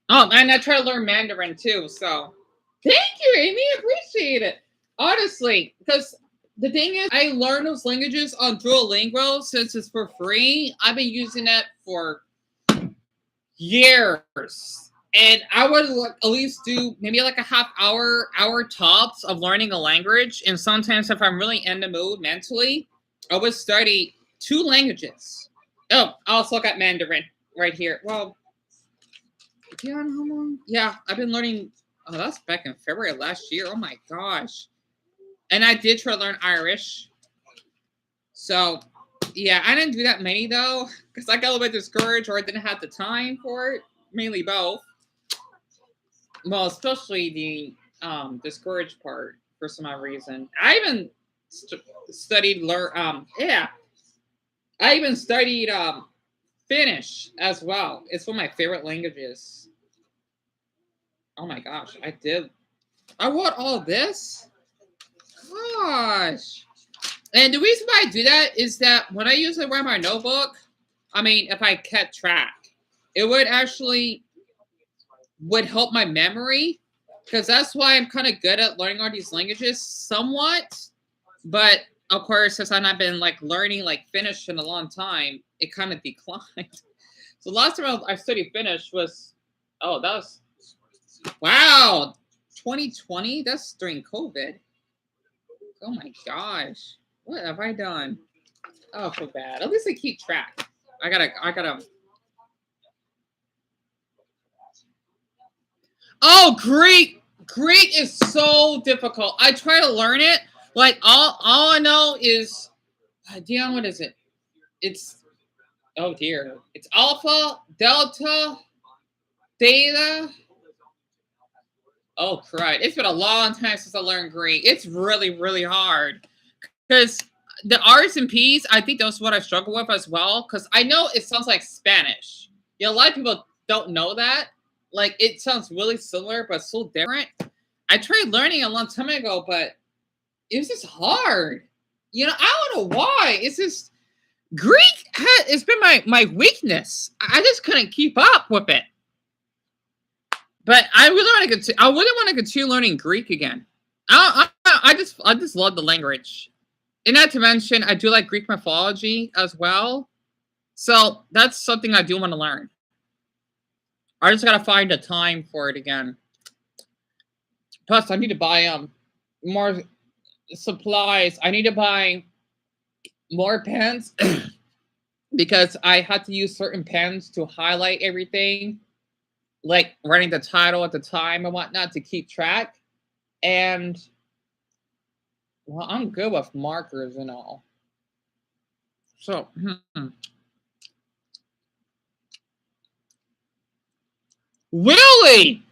Oh, and I try to learn Mandarin too, so thank you, Amy. Appreciate it. Honestly, because the thing is, I learned those languages on Duolingo since it's for free. I've been using it for years. And I would at least do maybe like a hour tops of learning a language. And sometimes if I'm really in the mood mentally, I would study 2 languages. Oh, I also got Mandarin right here. Well, do you know how long? Yeah, I've been learning. Oh, that's back in February of last year. Oh my gosh. And I did try to learn Irish. So, yeah, I didn't do that many though, because I got a little bit discouraged or I didn't have the time for it. Mainly both. Well, especially the discouraged part for some odd reason. I even studied I even studied Finnish as well. It's one of my favorite languages. Oh my gosh, I did. I want all this. Gosh. And the reason why I do that is that when I usually write my notebook, I mean, if I kept track, it would help my memory, because that's why I'm kind of good at learning all these languages somewhat. But of course, since I've not been like learning like Finnish in a long time, it kind of declined. So last time I studied Finnish was, oh, that was, wow, 2020. That's during COVID. Oh my gosh, what have I done? Oh, so bad. At least I keep track. I gotta. Oh, Greek. Greek is so difficult. I try to learn it. Like all I know is, Dion, what is it? It's, oh dear. It's alpha, delta, theta. Oh, crud. It's been a long time since I learned Greek. It's really, really hard. Because the R's and P's, I think that's what I struggle with as well. Because I know it sounds like Spanish. Yeah, a lot of people don't know that. Like, it sounds really similar, but so different. I tried learning a long time ago, but it was just hard. You know, I don't know why. It's just Greek. It's been my weakness. I just couldn't keep up with it. But I really want to get. I really want to continue learning Greek again. I just love the language. And not to mention, I do like Greek mythology as well. So that's something I do want to learn. I just gotta find a time for it again. Plus, I need to buy more supplies. I need to buy more pens because I had to use certain pens to highlight everything, like writing the title at the time and whatnot to keep track. And well, I'm good with markers and all. So, really,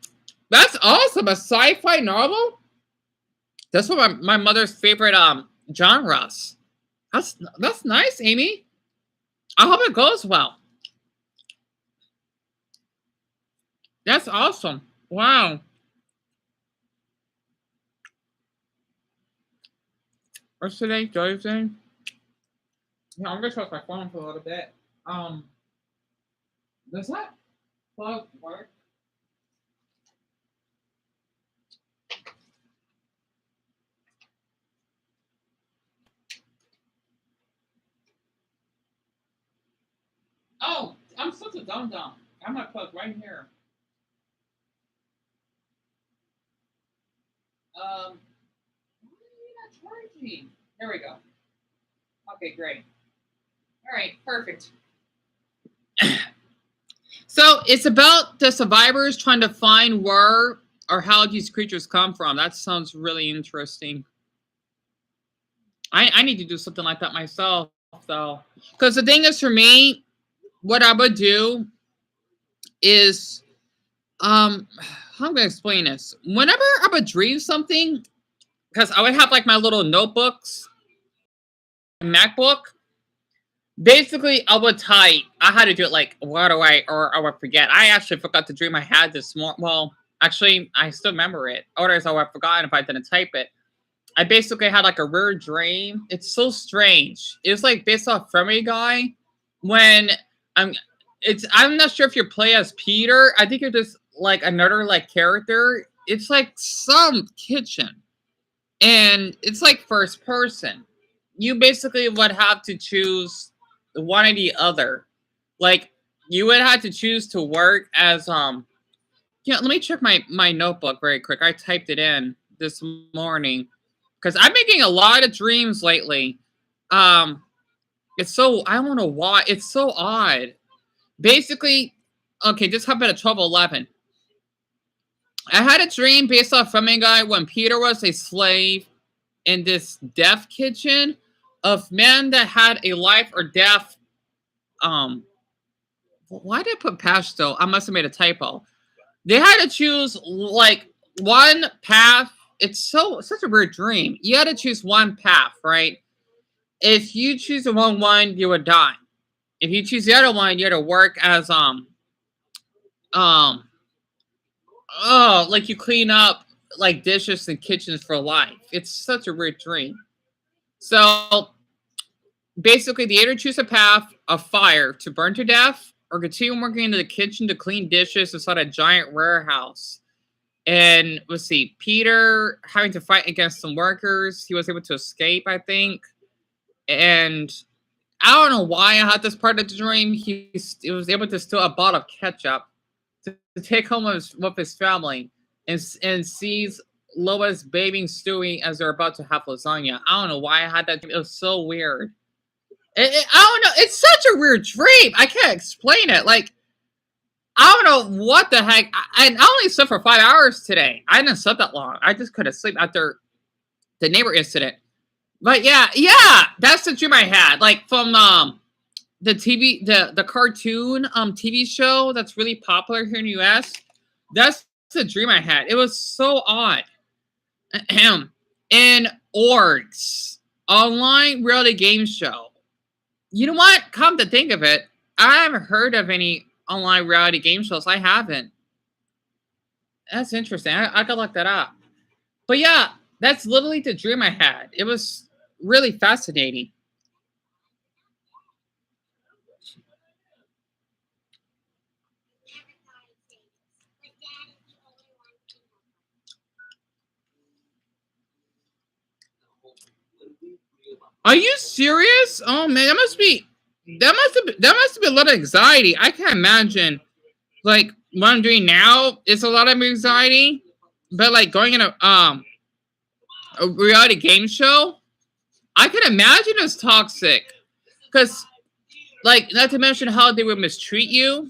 that's awesome. A sci-fi novel. That's one of my mother's favorite genres. That's nice, Amy. I hope it goes well. That's awesome. Wow. What's today? Thursday? Yeah, I'm gonna charge my phone for a little bit. Does that plug work? Oh, I'm such a dumb. I have my plug right here. Why are you not charging? There we go. Okay, great. All right, perfect. So it's about the survivors trying to find where or how these creatures come from. That sounds really interesting. I need to do something like that myself, though. Because the thing is, for me, what I would do is, how am I gonna explain this? Whenever I would dream something, because I would have like my little notebooks, MacBook. Basically, I would type. I had to do it like right away, or I would forget. I actually forgot the dream I had this morning. Well, actually, I still remember it. Otherwise, I would have forgotten if I didn't type it. I basically had like a weird dream. It's so strange. It was like based off Family Guy. When I'm, I'm not sure if you play as Peter. I think you're just like another like character. It's like some kitchen, and it's like first person. You basically would have to choose one or the other. Like you would have to choose to work as Yeah, let me check my notebook very quick. I typed it in this morning because I'm making a lot of dreams lately. Um, it's so I don't know why it's so odd. Basically, okay, this happened at 12:11. I had a dream based off Family Guy when Peter was a slave in this death kitchen of men that had a life or death. Um, why did I put pesto? I must have made a typo. They had to choose like one path. It's such a weird dream. You had to choose one path, right? If you choose the wrong one, you would die. If you choose the other one, you had to work as um oh, like you clean up like dishes and kitchens for life. It's such a weird dream. So basically, they either choose a path of fire to burn to death, or continue working into the kitchen to clean dishes inside a giant warehouse. And let's see, Peter having to fight against some workers. He was able to escape, I think. And I don't know why I had this part of the dream. He was able to steal a bottle of ketchup to take home with his family, and sees Lois bathing Stewie as they're about to have lasagna. I don't know why I had that dream. It was so weird. I don't know. It's such a weird dream. I can't explain it. Like, I don't know what the heck. I only slept for 5 hours today. I didn't sleep that long. I just couldn't sleep after the neighbor incident. But yeah, that's the dream I had. Like from the TV, the cartoon TV show that's really popular here in the US. That's the dream I had. It was so odd. And Orgs, online reality game show. You know what? Come to think of it, I haven't heard of any online reality game shows. I haven't. That's interesting. I could look that up. But yeah, that's literally the dream I had. It was really fascinating. Are you serious? Oh man, that must have been a lot of anxiety. I can't imagine like what I'm doing now is a lot of anxiety. But like going in a reality game show, I can imagine it's toxic. Cause like not to mention how they would mistreat you,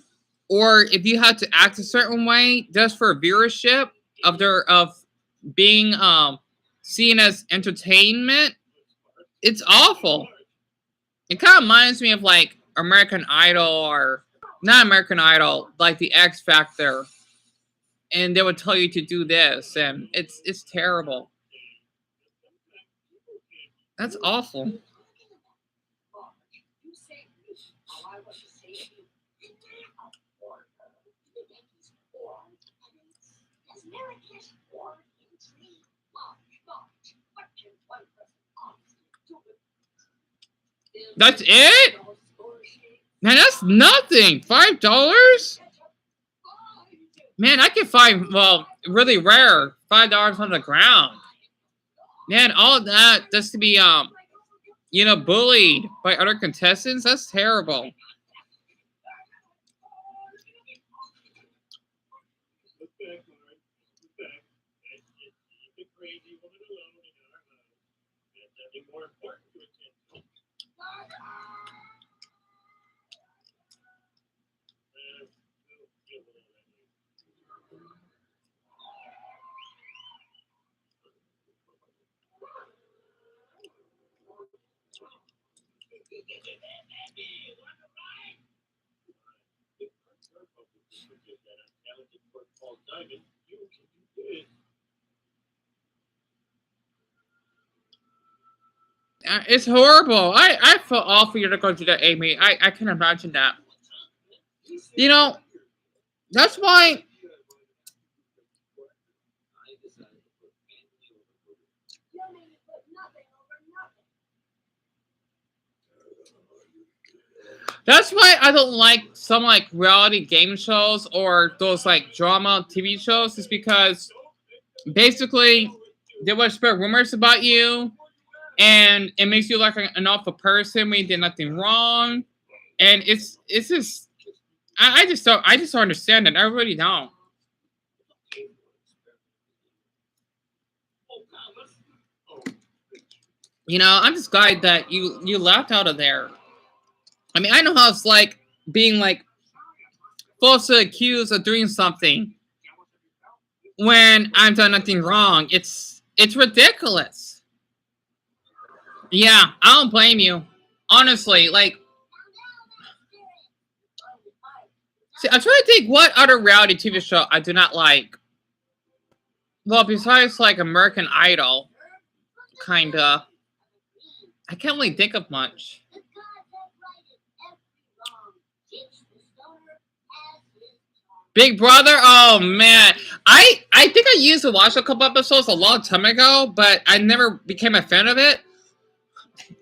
or if you had to act a certain way just for viewership of being seen as entertainment. It's awful. It kind of reminds me of like American Idol, or not American Idol, like the X Factor, and they would tell you to do this, and it's terrible. That's awful. That's it, man. That's nothing. $5. Man, I can find really rare $5 on the ground. Man, all of that just to be bullied by other contestants. That's terrible. Forget that untalented twerp called Diamond. You can do it. It's horrible. I feel awful for you to go through that, Amy. I can imagine that. You know, that's why. That's why I don't like some like reality game shows or those like drama TV shows. Is because basically they would spread rumors about you, and it makes you like an awful person when you did nothing wrong, and it's just I just don't understand it. I really don't. You know, I'm just glad that you left out of there. I mean, I know how it's like being like falsely accused of doing something when I've done nothing wrong. It's ridiculous. Yeah, I don't blame you. Honestly, like, see, I'm trying to think what other reality TV show I do not like. Well, besides like American Idol, kinda. I can't really think of much. Big Brother? Oh man. I think I used to watch a couple episodes a long time ago, but I never became a fan of it.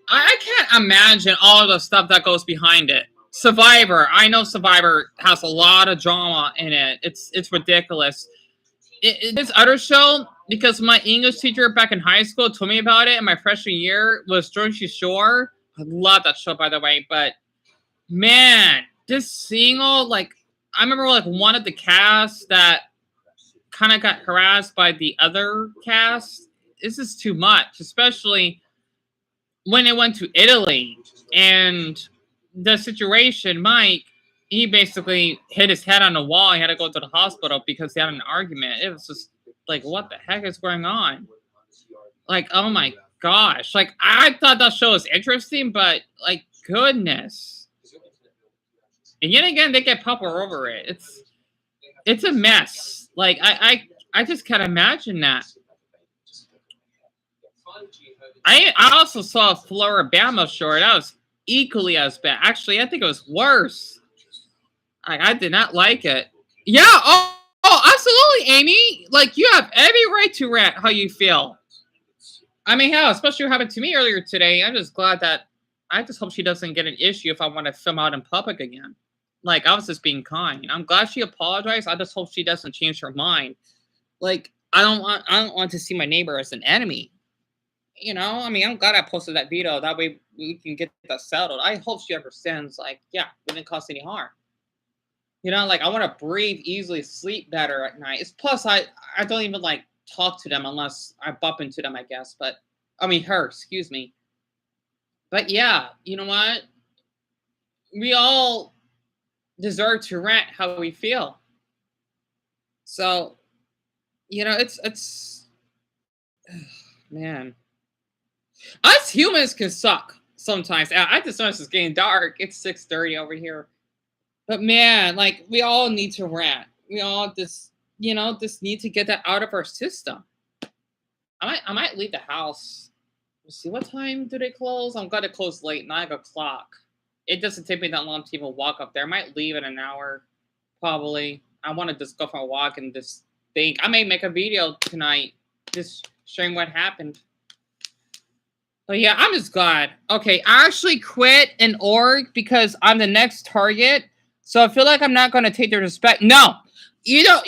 I can't imagine all of the stuff that goes behind it. Survivor. I know Survivor has a lot of drama in it. It's ridiculous. This other show, because my English teacher back in high school told me about it in my freshman year, was Jersey Shore. I love that show, by the way. But man, just seeing all like, I remember like one of the cast that kind of got harassed by the other cast. This is too much, especially when it went to Italy and the situation. Mike, he basically hit his head on the wall. He had to go to the hospital because he had an argument. It was just like, what the heck is going on? Like, oh my gosh. Like, I thought that show was interesting, but like, goodness. And yet again, they get popular over it. It's a mess. Like, I just can't imagine that. I also saw Floribama Shore. That was equally as bad. Actually, I think it was worse. I did not like it. Yeah. Oh, absolutely, Amy. Like, you have every right to rant how you feel. I mean, hell, especially what happened to me earlier today. I'm just glad that I just hope she doesn't get an issue if I want to film out in public again. Like, I was just being kind. I'm glad she apologized. I just hope she doesn't change her mind. Like, I don't want to see my neighbor as an enemy. You know, I mean, I'm glad I posted that video. That way we can get that settled. I hope she understands, like, yeah, it didn't cause any harm. You know, like, I want to breathe easily, sleep better at night. It's plus I don't even like talk to them unless I bump into them, I guess. But I mean her, excuse me. But yeah, you know what? We all deserve to rant how we feel. So, you know, it's man. Us humans can suck sometimes. I just noticed it's getting dark. It's 6:30 over here. But man, like, we all need to rant. We all just, you know, just need to get that out of our system. I might leave the house. Let's see, what time do they close? I'm gonna close late, 9 o'clock. It doesn't take me that long to even walk up there. I might leave in an hour, probably. I want to just go for a walk and just think. I may make a video tonight, just sharing what happened. But yeah, I'm just glad. Okay, I actually quit an org because I'm the next target. So I feel like I'm not gonna take their respect. No, you don't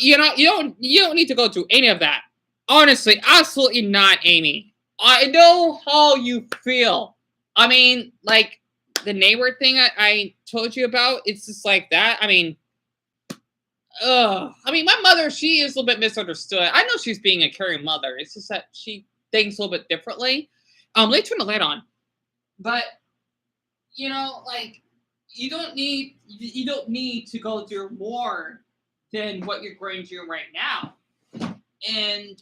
need to go through any of that. Honestly, absolutely not, Amy. I know how you feel. I mean, like the neighbor thing I told you about, it's just like that. I mean, I mean, my mother, she is a little bit misunderstood. I know she's being a caring mother. It's just that she thinks a little bit differently. Let me turn the light on. But you know, like, you don't need to go through more than what you're going through right now. And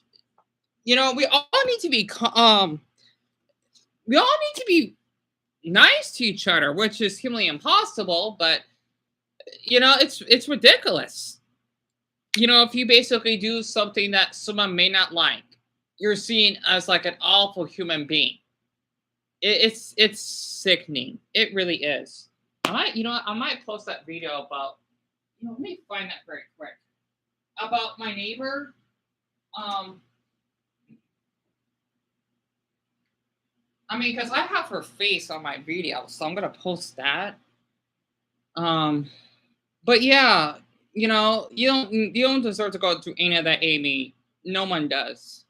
you know, we all need to be nice to each other, which is humanly impossible, but it's ridiculous. If you basically do something that someone may not like, you're seen as like an awful human being. It's sickening. It really is. I might post that video about. Let me find that very quick about my neighbor. Um, because I have her face on my video, so I'm gonna post that. Um, but yeah, you don't deserve to go through any of that, Amy. No one does.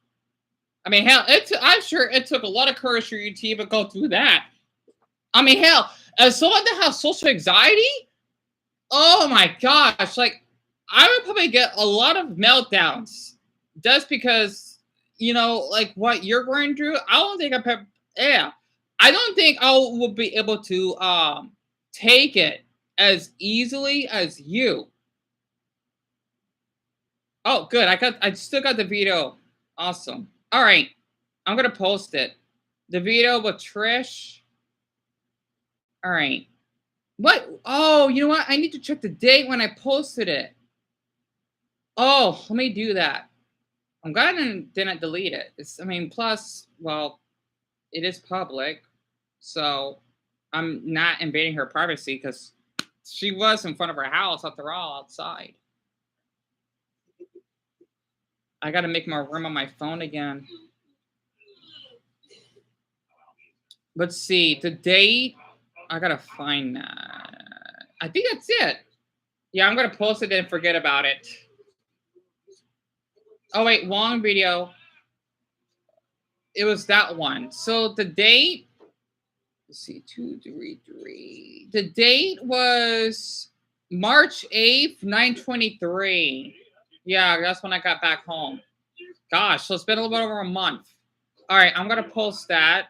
Hell, I'm sure it took a lot of courage for you to even go through that. Hell, as someone that has social anxiety, oh my gosh, like I would probably get a lot of meltdowns just because, like what you're going through. I don't think yeah, I don't think I will be able to take it as easily as you. Oh, good. I still got the video. Awesome. All right. I'm gonna post it. The video with Trish. All right. What? Oh, you know what? I need to check the date when I posted it. Oh, let me do that. I'm glad I didn't delete it. Plus, well, it is public, so I'm not invading her privacy because she was in front of her house after all, outside. I gotta make more room on my phone again. Let's see, the date. I gotta find that. I think that's it. Yeah, I'm gonna post it and forget about it. Oh wait, long video. It was that one. So the date. Let's see, 233. The date was March 8th, 923. Yeah, that's when I got back home. Gosh, so it's been a little bit over a month. All right, I'm gonna post that.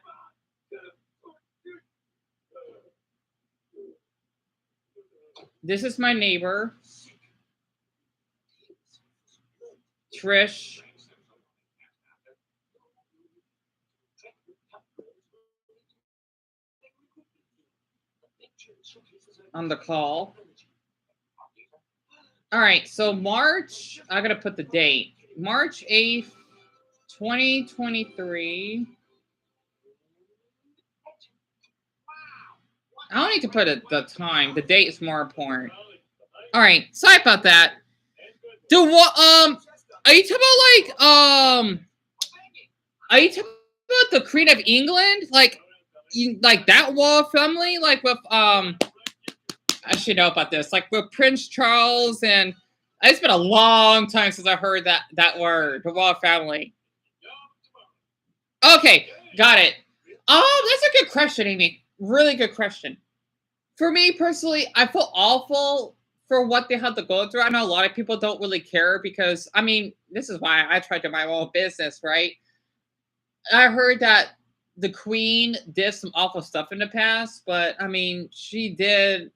This is my neighbor, Trish. On the call. All right, so March, I gotta put the date. March 8th, 2023. I don't need to put the time. The date is more important. All right, sorry about that. Are you talking are you talking about the Queen of England? Like that royal family? Like with I should know about this. Like with Prince Charles, and it's been a long time since I heard that word, the royal family. Okay, got it. That's a good question, Amy. Really good question. For me personally, I feel awful for what they had to go through. I know a lot of people don't really care because this is why I tried to my own business, right? I heard that the Queen did some awful stuff in the past, but she did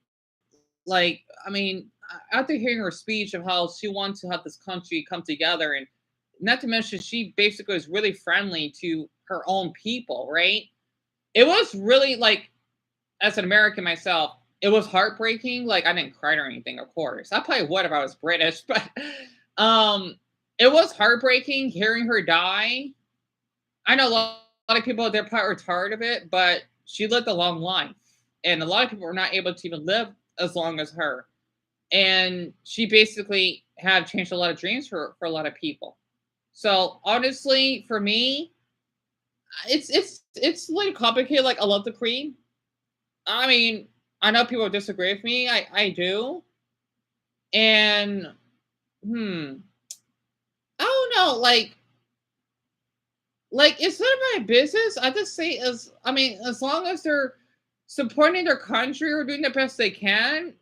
after hearing her speech of how she wants to have this country come together, and not to mention she basically was really friendly to her own people, right? It was really like, as an American myself, it was heartbreaking. Like I didn't cry or anything, of course. I probably would if I was British, but it was heartbreaking hearing her die. I know a lot of people they're probably tired of it, but she lived a long life, and a lot of people were not able to even live as long as her. And she basically had changed a lot of dreams for a lot of people. So honestly, for me, it's a little complicated. Like I love the Queen. I know people disagree with me. I do. And I don't know, like it's none of my business. I just say as long as they're supporting their country or doing the best they can,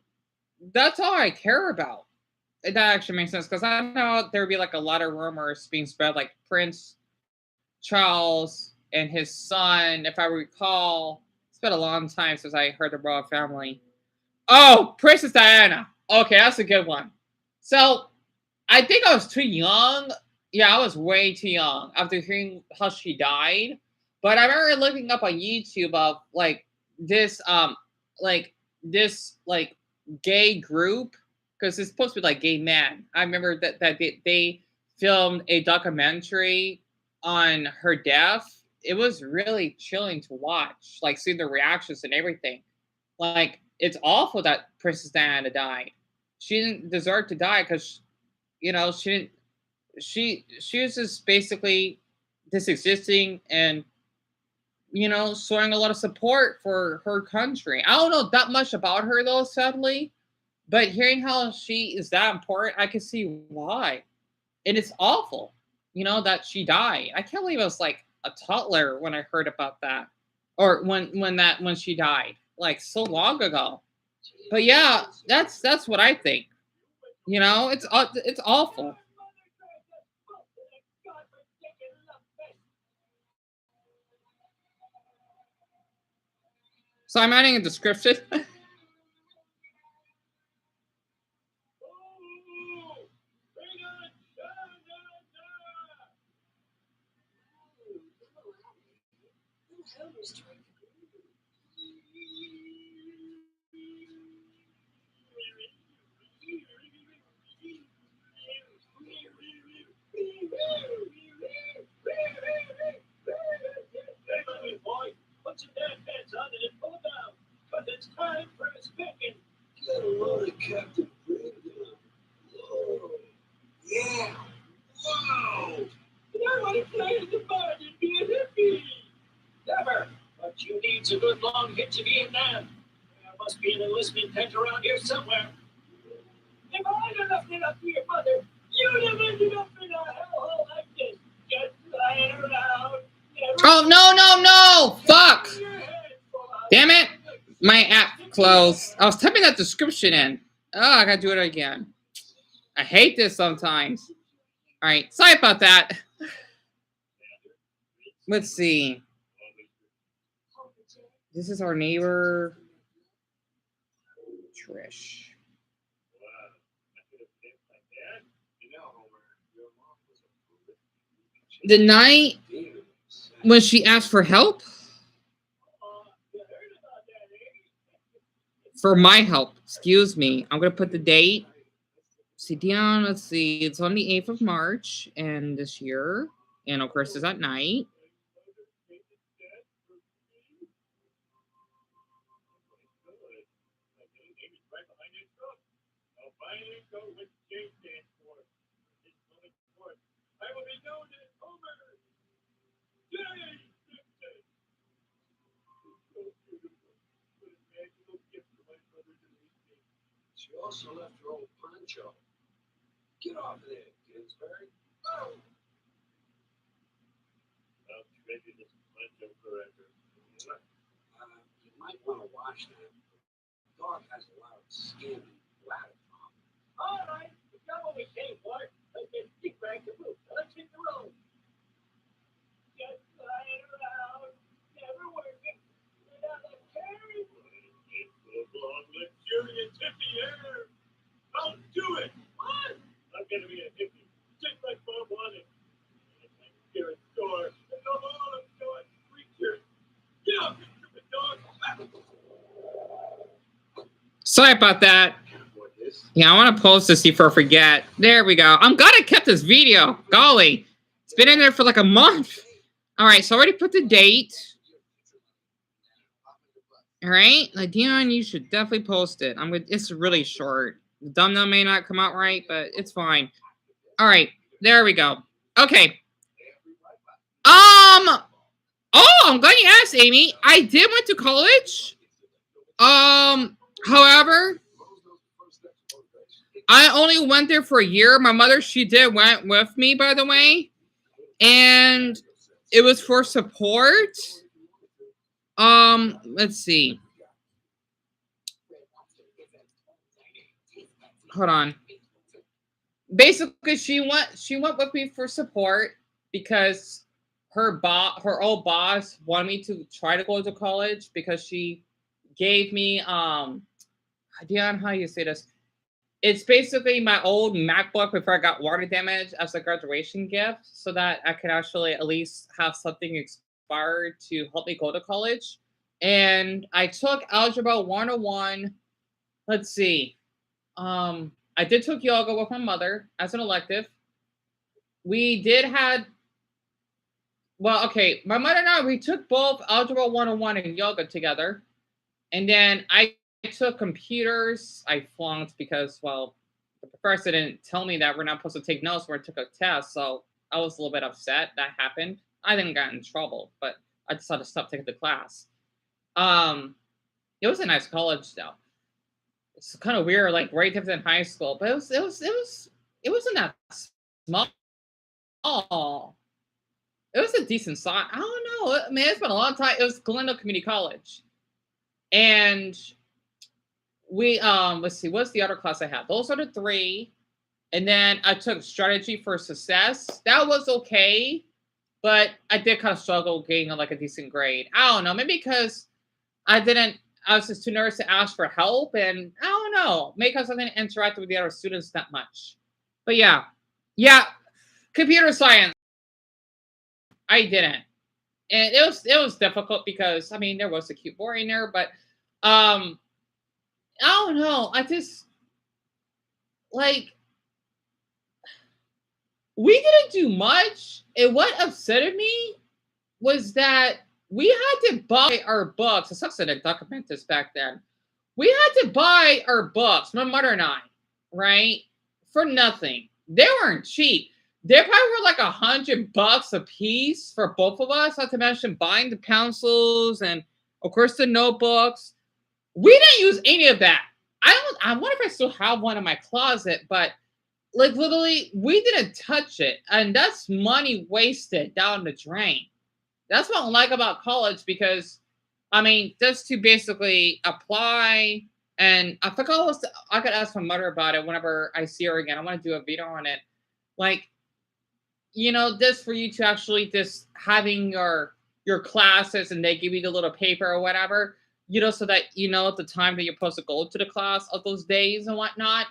that's all I care about. That actually makes sense because I know there would be like a lot of rumors being spread, like Prince Charles and his son. If I recall, it's been a long time since I heard the royal family. Oh, Princess Diana. Okay, that's a good one. So I think I was too young. Yeah, I was way too young after hearing how she died. But I remember looking up on YouTube of like this gay group, because it's supposed to be like gay men. I remember that they filmed a documentary on her death. It was really chilling to watch, like see the reactions and everything. Like it's awful that Princess Diana died. She didn't deserve to die because she didn't. She was just basically this existing and showing a lot of support for her country. I don't know that much about her though, sadly, but hearing how she is that important, I can see why. And it's awful, that she died. I can't believe I was like a toddler when I heard about that, or when she died, like so long ago. But yeah, that's what I think. It's awful. So I'm adding a description. Hey, boy, put your damn pants on and pull down, because it's time for a spanking. Get a load of Captain Brigham. Whoa. Yeah. Whoa. And I want to play at the bar and be a hippie. Never. But you need a good long hit to Vietnam. There must be an enlistment tent around here somewhere. If I'd have left it up to your mother, you'd have ended up in a hellhole like this, just lying around. Oh no! Fuck! Damn it! My app closed. I was typing that description in. Oh, I gotta do it again. I hate this sometimes. All right, sorry about that. Let's see. This is our neighbor, Trish. The night when she asked for help? For my help, excuse me. I'm gonna put the date. See down, let's see. It's on the 8th of March and this year. And of course it's at night. She also left her old poncho. Get off of there, Ginsberg. Oh. Maybe this poncho forever. You might want to wash that. The dog has a lot of skin and bladder problems. All right, we got what we came for. Let's get stick back to move. Let's hit the road. Just lying around, never working, without a care. It's so long, luxurious hippie air. I'll do it. What? I'm gonna be a hippie, just like Mom wanted. Here at the store, and no all of God's creatures. Get up, you stupid dog. Sorry about that. Yeah, I want to post this before I forget. There we go. I'm glad I kept this video. Golly. It's been in there for like a month. All right, so I already put the date. All right, like Dion, you should definitely post it. It's really short. The thumbnail may not come out right, but it's fine. All right, there we go. Okay. Oh, I'm glad you asked, Amy. I did went to college. However, I only went there for a year. My mother, she went with me, by the way, and it was for support. Let's see. Hold on. Basically, she went with me for support because her old boss wanted me to try to go to college because she gave me Dion, how do you say this? It's basically my old MacBook before I got water damage as a graduation gift, so that I could actually at least have something expired to help me go to college. And I took Algebra 101 let's see. I did took yoga with my mother as an elective. We did had well, okay, my mother and I we took both algebra 101 and yoga together. And then I took computers. I flunked because, well, the professor didn't tell me that we're not supposed to take notes when I took a test. So I was a little bit upset that happened. I didn't get in trouble, but I decided to stop taking the class. Um, it was a nice college though. It's kind of weird, like right after in high school, but it wasn't that small. It was a decent size. I don't know. I mean, it's been a long time. It was Glendale Community College, and we let's see, what's the other class I had? Those are the three. And then I took strategy for success. That was okay, but I did kind of struggle getting like a decent grade. I don't know, maybe because I was just too nervous to ask for help, and I don't know, maybe because I didn't interact with the other students that much. But yeah, yeah, computer science, I didn't, and it was difficult because I mean there was a cute boy in there, but um, I don't know, I just like we didn't do much. And what upsetted me was that we had to buy our books. It sucks that I document this back then. We had to buy our books, my mother and I, right? For nothing. They weren't cheap. They probably were like $100 a piece for both of us, not to mention buying the pencils and of course the notebooks. We didn't use any of that. I wonder if I still have one in my closet, but like literally, we didn't touch it, and that's money wasted down the drain. That's what I like about college because, I mean, just to basically apply, and I think I could ask my mother about it whenever I see her again. I want to do a video on it, like just for you to actually just having your classes, and they give you the little paper or whatever, so that at the time that you're supposed to go to the class of those days and whatnot.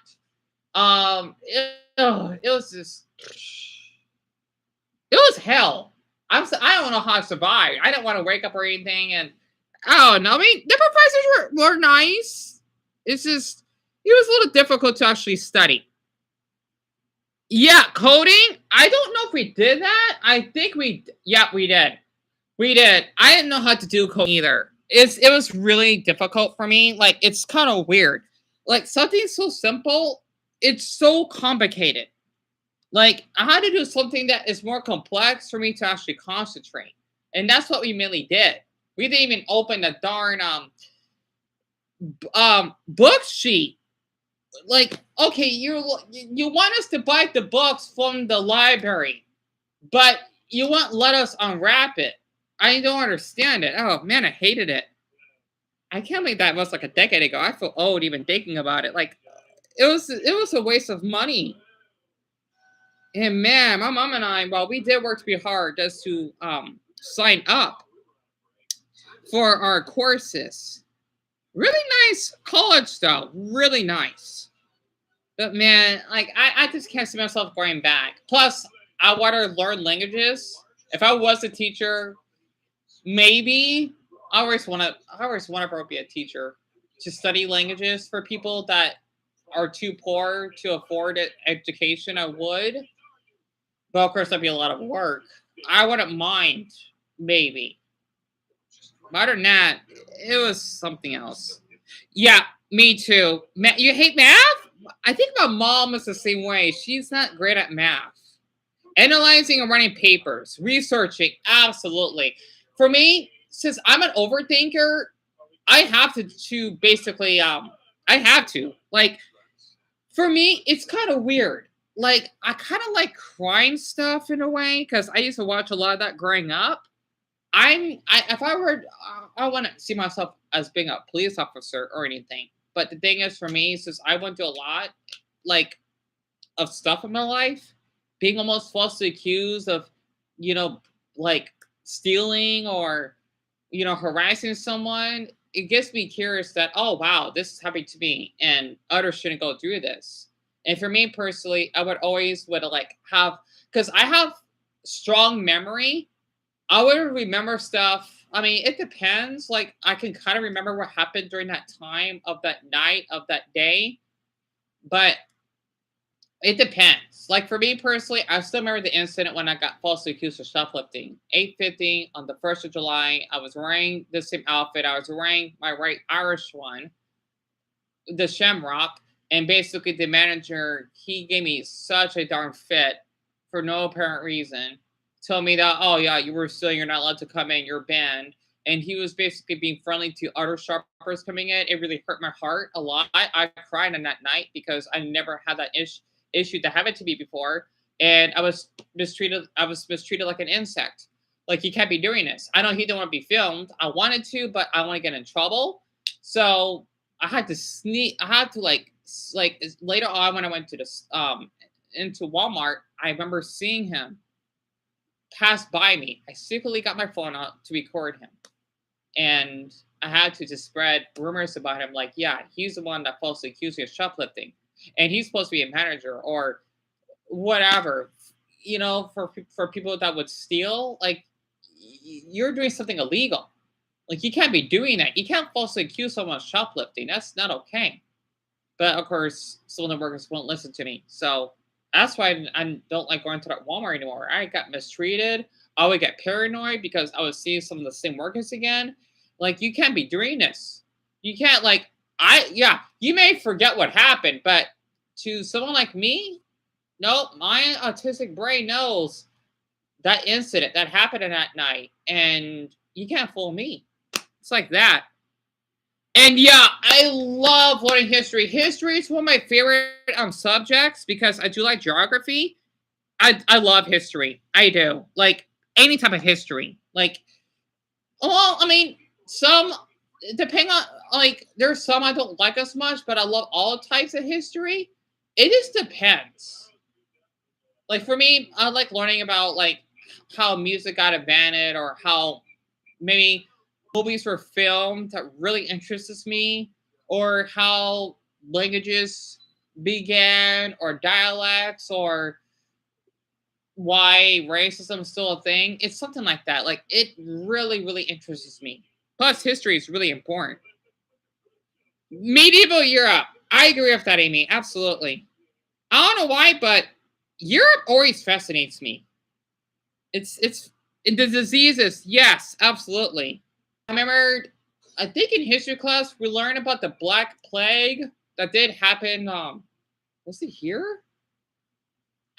It was just it was hell. I don't know how to survive. I don't want to wake up or anything, and I don't know. I mean, the professors were nice. It's just it was a little difficult to actually study. Yeah, coding. I don't know if we did that. I think yeah, we did. We did. I didn't know how to do coding either. It was really difficult for me. Like it's kind of weird. Like something so simple, it's so complicated. Like I had to do something that is more complex for me to actually concentrate, and that's what we mainly did. We didn't even open the darn book sheet. Like, okay, you want us to buy the books from the library, but you won't let us unwrap it. I don't understand it. Oh man, I hated it. I can't believe that was like a decade ago. I feel old even thinking about it. Like it was a waste of money. And man, my mom and I, well, we did work to be hard just to sign up for our courses. Really nice college though, really nice. But man, like I just can't see myself going back. Plus, I want to learn languages. If I was a teacher, maybe I always want to be a teacher to study languages for people that are too poor to afford it, education. I would, but of course that'd be a lot of work. I wouldn't mind, maybe. But other than that, it was something else. Yeah, me too. You hate math? I think my mom is the same way. She's not great at math. Analyzing and running papers, researching, absolutely. For me, since I'm an overthinker, I have to basically I have to. Like for me, it's kind of weird. Like I kind of like crime stuff in a way because I used to watch a lot of that growing up. If I were, I wouldn't see myself as being a police officer or anything. But the thing is, for me, since I went through a lot, like of stuff in my life, being almost falsely accused of, you know, like stealing or, harassing someone, it gets me curious that, oh, wow, this is happening to me and others shouldn't go through this. And for me personally, I would like have, because I have strong memory. I would remember stuff I mean, it depends. Like, I can kind of remember what happened during that time of that night of that day, but it depends. Like for me personally, I still remember the incident when I got falsely accused of shoplifting. 8:50 on the 1st of July. I was wearing the same outfit. I was wearing my right Irish one, the Shamrock, and basically the manager, he gave me such a darn fit for no apparent reason. Told me that, oh yeah, you were stealing, you're not allowed to come in, you're banned. And he was basically being friendly to other shoppers coming in. It really hurt my heart a lot. I cried on that night because I never had that issue to have it to me before. And I was mistreated like an insect. Like, you can't be doing this. I know he didn't want to be filmed. I wanted to, but I want to get in trouble. So I had to sneak. I had to later on when I went to this into Walmart. I remember seeing him pass by me. I secretly got my phone out to record him, and I had to just spread rumors about him. Like, yeah, he's the one that falsely accused me of shoplifting, and he's supposed to be a manager or whatever. You know, for people that would steal, like you're doing something illegal. Like, you can't be doing that. You can't falsely accuse someone of shoplifting. That's not okay. But of course, some of the workers won't listen to me. So that's why I don't like going to that Walmart anymore. I got mistreated. I would get paranoid because I would see some of the same workers again. Like, you can't be doing this. You can't you may forget what happened, but to someone like me, nope, my autistic brain knows that incident that happened in that night, and you can't fool me. It's like that. And yeah, I love learning history. History is one of my favorite subjects because I do like geography. I love history. I do. Like, any type of history. Like, well, I mean, some, depending on, like, there's some I don't like as much, but I love all types of history. It just depends. Like, for me, I like learning about, like, how music got invented or how maybe movies were filmed that really interests me, or how languages began, or dialects, or why racism is still a thing. It's something like that. Like, it really, really interests me. Plus, history is really important. Medieval Europe. I agree with that, Amy. Absolutely. I don't know why, but Europe always fascinates me. It's the diseases. Yes, absolutely. I remember, I think in history class we learned about the Black Plague that did happen. Was it here?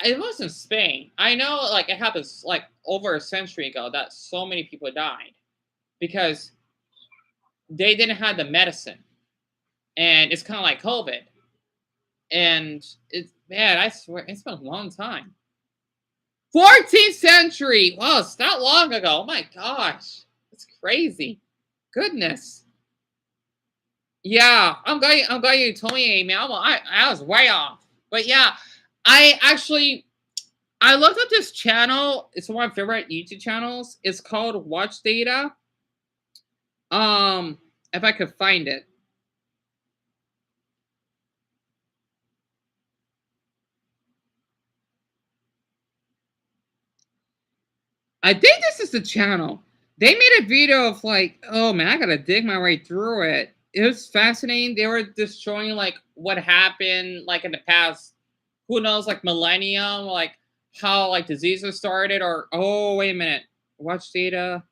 It was in Spain. I know, like, it happened like over a century ago that so many people died because they didn't have the medicine, and it's kind of like COVID. And it's, man, I swear it's been a long time. 14th century. Wow, it's that long ago. Oh my gosh, it's crazy. Goodness. Yeah, I'm glad you told me, Amy. I was way off. But yeah, I looked up this channel. It's one of my favorite YouTube channels. It's called Watch Data. If I could find it. I think this is the channel. They made a video of, like, oh man, I gotta dig my way through it. It was fascinating. They were just showing, like, what happened, like, in the past, who knows, like, millennium, like, how, like, diseases started, or, oh, wait a minute. Watch Data.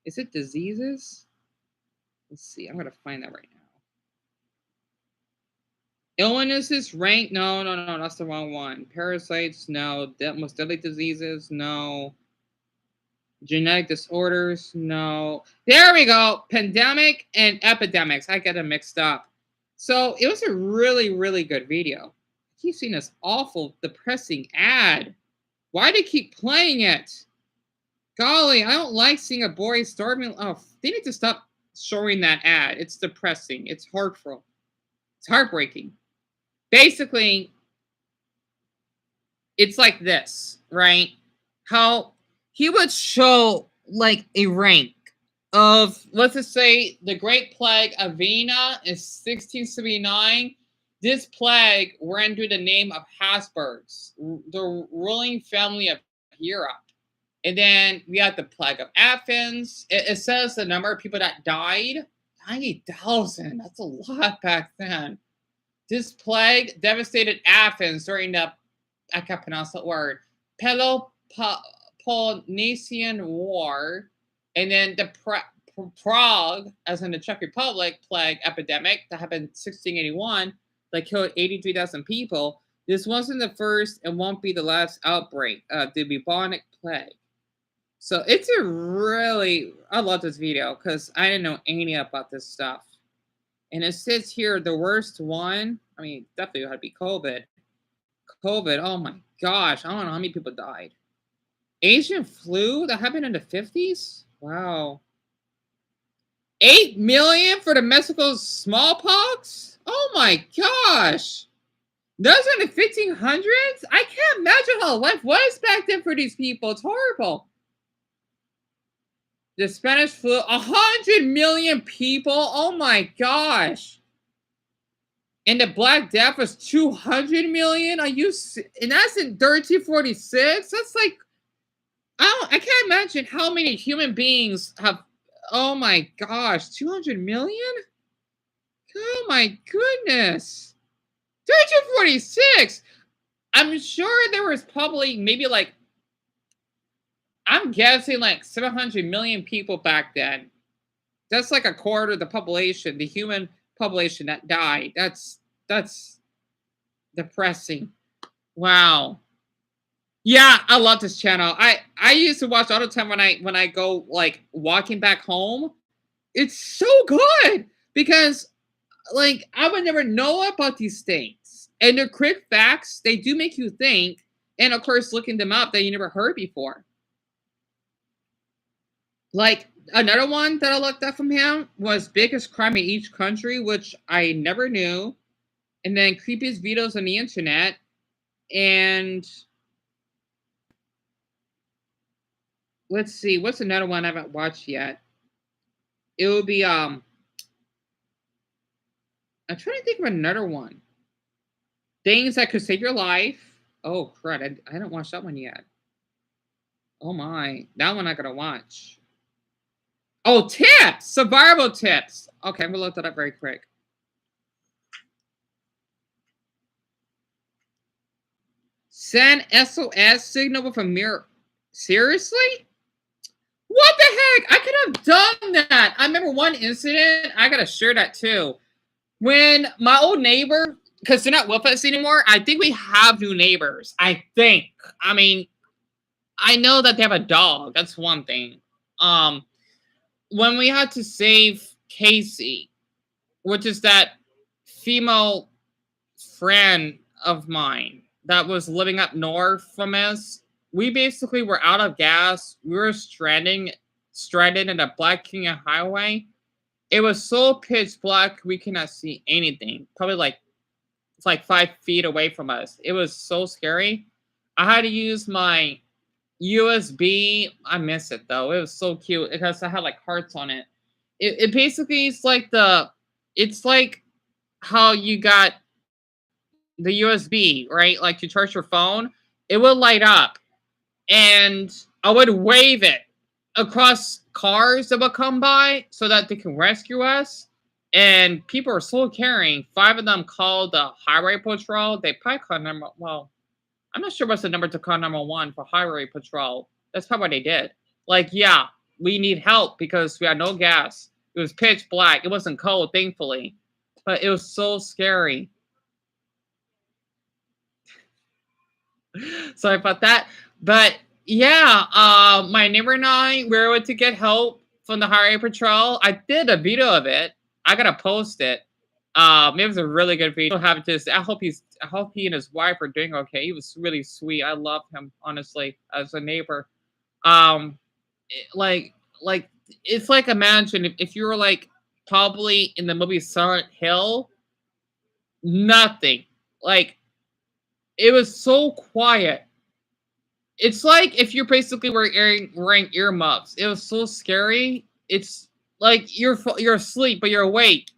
Is it diseases? Let's see. I'm gonna find that right now. Illnesses rank? No, that's the wrong one. Parasites? No. Most deadly diseases? No. Genetic disorders? No. There we go. Pandemic and epidemics. I get them mixed up. So it was a really, really good video. I keep seeing this awful, depressing ad. Why do they keep playing it? Golly, I don't like seeing a boy starving. Oh, they need to stop showing that ad. It's depressing. It's hurtful. It's heartbreaking. Basically, it's like this, right? How he would show, like, a rank of, let's just say, the Great Plague of Vienna in 1679. This plague went under the name of Habsburgs, the ruling family of Europe. And then we had the plague of Athens. It says the number of people that died, 90,000. That's a lot back then. This plague devastated Athens during the, I can't pronounce that word, Peloponnesian War. And then the Prague, as in the Czech Republic, plague epidemic that happened in 1681 that killed 83,000 people. This wasn't the first and won't be the last outbreak of the bubonic plague. So it's a really, I love this video because I didn't know any about this stuff. And it says here, the worst one, I mean, definitely had to be COVID. COVID, oh my gosh, I don't know how many people died. Asian flu, that happened in the 50s? Wow. 8 million for the Mexico smallpox? Oh my gosh. Those are the 1500s? I can't imagine how life was back then for these people. It's horrible. The Spanish flu, 100 million people? Oh my gosh. And the Black Death was 200 million? Are you, and that's in 1346? That's like, I can't imagine how many human beings have, oh my gosh, 200 million? Oh my goodness. 1346! I'm sure there was probably maybe like, I'm guessing like 700 million people back then. That's like a quarter of the population, the human population that died. That's depressing. Wow. Yeah, I love this channel. I used to watch all the time when I go like walking back home. It's so good because like I would never know about these things. And they're quick facts. They do make you think. And of course, looking them up that you never heard before. Like another one that I looked up from him was biggest crime in each country, which I never knew. And then creepiest videos on the internet. And let's see, what's another one I haven't watched yet? It would be I'm trying to think of another one. Things that could save your life. Oh crud, I haven't watched that one yet. Oh my, that one I gotta watch. Oh, tips! Survival tips! Okay, I'm gonna look that up very quick. Send SOS signal with a mirror. Seriously? What the heck? I could have done that. I remember one incident. I gotta share that too. When my old neighbor, because they're not with us anymore, I think we have new neighbors. I think. I mean, I know that they have a dog. That's one thing. When we had to save Casey, which is that female friend of mine that was living up north from us, we basically were out of gas. We were stranded in the Black Canyon Highway. It was so pitch black we cannot see anything. Probably like it's like 5 feet away from us. It was so scary. I had to use my USB. I miss it though. It was so cute because I had like hearts on it. It basically is like it's like how you got the USB, right? Like to charge your phone. It would light up and I would wave it across cars that would come by so that they can rescue us. And people are so caring. 5 of them called the highway patrol. They probably called well, I'm not sure what's the number to call 911 for highway patrol. That's probably what they did. Like, yeah, we need help because we had no gas. It was pitch black. It wasn't cold, thankfully. But it was so scary. Sorry about that. But yeah, my neighbor and I, we were able to get help from the highway patrol. I did a video of it. I gotta post it. It was a really good video. I hope he and his wife are doing okay. He was really sweet. I love him, honestly, as a neighbor. Like it's like imagine if you were like probably in the movie Silent Hill. Nothing. Like it was so quiet. It's like if you're basically wearing earmuffs. It was so scary. It's like you're asleep, but you're awake.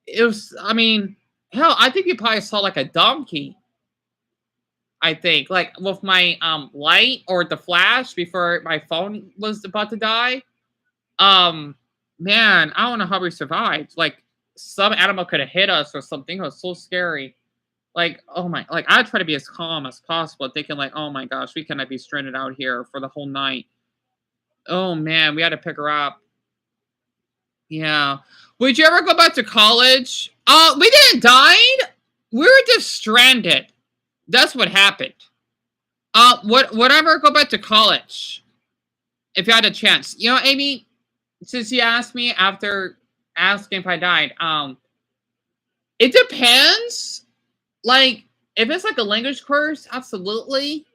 It was, I mean, hell, I think you probably saw like a donkey. I think, like with my light or the flash before my phone was about to die. Um, man, I don't know how we survived. Like some animal could have hit us or something. It was so scary. Like, oh my, like I try to be as calm as possible, thinking like, oh my gosh, we cannot be stranded out here for the whole night. Oh man, we had to pick her up. Yeah. Would you ever go back to college? We didn't die. We were just stranded. That's what happened. Would I ever go back to college if you had a chance? You know, Amy, since you asked me after asking if I died, it depends. Like, if it's like a language course, absolutely.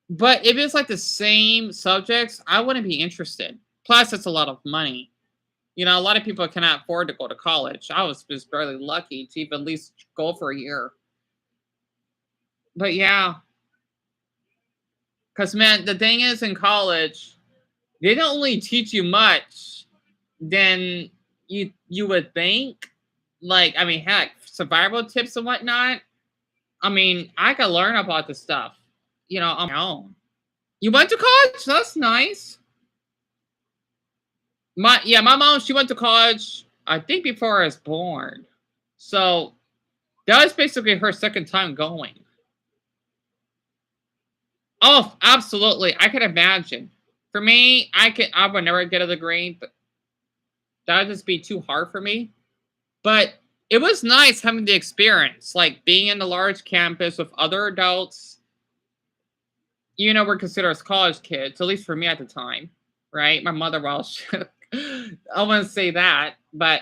But if it's like the same subjects, I wouldn't be interested. Plus, it's a lot of money. You know, a lot of people cannot afford to go to college. I was just barely lucky to even at least go for a year. But yeah, because man, the thing is in college, they don't only teach you much than you would think. Like, I mean, heck, survival tips and whatnot. I mean, I could learn about the stuff, you know, on my own. You went to college? That's nice. My mom, she went to college, I think before I was born. So that was basically her second time going. Oh, absolutely. I can imagine. For me, I would never get a degree, but that would just be too hard for me. But it was nice having the experience, like being in a large campus with other adults. You know, we're considered as college kids, at least for me at the time, right? My mother, well, I wouldn't say that, but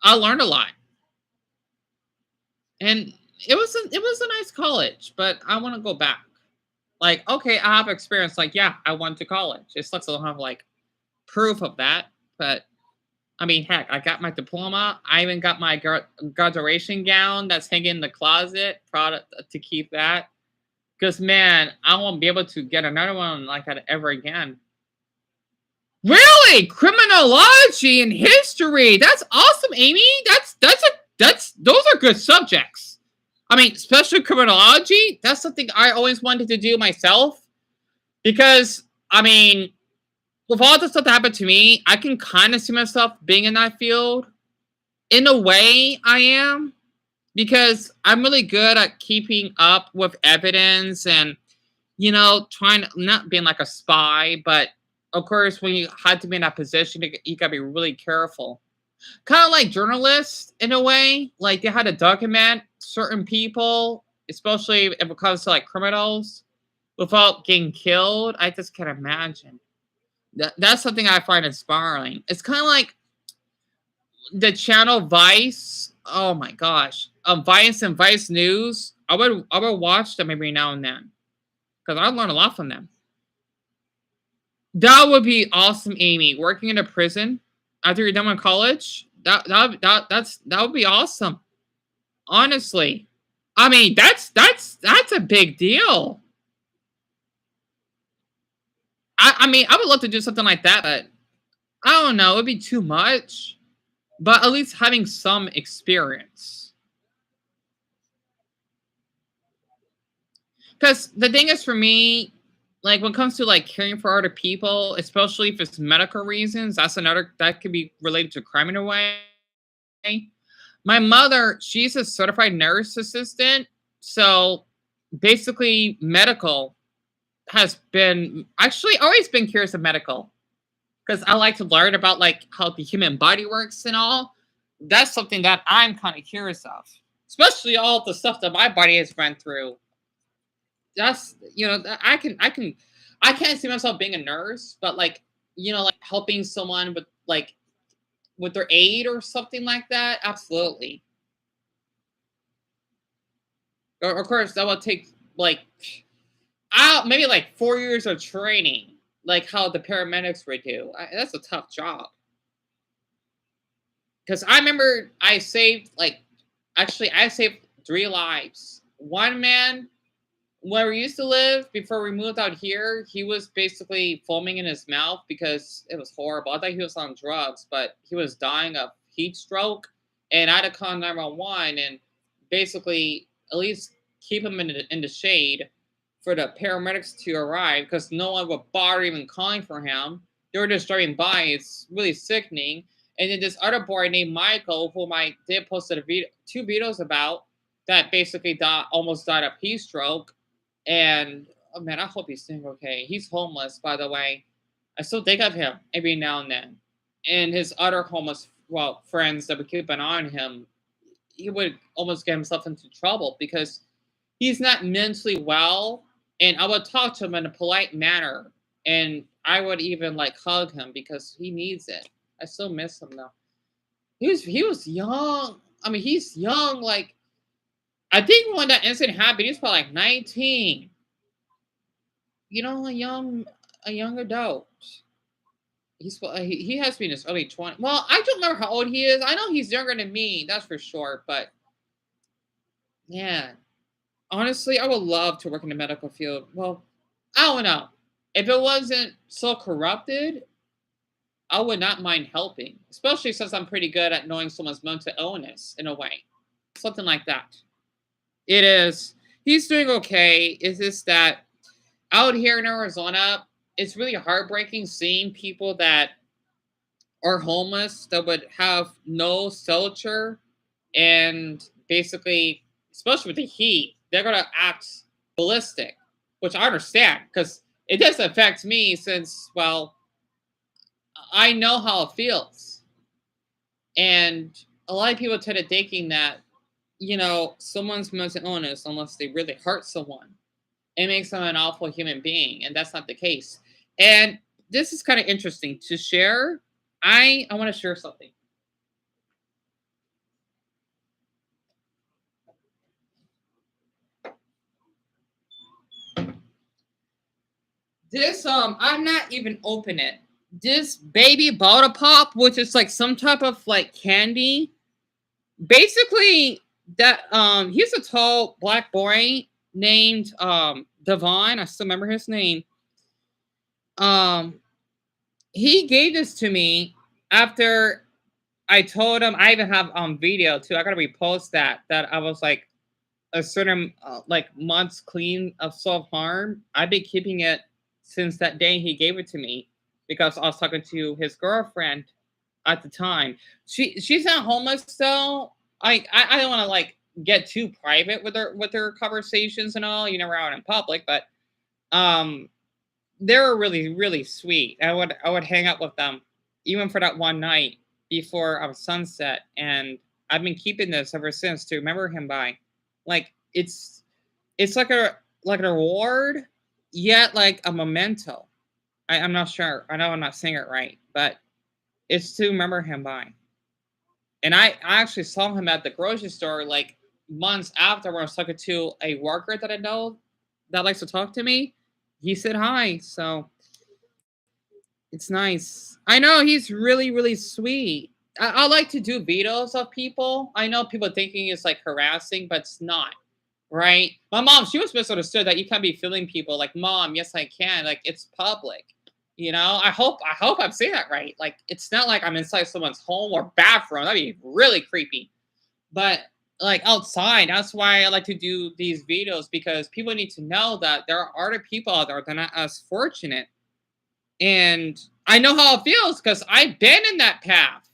I learned a lot, and it was a nice college. But I want to go back. Like, okay, I have experience. Like, yeah, I went to college. It sucks I don't have like proof of that, but I mean, heck, I got my diploma. I even got my graduation gown that's hanging in the closet, proud to keep that. Because man, I won't be able to get another one like that ever again. Really, criminology and history. That's awesome, Amy. That's those are good subjects. I mean, especially criminology. That's something I always wanted to do myself because I mean, with all the stuff that happened to me, I can kind of see myself being in that field. In a way, I am because I'm really good at keeping up with evidence and you know trying to not being like a spy, but of course when you had to be in that position, you gotta be really careful. Kind of like journalists in a way, like they had to document certain people, especially if it comes to like criminals, without getting killed. I just can't imagine. That's something I find inspiring. It's kind of like the channel Vice. Oh my gosh, Vice and Vice News. I would watch them every now and then because I learn a lot from them. That would be awesome, Amy. Working in a prison after you're done with college. That would be awesome. Honestly, I mean that's a big deal. I mean I would love to do something like that, but I don't know. It'd be too much. But at least having some experience. Because the thing is, for me, like when it comes to like caring for other people, especially if it's medical reasons, that's another that could be related to crime in a way. My mother, she's a certified nurse assistant, so basically, medical has been actually always been curious of medical because I like to learn about like how the human body works and all. That's something that I'm kind of curious of, especially all the stuff that my body has run through. That's you know I can't see myself being a nurse, but like you know like helping someone with like with their aid or something like that. Absolutely. Of course, that will take like maybe like 4 years of training, like how the paramedics would do. That's a tough job. Because I remember I saved like actually I saved 3 lives. One man where we used to live before we moved out here, he was basically foaming in his mouth because it was horrible. I thought he was on drugs, but he was dying of heat stroke. And I had to call 911 and basically at least keep him in the shade for the paramedics to arrive because no one would bother even calling for him. They were just driving by. It's really sickening. And then this other boy named Michael, whom I did post two videos about, that basically almost died of heat stroke. And oh man, I hope he's doing okay. He's homeless, by the way. I still think of him every now and then. And his other homeless, well, friends that would keep an eye on him, he would almost get himself into trouble because he's not mentally well. And I would talk to him in a polite manner. And I would even like hug him because he needs it. I still miss him though. He was young. I mean, he's young. Like I think when that incident happened, he was probably like 19. You know, a young adult. He has to be in his early 20s. Well, I don't know how old he is. I know he's younger than me, that's for sure. But yeah, honestly, I would love to work in the medical field. Well, I don't know. If it wasn't so corrupted, I would not mind helping, especially since I'm pretty good at knowing someone's mental illness in a way. Something like that. It is. He's doing okay. It's just that out here in Arizona, it's really heartbreaking seeing people that are homeless that would have no shelter and basically, especially with the heat, they're gonna act ballistic, which I understand because it does affect me since, well, I know how it feels. And a lot of people tend to thinking that, someone's mental illness, unless they really hurt someone, it makes them an awful human being, and that's not the case. And this is kind of interesting to share. I want to share something. This I'm not even open it. This baby bottle pop, which is like some type of like candy. Basically, that he's a tall black boy named Devon. I still remember his name. Um, he gave this to me after I told him. I even have video too. I gotta repost that I was like a certain like months clean of self harm. I've been keeping it since that day he gave it to me because I was talking to his girlfriend at the time. She's not homeless though. I don't want to like get too private with her conversations and all. You know, we're out in public, but um, they were really really sweet. I would hang out with them even for that one night before sunset, and I've been keeping this ever since to remember him by. Like it's like a reward, yet like a memento. I'm not sure. I know I'm not saying it right, but it's to remember him by. And I actually saw him at the grocery store like months after when I was talking to a worker that I know that likes to talk to me. He said hi, so it's nice. I know he's really, really sweet. I like to do videos of people. I know people thinking it's like harassing, but it's not. Right? My mom, she was misunderstood that you can't be filming people. Like, mom, yes, I can. Like, it's public. I hope I'm saying that right. Like, it's not like I'm inside someone's home or bathroom. That'd be really creepy. But like outside, that's why I like to do these videos because people need to know that there are other people out there that are not as fortunate. And I know how it feels because I've been in that path.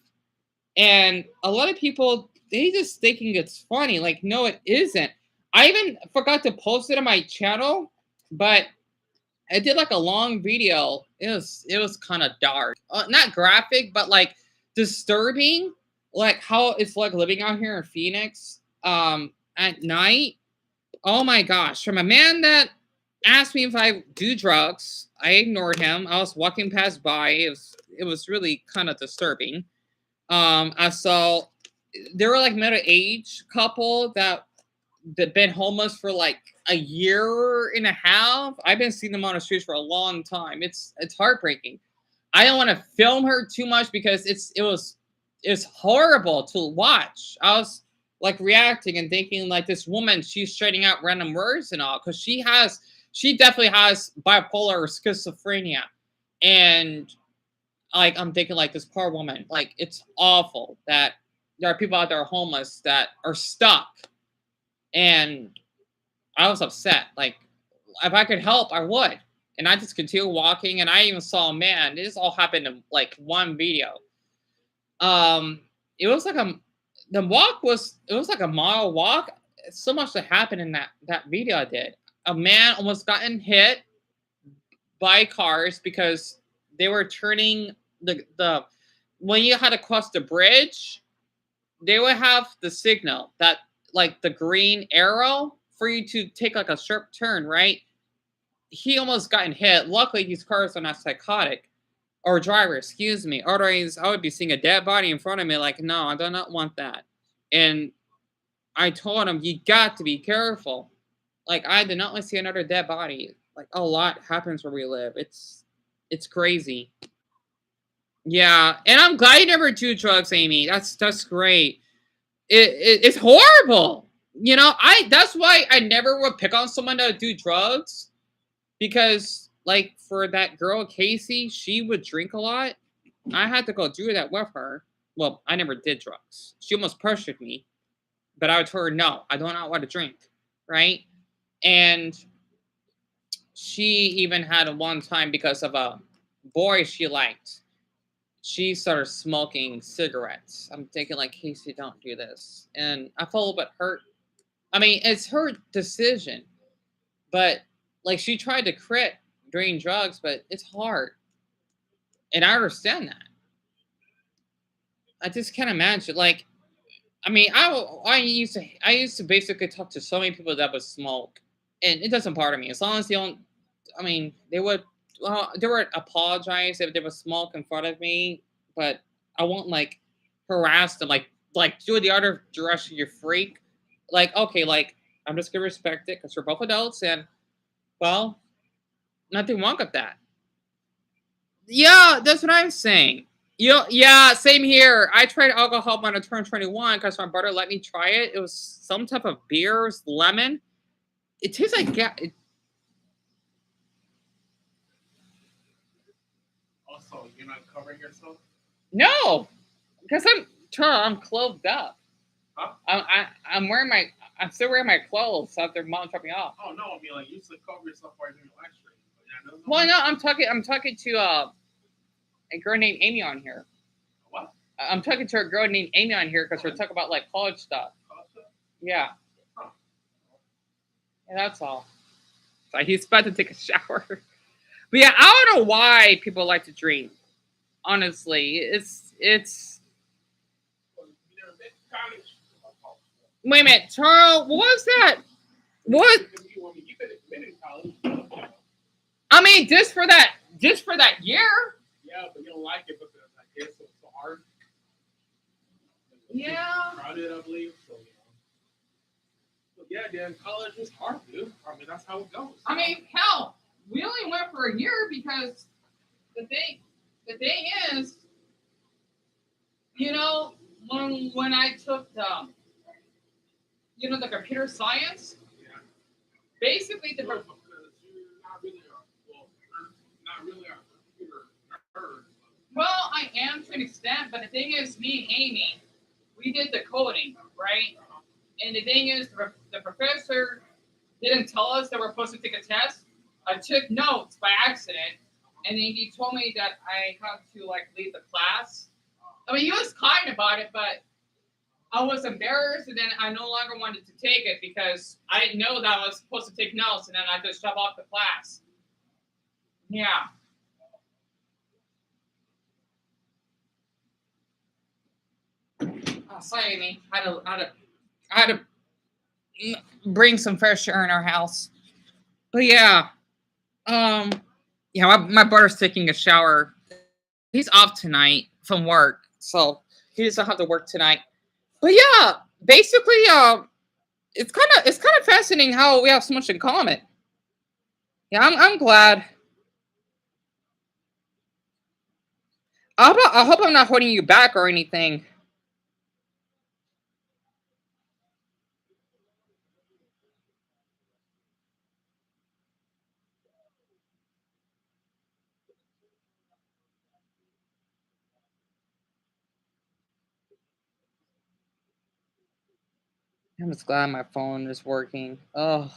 And a lot of people, they just thinking it's funny. Like, no, it isn't. I even forgot to post it on my channel, but I did like a long video. It was kind of dark, not graphic, but like disturbing. Like how it's like living out here in Phoenix at night. Oh my gosh! From a man that asked me if I do drugs, I ignored him. I was walking past by. It was really kind of disturbing. I saw there were like middle aged couple that been homeless for like a year and a half. I've been seeing them on the streets for a long time. It's heartbreaking. I don't want to film her too much because it's horrible to watch. I was like reacting and thinking like this woman, she's straighting out random words and all because she definitely has bipolar or schizophrenia. And like I'm thinking like this poor woman, like it's awful that there are people out there homeless that are stuck. And I was upset. Like, if I could help, I would. And I just continued walking, and I even saw a man. This all happened in like one video. Um, it was like a the walk was it was like a mile walk. So much that happened in that video I did. A man almost gotten hit by cars because they were turning the when you had to cross the bridge, they would have the signal that like the green arrow for you to take like a sharp turn, right? He almost gotten hit. Luckily, these cars are not psychotic or driver, excuse me. Otherwise, I would be seeing a dead body in front of me. Like, no, I do not want that. And I told him, you got to be careful. Like, I did not want to see another dead body. Like, a lot happens where we live. It's crazy. Yeah, and I'm glad you never do drugs, Amy. That's great. It's horrible. You know, I that's why I never would pick on someone that would do drugs because, like, for that girl Casey, she would drink a lot. I had to go do that with her. Well, I never did drugs. She almost pressured me, but I would tell her no. I do not want to drink, right? And she even had a one time because of a boy she liked. She started smoking cigarettes. I'm thinking like, Casey, don't do this. And I felt a little bit hurt. I mean, it's her decision, but like she tried to quit doing drugs, but it's hard, and I understand that. I just can't imagine. Like, I mean, I used to basically talk to so many people that would smoke, and it doesn't bother me as long as they don't. I mean, they would apologize if they would smoke in front of me, but I won't like harass them like do the other direction, you freak. Like, okay, like I'm just gonna respect it because we're both adults, and well, nothing wrong with that. Yeah, that's what I'm saying. Yeah, same here. I tried alcohol when I turned 21 because my brother let me try it. It was some type of beer, it was lemon. It tastes like Also, you're not covering yourself? no, because I'm clothed up. Huh? I'm wearing I'm still wearing my clothes after mom dropped me off. Oh, no, I mean, like, you used to cover yourself while you're doing your live stream. But yeah, no, Well, no, I'm talking to a girl named Amy on here. What? I'm talking to a girl named Amy on here because we're talking about like college stuff. College stuff? Yeah. Huh. And that's all. So he's about to take a shower. But yeah, I don't know why people like to drink. Honestly, it's. Well, you never been to college? Wait a minute, Charles. What was that? What? You've been in college. I mean, just for that year. Yeah, but you don't like it because I guess it's so hard. Yeah. Crowded, I believe. So, you know. But yeah, Dan, college is hard, dude. I mean, that's how it goes. I mean, hell, we only went for a year because the thing is, you know, when I took the computer science, Yeah. basically the Because you're not really a computer nerd. well, I am to an extent, but the thing is, me and Amy, we did the coding, right? And the thing is, the professor didn't tell us that we're supposed to take a test. I took notes by accident, and then he told me that I had to like leave the class. I mean, he was kind about it, but I was embarrassed, and then I no longer wanted to take it because I didn't know that I was supposed to take notes, and then I just shoved off the class. Yeah. Oh, sorry, Amy. I had to bring some fresh air in our house. But yeah, um, yeah, my brother's taking a shower. He's off tonight from work, so he doesn't have to work tonight. But yeah, basically, it's kind of fascinating how we have so much in common. Yeah, I'm glad. I hope I'm not holding you back or anything. I'm just glad my phone is working. Oh.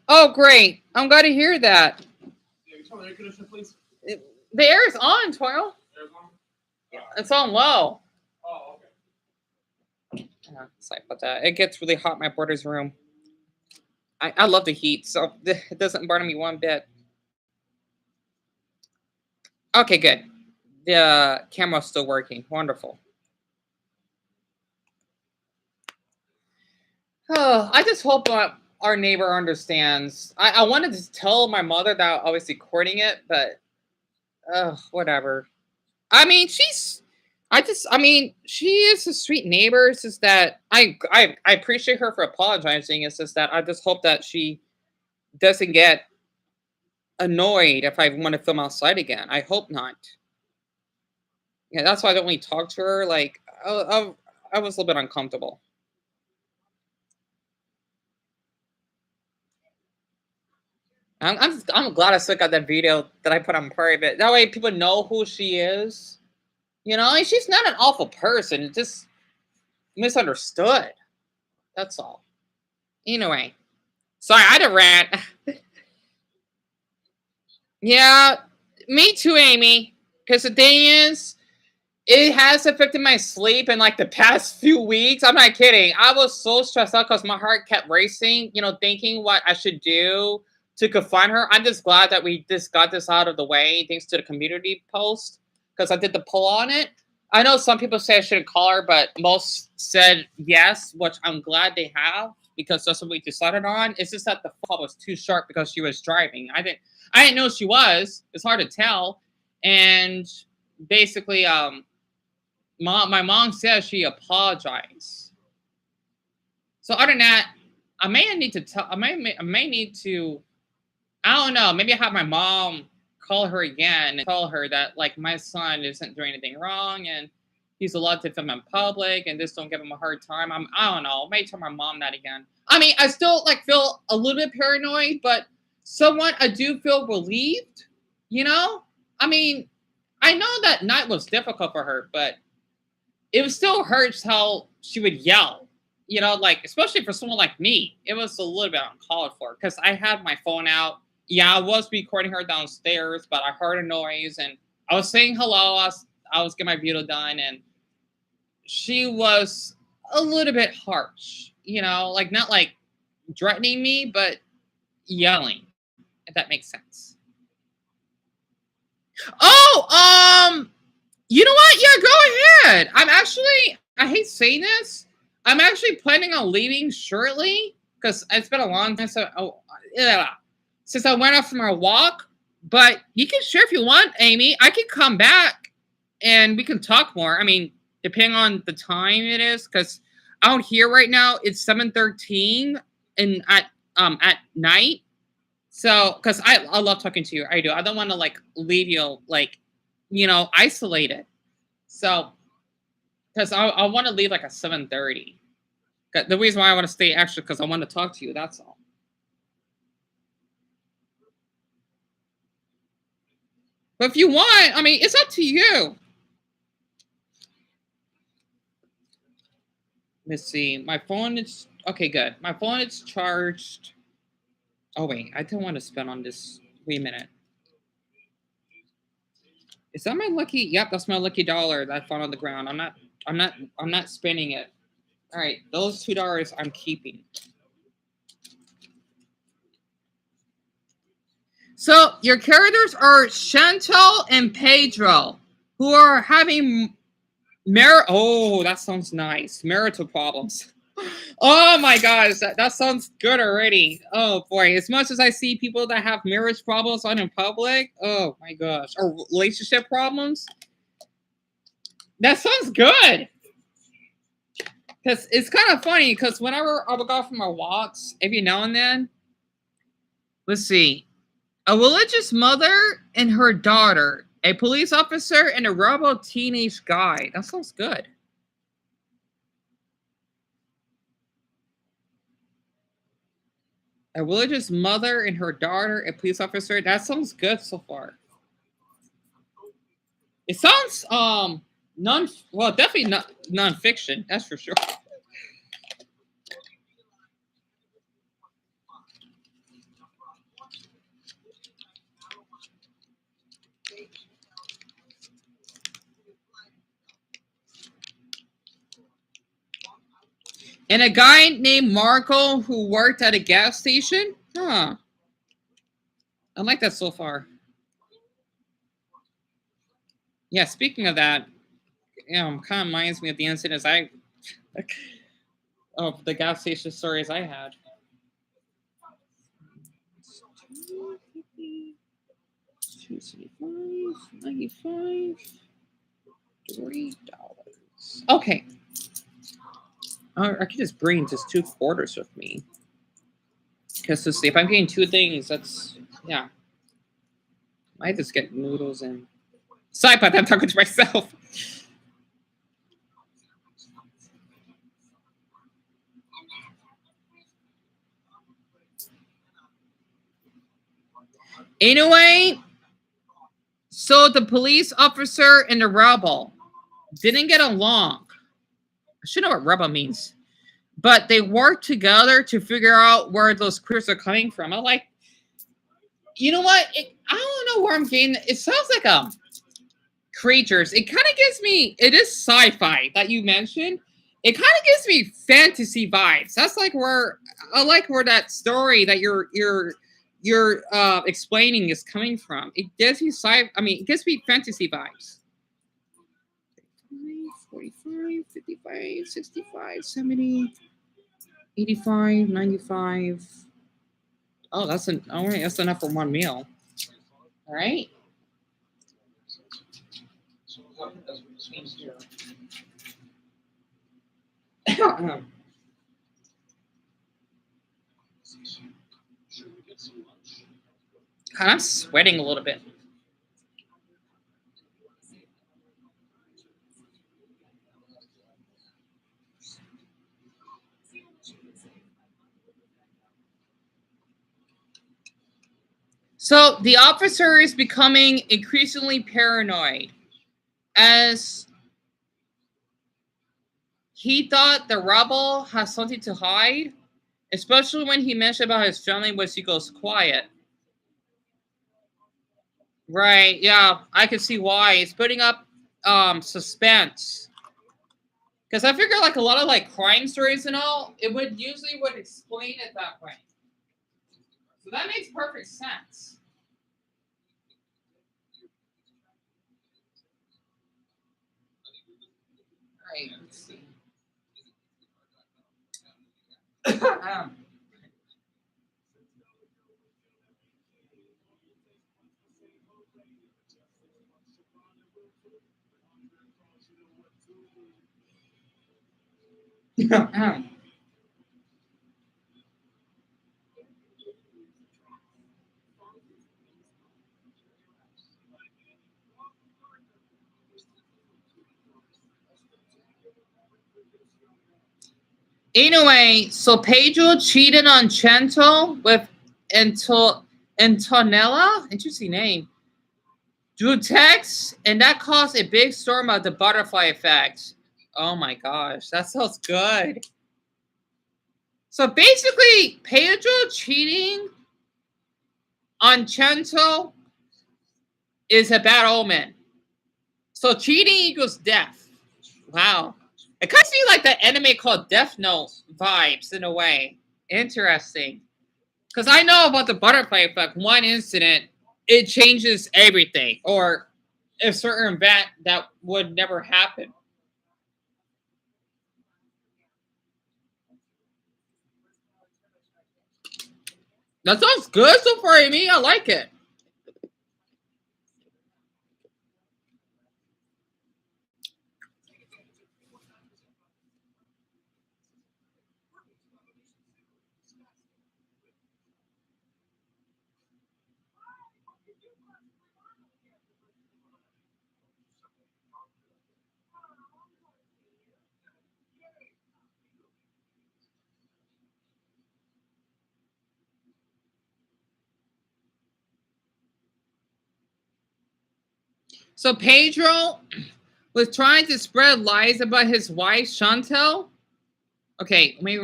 Oh, great. I'm glad to hear that. Yeah, you turn the air conditioner, please. The air is on, Toil. Air's on? It's on low. Oh, okay. Yeah, sorry about that. It gets really hot in my brother's room. I love the heat, so it doesn't bother me one bit. Okay, good. The camera's still working. Wonderful. Oh, I just hope our neighbor understands. I wanted to tell my mother that I was recording it, but whatever. I mean, she is a sweet neighbor. It's just that I appreciate her for apologizing. It's just that I just hope that she doesn't get annoyed if I want to film outside again. I hope not. Yeah, that's why I don't really talk to her. Like, I was a little bit uncomfortable. I'm glad I still got that video that I put on private. That way people know who she is. You know, and she's not an awful person. Just misunderstood. That's all. Anyway. Sorry, I had a rant. Yeah, me too, Amy. Because the thing is, it has affected my sleep in like the past few weeks. I'm not kidding. I was so stressed out because my heart kept racing, thinking what I should do to confront her. I'm just glad that we just got this out of the way thanks to the community post because I did the poll on it. I know some people say I shouldn't call her, but most said yes, which I'm glad they have because that's what we decided on. It's just that the call was too sharp because she was driving. I didn't know she was. It's hard to tell. And basically, my mom says she apologized. So other than that, I may need to. I don't know. Maybe have my mom call her again and tell her that like my son isn't doing anything wrong and he's allowed to film in public and just don't give him a hard time. I don't know. I may tell my mom that again. I mean, I still like feel a little bit paranoid, but somewhat I do feel relieved. I mean, I know that night was difficult for her, but it still hurts how she would yell. Like especially for someone like me, it was a little bit uncalled for because I had my phone out. Yeah, I was recording her downstairs, but I heard a noise and I was saying hello. I was getting my video done, and she was a little bit harsh. Like not like threatening me, but yelling. If that makes sense. Oh, you know what? Yeah, go ahead. I hate saying this. I'm actually planning on leaving shortly because it's been a long time since I went out for my walk. But you can share if you want, Amy. I can come back and we can talk more. I mean, depending on the time it is, because out here right now it's 7:13 and at night. So, because I love talking to you, I do. I don't want to like leave you like, isolated. So, because I want to leave like at 7:30. The reason why I want to stay extra because I want to talk to you. That's all. But if you want, I mean, it's up to you. Let's see. My phone is okay. Good. My phone is charged. Oh wait, I don't want to spend on this. Wait a minute. Is that my lucky? Yep, that's my lucky dollar that I found on the ground. I'm not spending it. All right, those $2 I'm keeping. So your characters are Chantal and Pedro, who are having oh, that sounds nice. Marital problems. Oh my gosh, that sounds good already. Oh boy, as much as I see people that have marriage problems on in public, oh my gosh, or relationship problems, that sounds good. Because it's kind of funny, because whenever I would go for my walks, every now and then, let's see, a religious mother and her daughter, a police officer, and a rebel teenage guy. That sounds good. A religious mother and her daughter, a police officer. That sounds good so far. It sounds definitely not non-fiction. That's for sure. And a guy named Marco who worked at a gas station. Huh. I like that so far. Yeah, speaking of that, kind of reminds me of the incidents of the gas station stories I had. 275, 95, $3. Okay. I could just bring just 2 quarters with me. Because if I'm getting 2 things, that's, yeah. I might just get noodles and... Sorry about that, I'm talking to myself. Anyway, so the police officer and the rebel didn't get along. I should know what rebel means. But they worked together to figure out where those creatures are coming from. I'm like, you know what? I don't know where I'm getting. It sounds like creatures. It kind of gives me. It is sci-fi that you mentioned. It kind of gives me fantasy vibes. That's like where I like where that story that you're explaining is coming from. It gives me it gives me fantasy vibes. 45, 55, 65, 70, 85, 95. Oh, that's enough for one meal. All right. God, I'm sweating a little bit. So the officer is becoming increasingly paranoid as he thought the rebel has something to hide, especially when he mentioned about his family, which he goes quiet. Right, yeah, I can see why. It's putting up suspense. Because I figure like a lot of like crime stories and all, it would explain it that way. So that makes perfect sense. Right, let's see. Anyway, so Pedro cheated on Chento with Antonella, interesting name, drew text, and that caused a big storm of the butterfly effect. Oh my gosh, that sounds good. So basically, Pedro cheating on Chento is a bad omen. So cheating equals death. Wow. It kind of seems like that anime called Death Note vibes in a way. Interesting. Because I know about the butterfly effect. One incident, it changes everything. Or a certain event that would never happen. That sounds good so far, Amy. I like it. So Pedro was trying to spread lies about his wife, Chantel. Okay, let me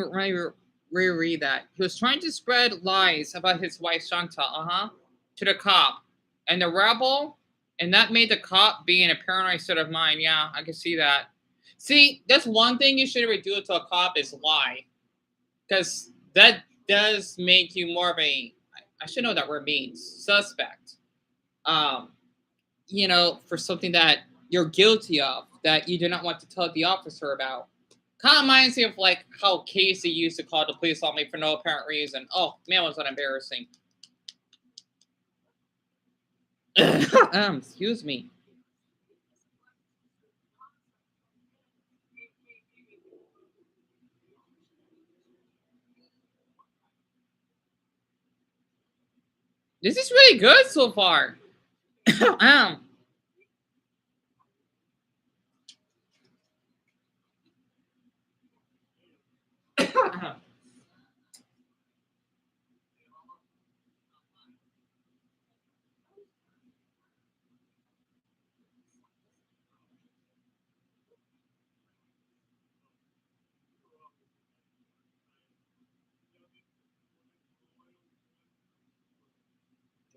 reread that. He was trying to spread lies about his wife, Chantal, to the cop. And the rebel, and that made the cop be in a paranoid state of mind. Yeah, I can see that. See, that's one thing you should ever do to a cop is lie, because that does make you more of a, I should know what that word means, suspect. Um, for something that you're guilty of that you do not want to tell the officer about. Kind of reminds me of like how Casey used to call the police on me for no apparent reason. Oh man, was that embarrassing. Excuse me. This is really good so far. um.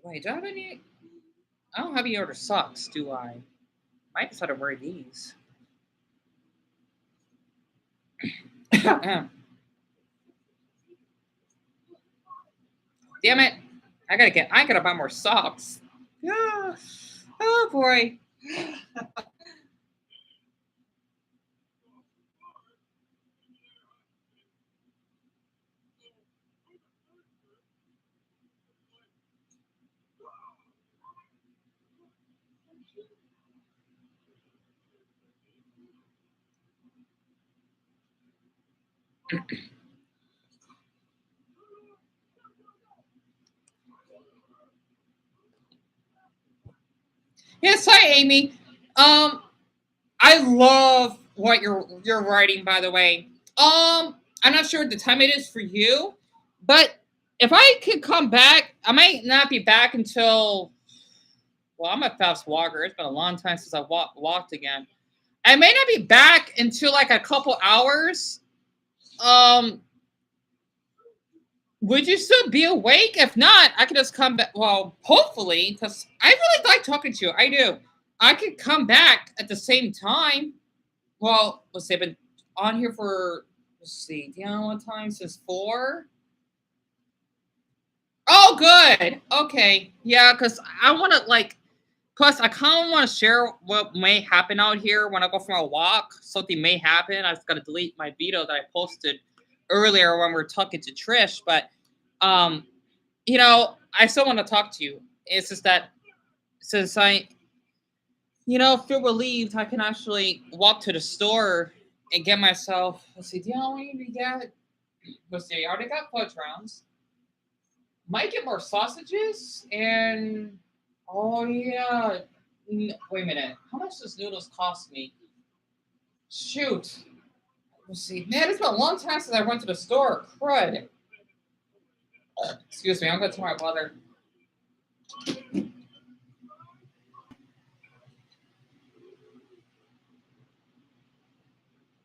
Wait, do I have any? I don't have any other socks, do I? Might just have to wear these. Damn it! I gotta buy more socks. Yeah. Oh boy. Yes, hi Amy. Um, I love what you're writing, by the way. I'm not sure what the time it is for you, but if I could come back, I might not be back until. Well, I'm a fast walker. It's been a long time since I walked again. I may not be back until like a couple hours. Um, would you still be awake? If not, I could just come back. Well, hopefully, because I really like talking to you. I do. I could come back at the same time. Well, let's see. I've been on here for, let's see, do you know what time? Since 4? Oh, good. Okay. Yeah, because I want to, like, plus I kind of want to share what may happen out here when I go for a walk. Something may happen. I just got to delete my video that I posted earlier when we were talking to Trish. But, um, I still want to talk to you. It's just that since I, feel relieved, I can actually walk to the store and get myself. Let's see, do you know what I need to get? Let's see, I already got fudge rounds. Might get more sausages and oh yeah. Wait a minute. How much does noodles cost me? Shoot. Let's see. Man, it's been a long time since I went to the store. Crud. Excuse me. I'm gonna tell my brother.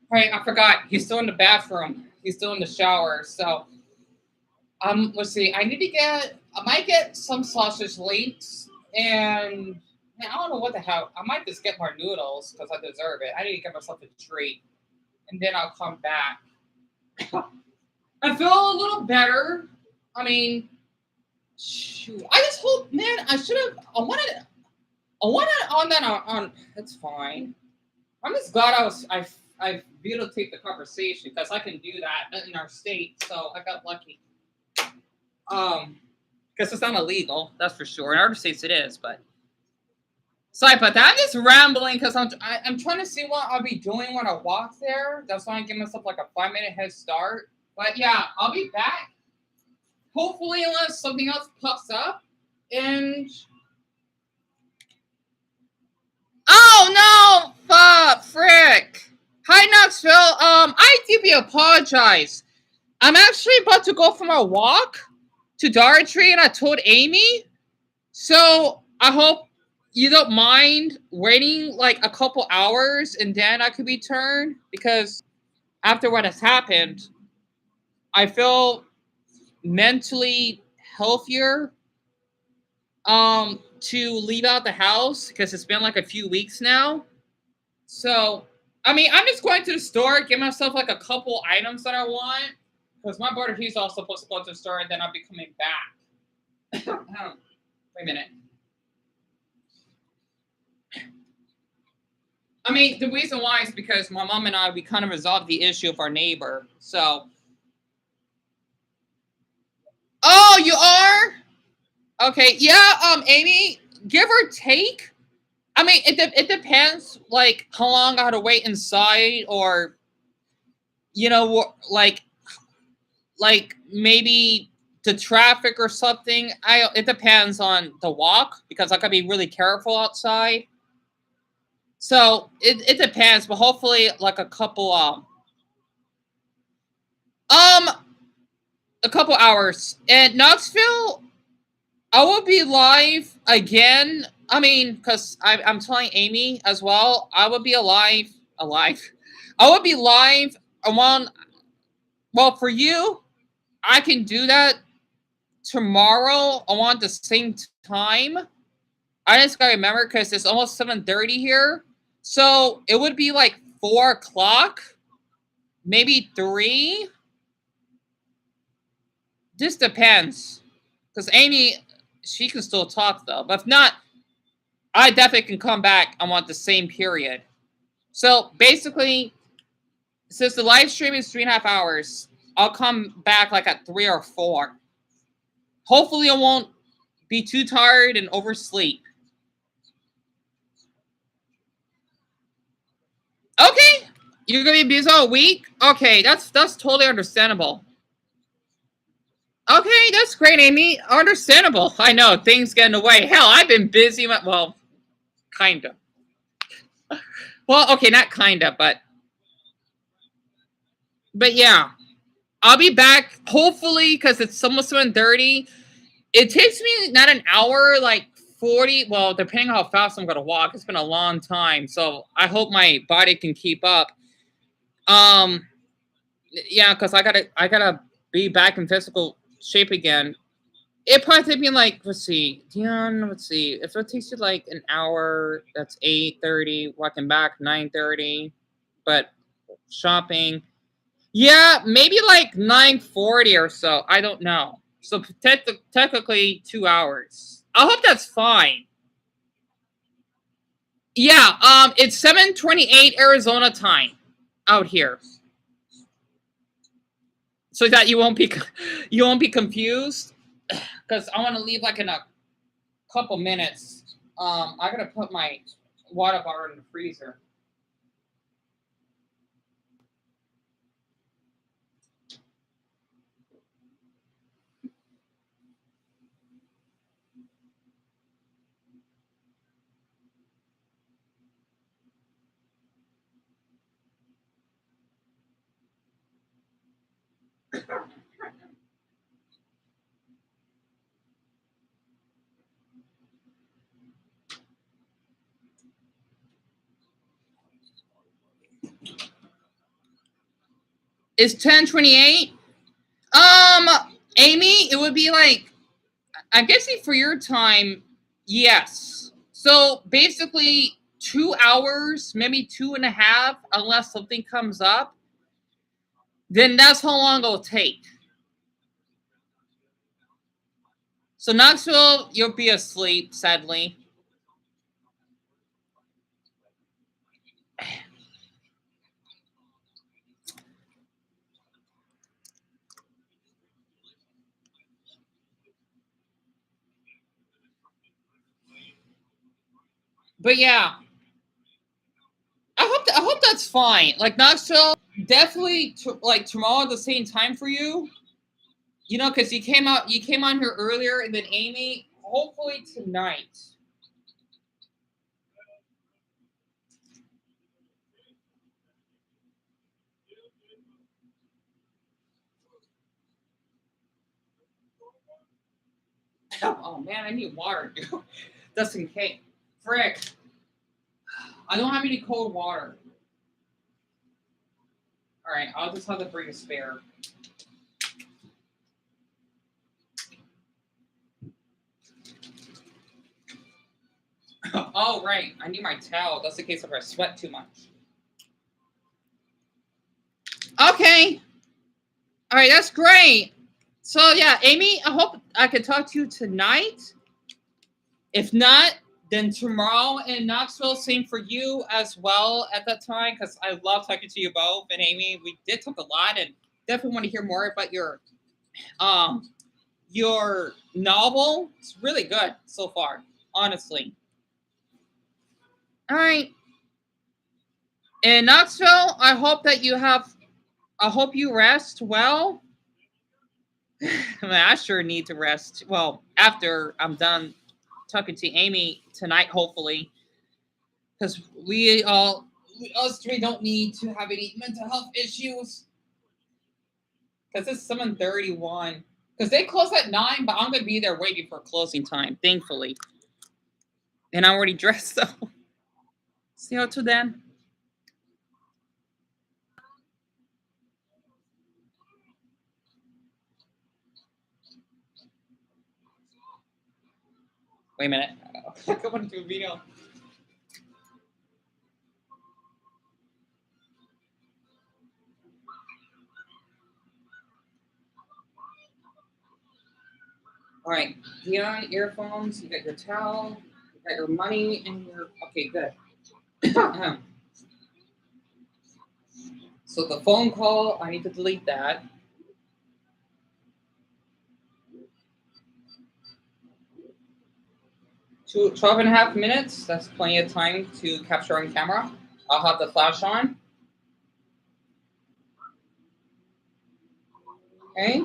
Right, I forgot. He's still in the bathroom. He's still in the shower. So, let's see. I might get some sausage links, and man, I don't know what the hell. I might just get more noodles because I deserve it. I need to get myself a treat, and then I'll come back. I feel a little better. I mean, shoot. I just hope, man. I should have. I wanted on that on. That's fine. I'm just glad I videotaped the conversation because I can do that in our state. So I got lucky. Because it's not illegal, that's for sure. In other states it is, but sorry about that. I'm just rambling because I'm trying to see what I'll be doing when I walk there. That's why I give myself like a 5-minute head start. But yeah, I'll be back. Hopefully, unless something else pops up. And oh no, fuck, frick. Hi Knoxville. I deeply apologize. I'm actually about to go for a walk to Dollar Tree, and I told Amy. So I hope you don't mind waiting like a couple hours, and then I could return because after what has happened, I feel mentally healthier to leave out the house because it's been like a few weeks now. So I mean, I'm just going to the store, get myself like a couple items that I want. Because my brother, he's also supposed to go to the store, and then I'll be coming back. Wait a minute. I mean, the reason why is because my mom and I, we kind of resolved the issue of our neighbor. So. Oh, you are? Okay. Yeah, Amy, give or take. I mean, it depends, like, how long I had to wait inside, or, you know, like maybe the traffic or something. It depends on the walk, because I gotta be really careful outside. So it depends, but hopefully like um a couple hours. And Knoxville, I will be live again. I mean, because I'm telling Amy as well, I will be alive. I will be live around. Well, for you, I can do that tomorrow around the same time. I just gotta remember because it's almost 7:30 here, so it would be like 4 o'clock, maybe 3. This depends, because Amy, she can still talk though. But if not, I definitely can come back. I want the same period. So basically, since the live stream is 3.5 hours, I'll come back like at 3 or 4. Hopefully, I won't be too tired and oversleep. Okay, you're gonna be busy all week. Okay, that's totally understandable. Okay, that's great, Amy. Understandable. I know things get in the way. Hell, I've been busy. Well, kind of. Well, okay, not kind of, but yeah, I'll be back hopefully because it's almost 7:30. It takes me not an hour, like 40. Well, depending on how fast I'm gonna walk, it's been a long time, so I hope my body can keep up. Um, yeah, because I gotta be back in physical shape again. It probably take me like, let's see, Dion, let's see. If it takes you like an hour, that's 8:30. Walking back 9:30, but shopping, yeah, maybe like 9:40 or so. I don't know. So technically 2 hours. I hope that's fine. Yeah, it's 7:28 Arizona time out here, so that you won't be confused. Because I want to leave like in a couple minutes. I gotta put my water bottle in the freezer. It's 10:28. Um, Amy, it would be like, I'm guessing for your time, yes. So basically 2 hours, maybe 2.5, unless something comes up. Then that's how long it'll take. So Knoxville, you'll be asleep, sadly. But yeah, I hope that's fine. Like Knoxville, definitely like tomorrow at the same time for you. You know, because you came on here earlier, and then Amy. Hopefully tonight. Oh man, I need water, dude. Just in case. Frick. I don't have any cold water. All right, I'll just have to bring a spare. Oh right, I need my towel. That's in case if I sweat too much. Okay. All right, that's great. So yeah, Amy, I hope I can talk to you tonight. If not, then tomorrow in Knoxville. Same for you as well at that time, because I love talking to you both. And Amy, we did talk a lot, and definitely want to hear more about your novel. It's really good so far, honestly. All right. In Knoxville, I hope that you have. I hope you rest well. I mean, I sure need to rest. Well, after I'm done talking to Amy tonight, hopefully, because us three don't need to have any mental health issues. Because it's 7:31. Because they close at 9, but I'm gonna be there waiting for closing time, thankfully. And I'm already dressed, so see you till then. Wait a minute. I want to do a video. All right. You got earphones. You got your towel. You got your money, and your. Okay, good. So the phone call, I need to delete that. To 12 and a half minutes. That's plenty of time to capture on camera. I'll have the flash on. Okay.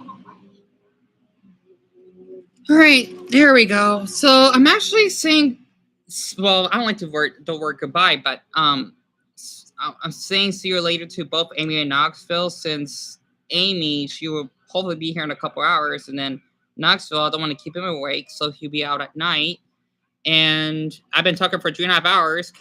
All right, there we go. So I'm actually saying, well, I don't like the word goodbye, but I'm saying see you later to both Amy and Knoxville, since Amy, she will probably be here in a couple hours, and then Knoxville, I don't want to keep him awake, so he'll be out at night. And I've been talking for 2.5 hours. Count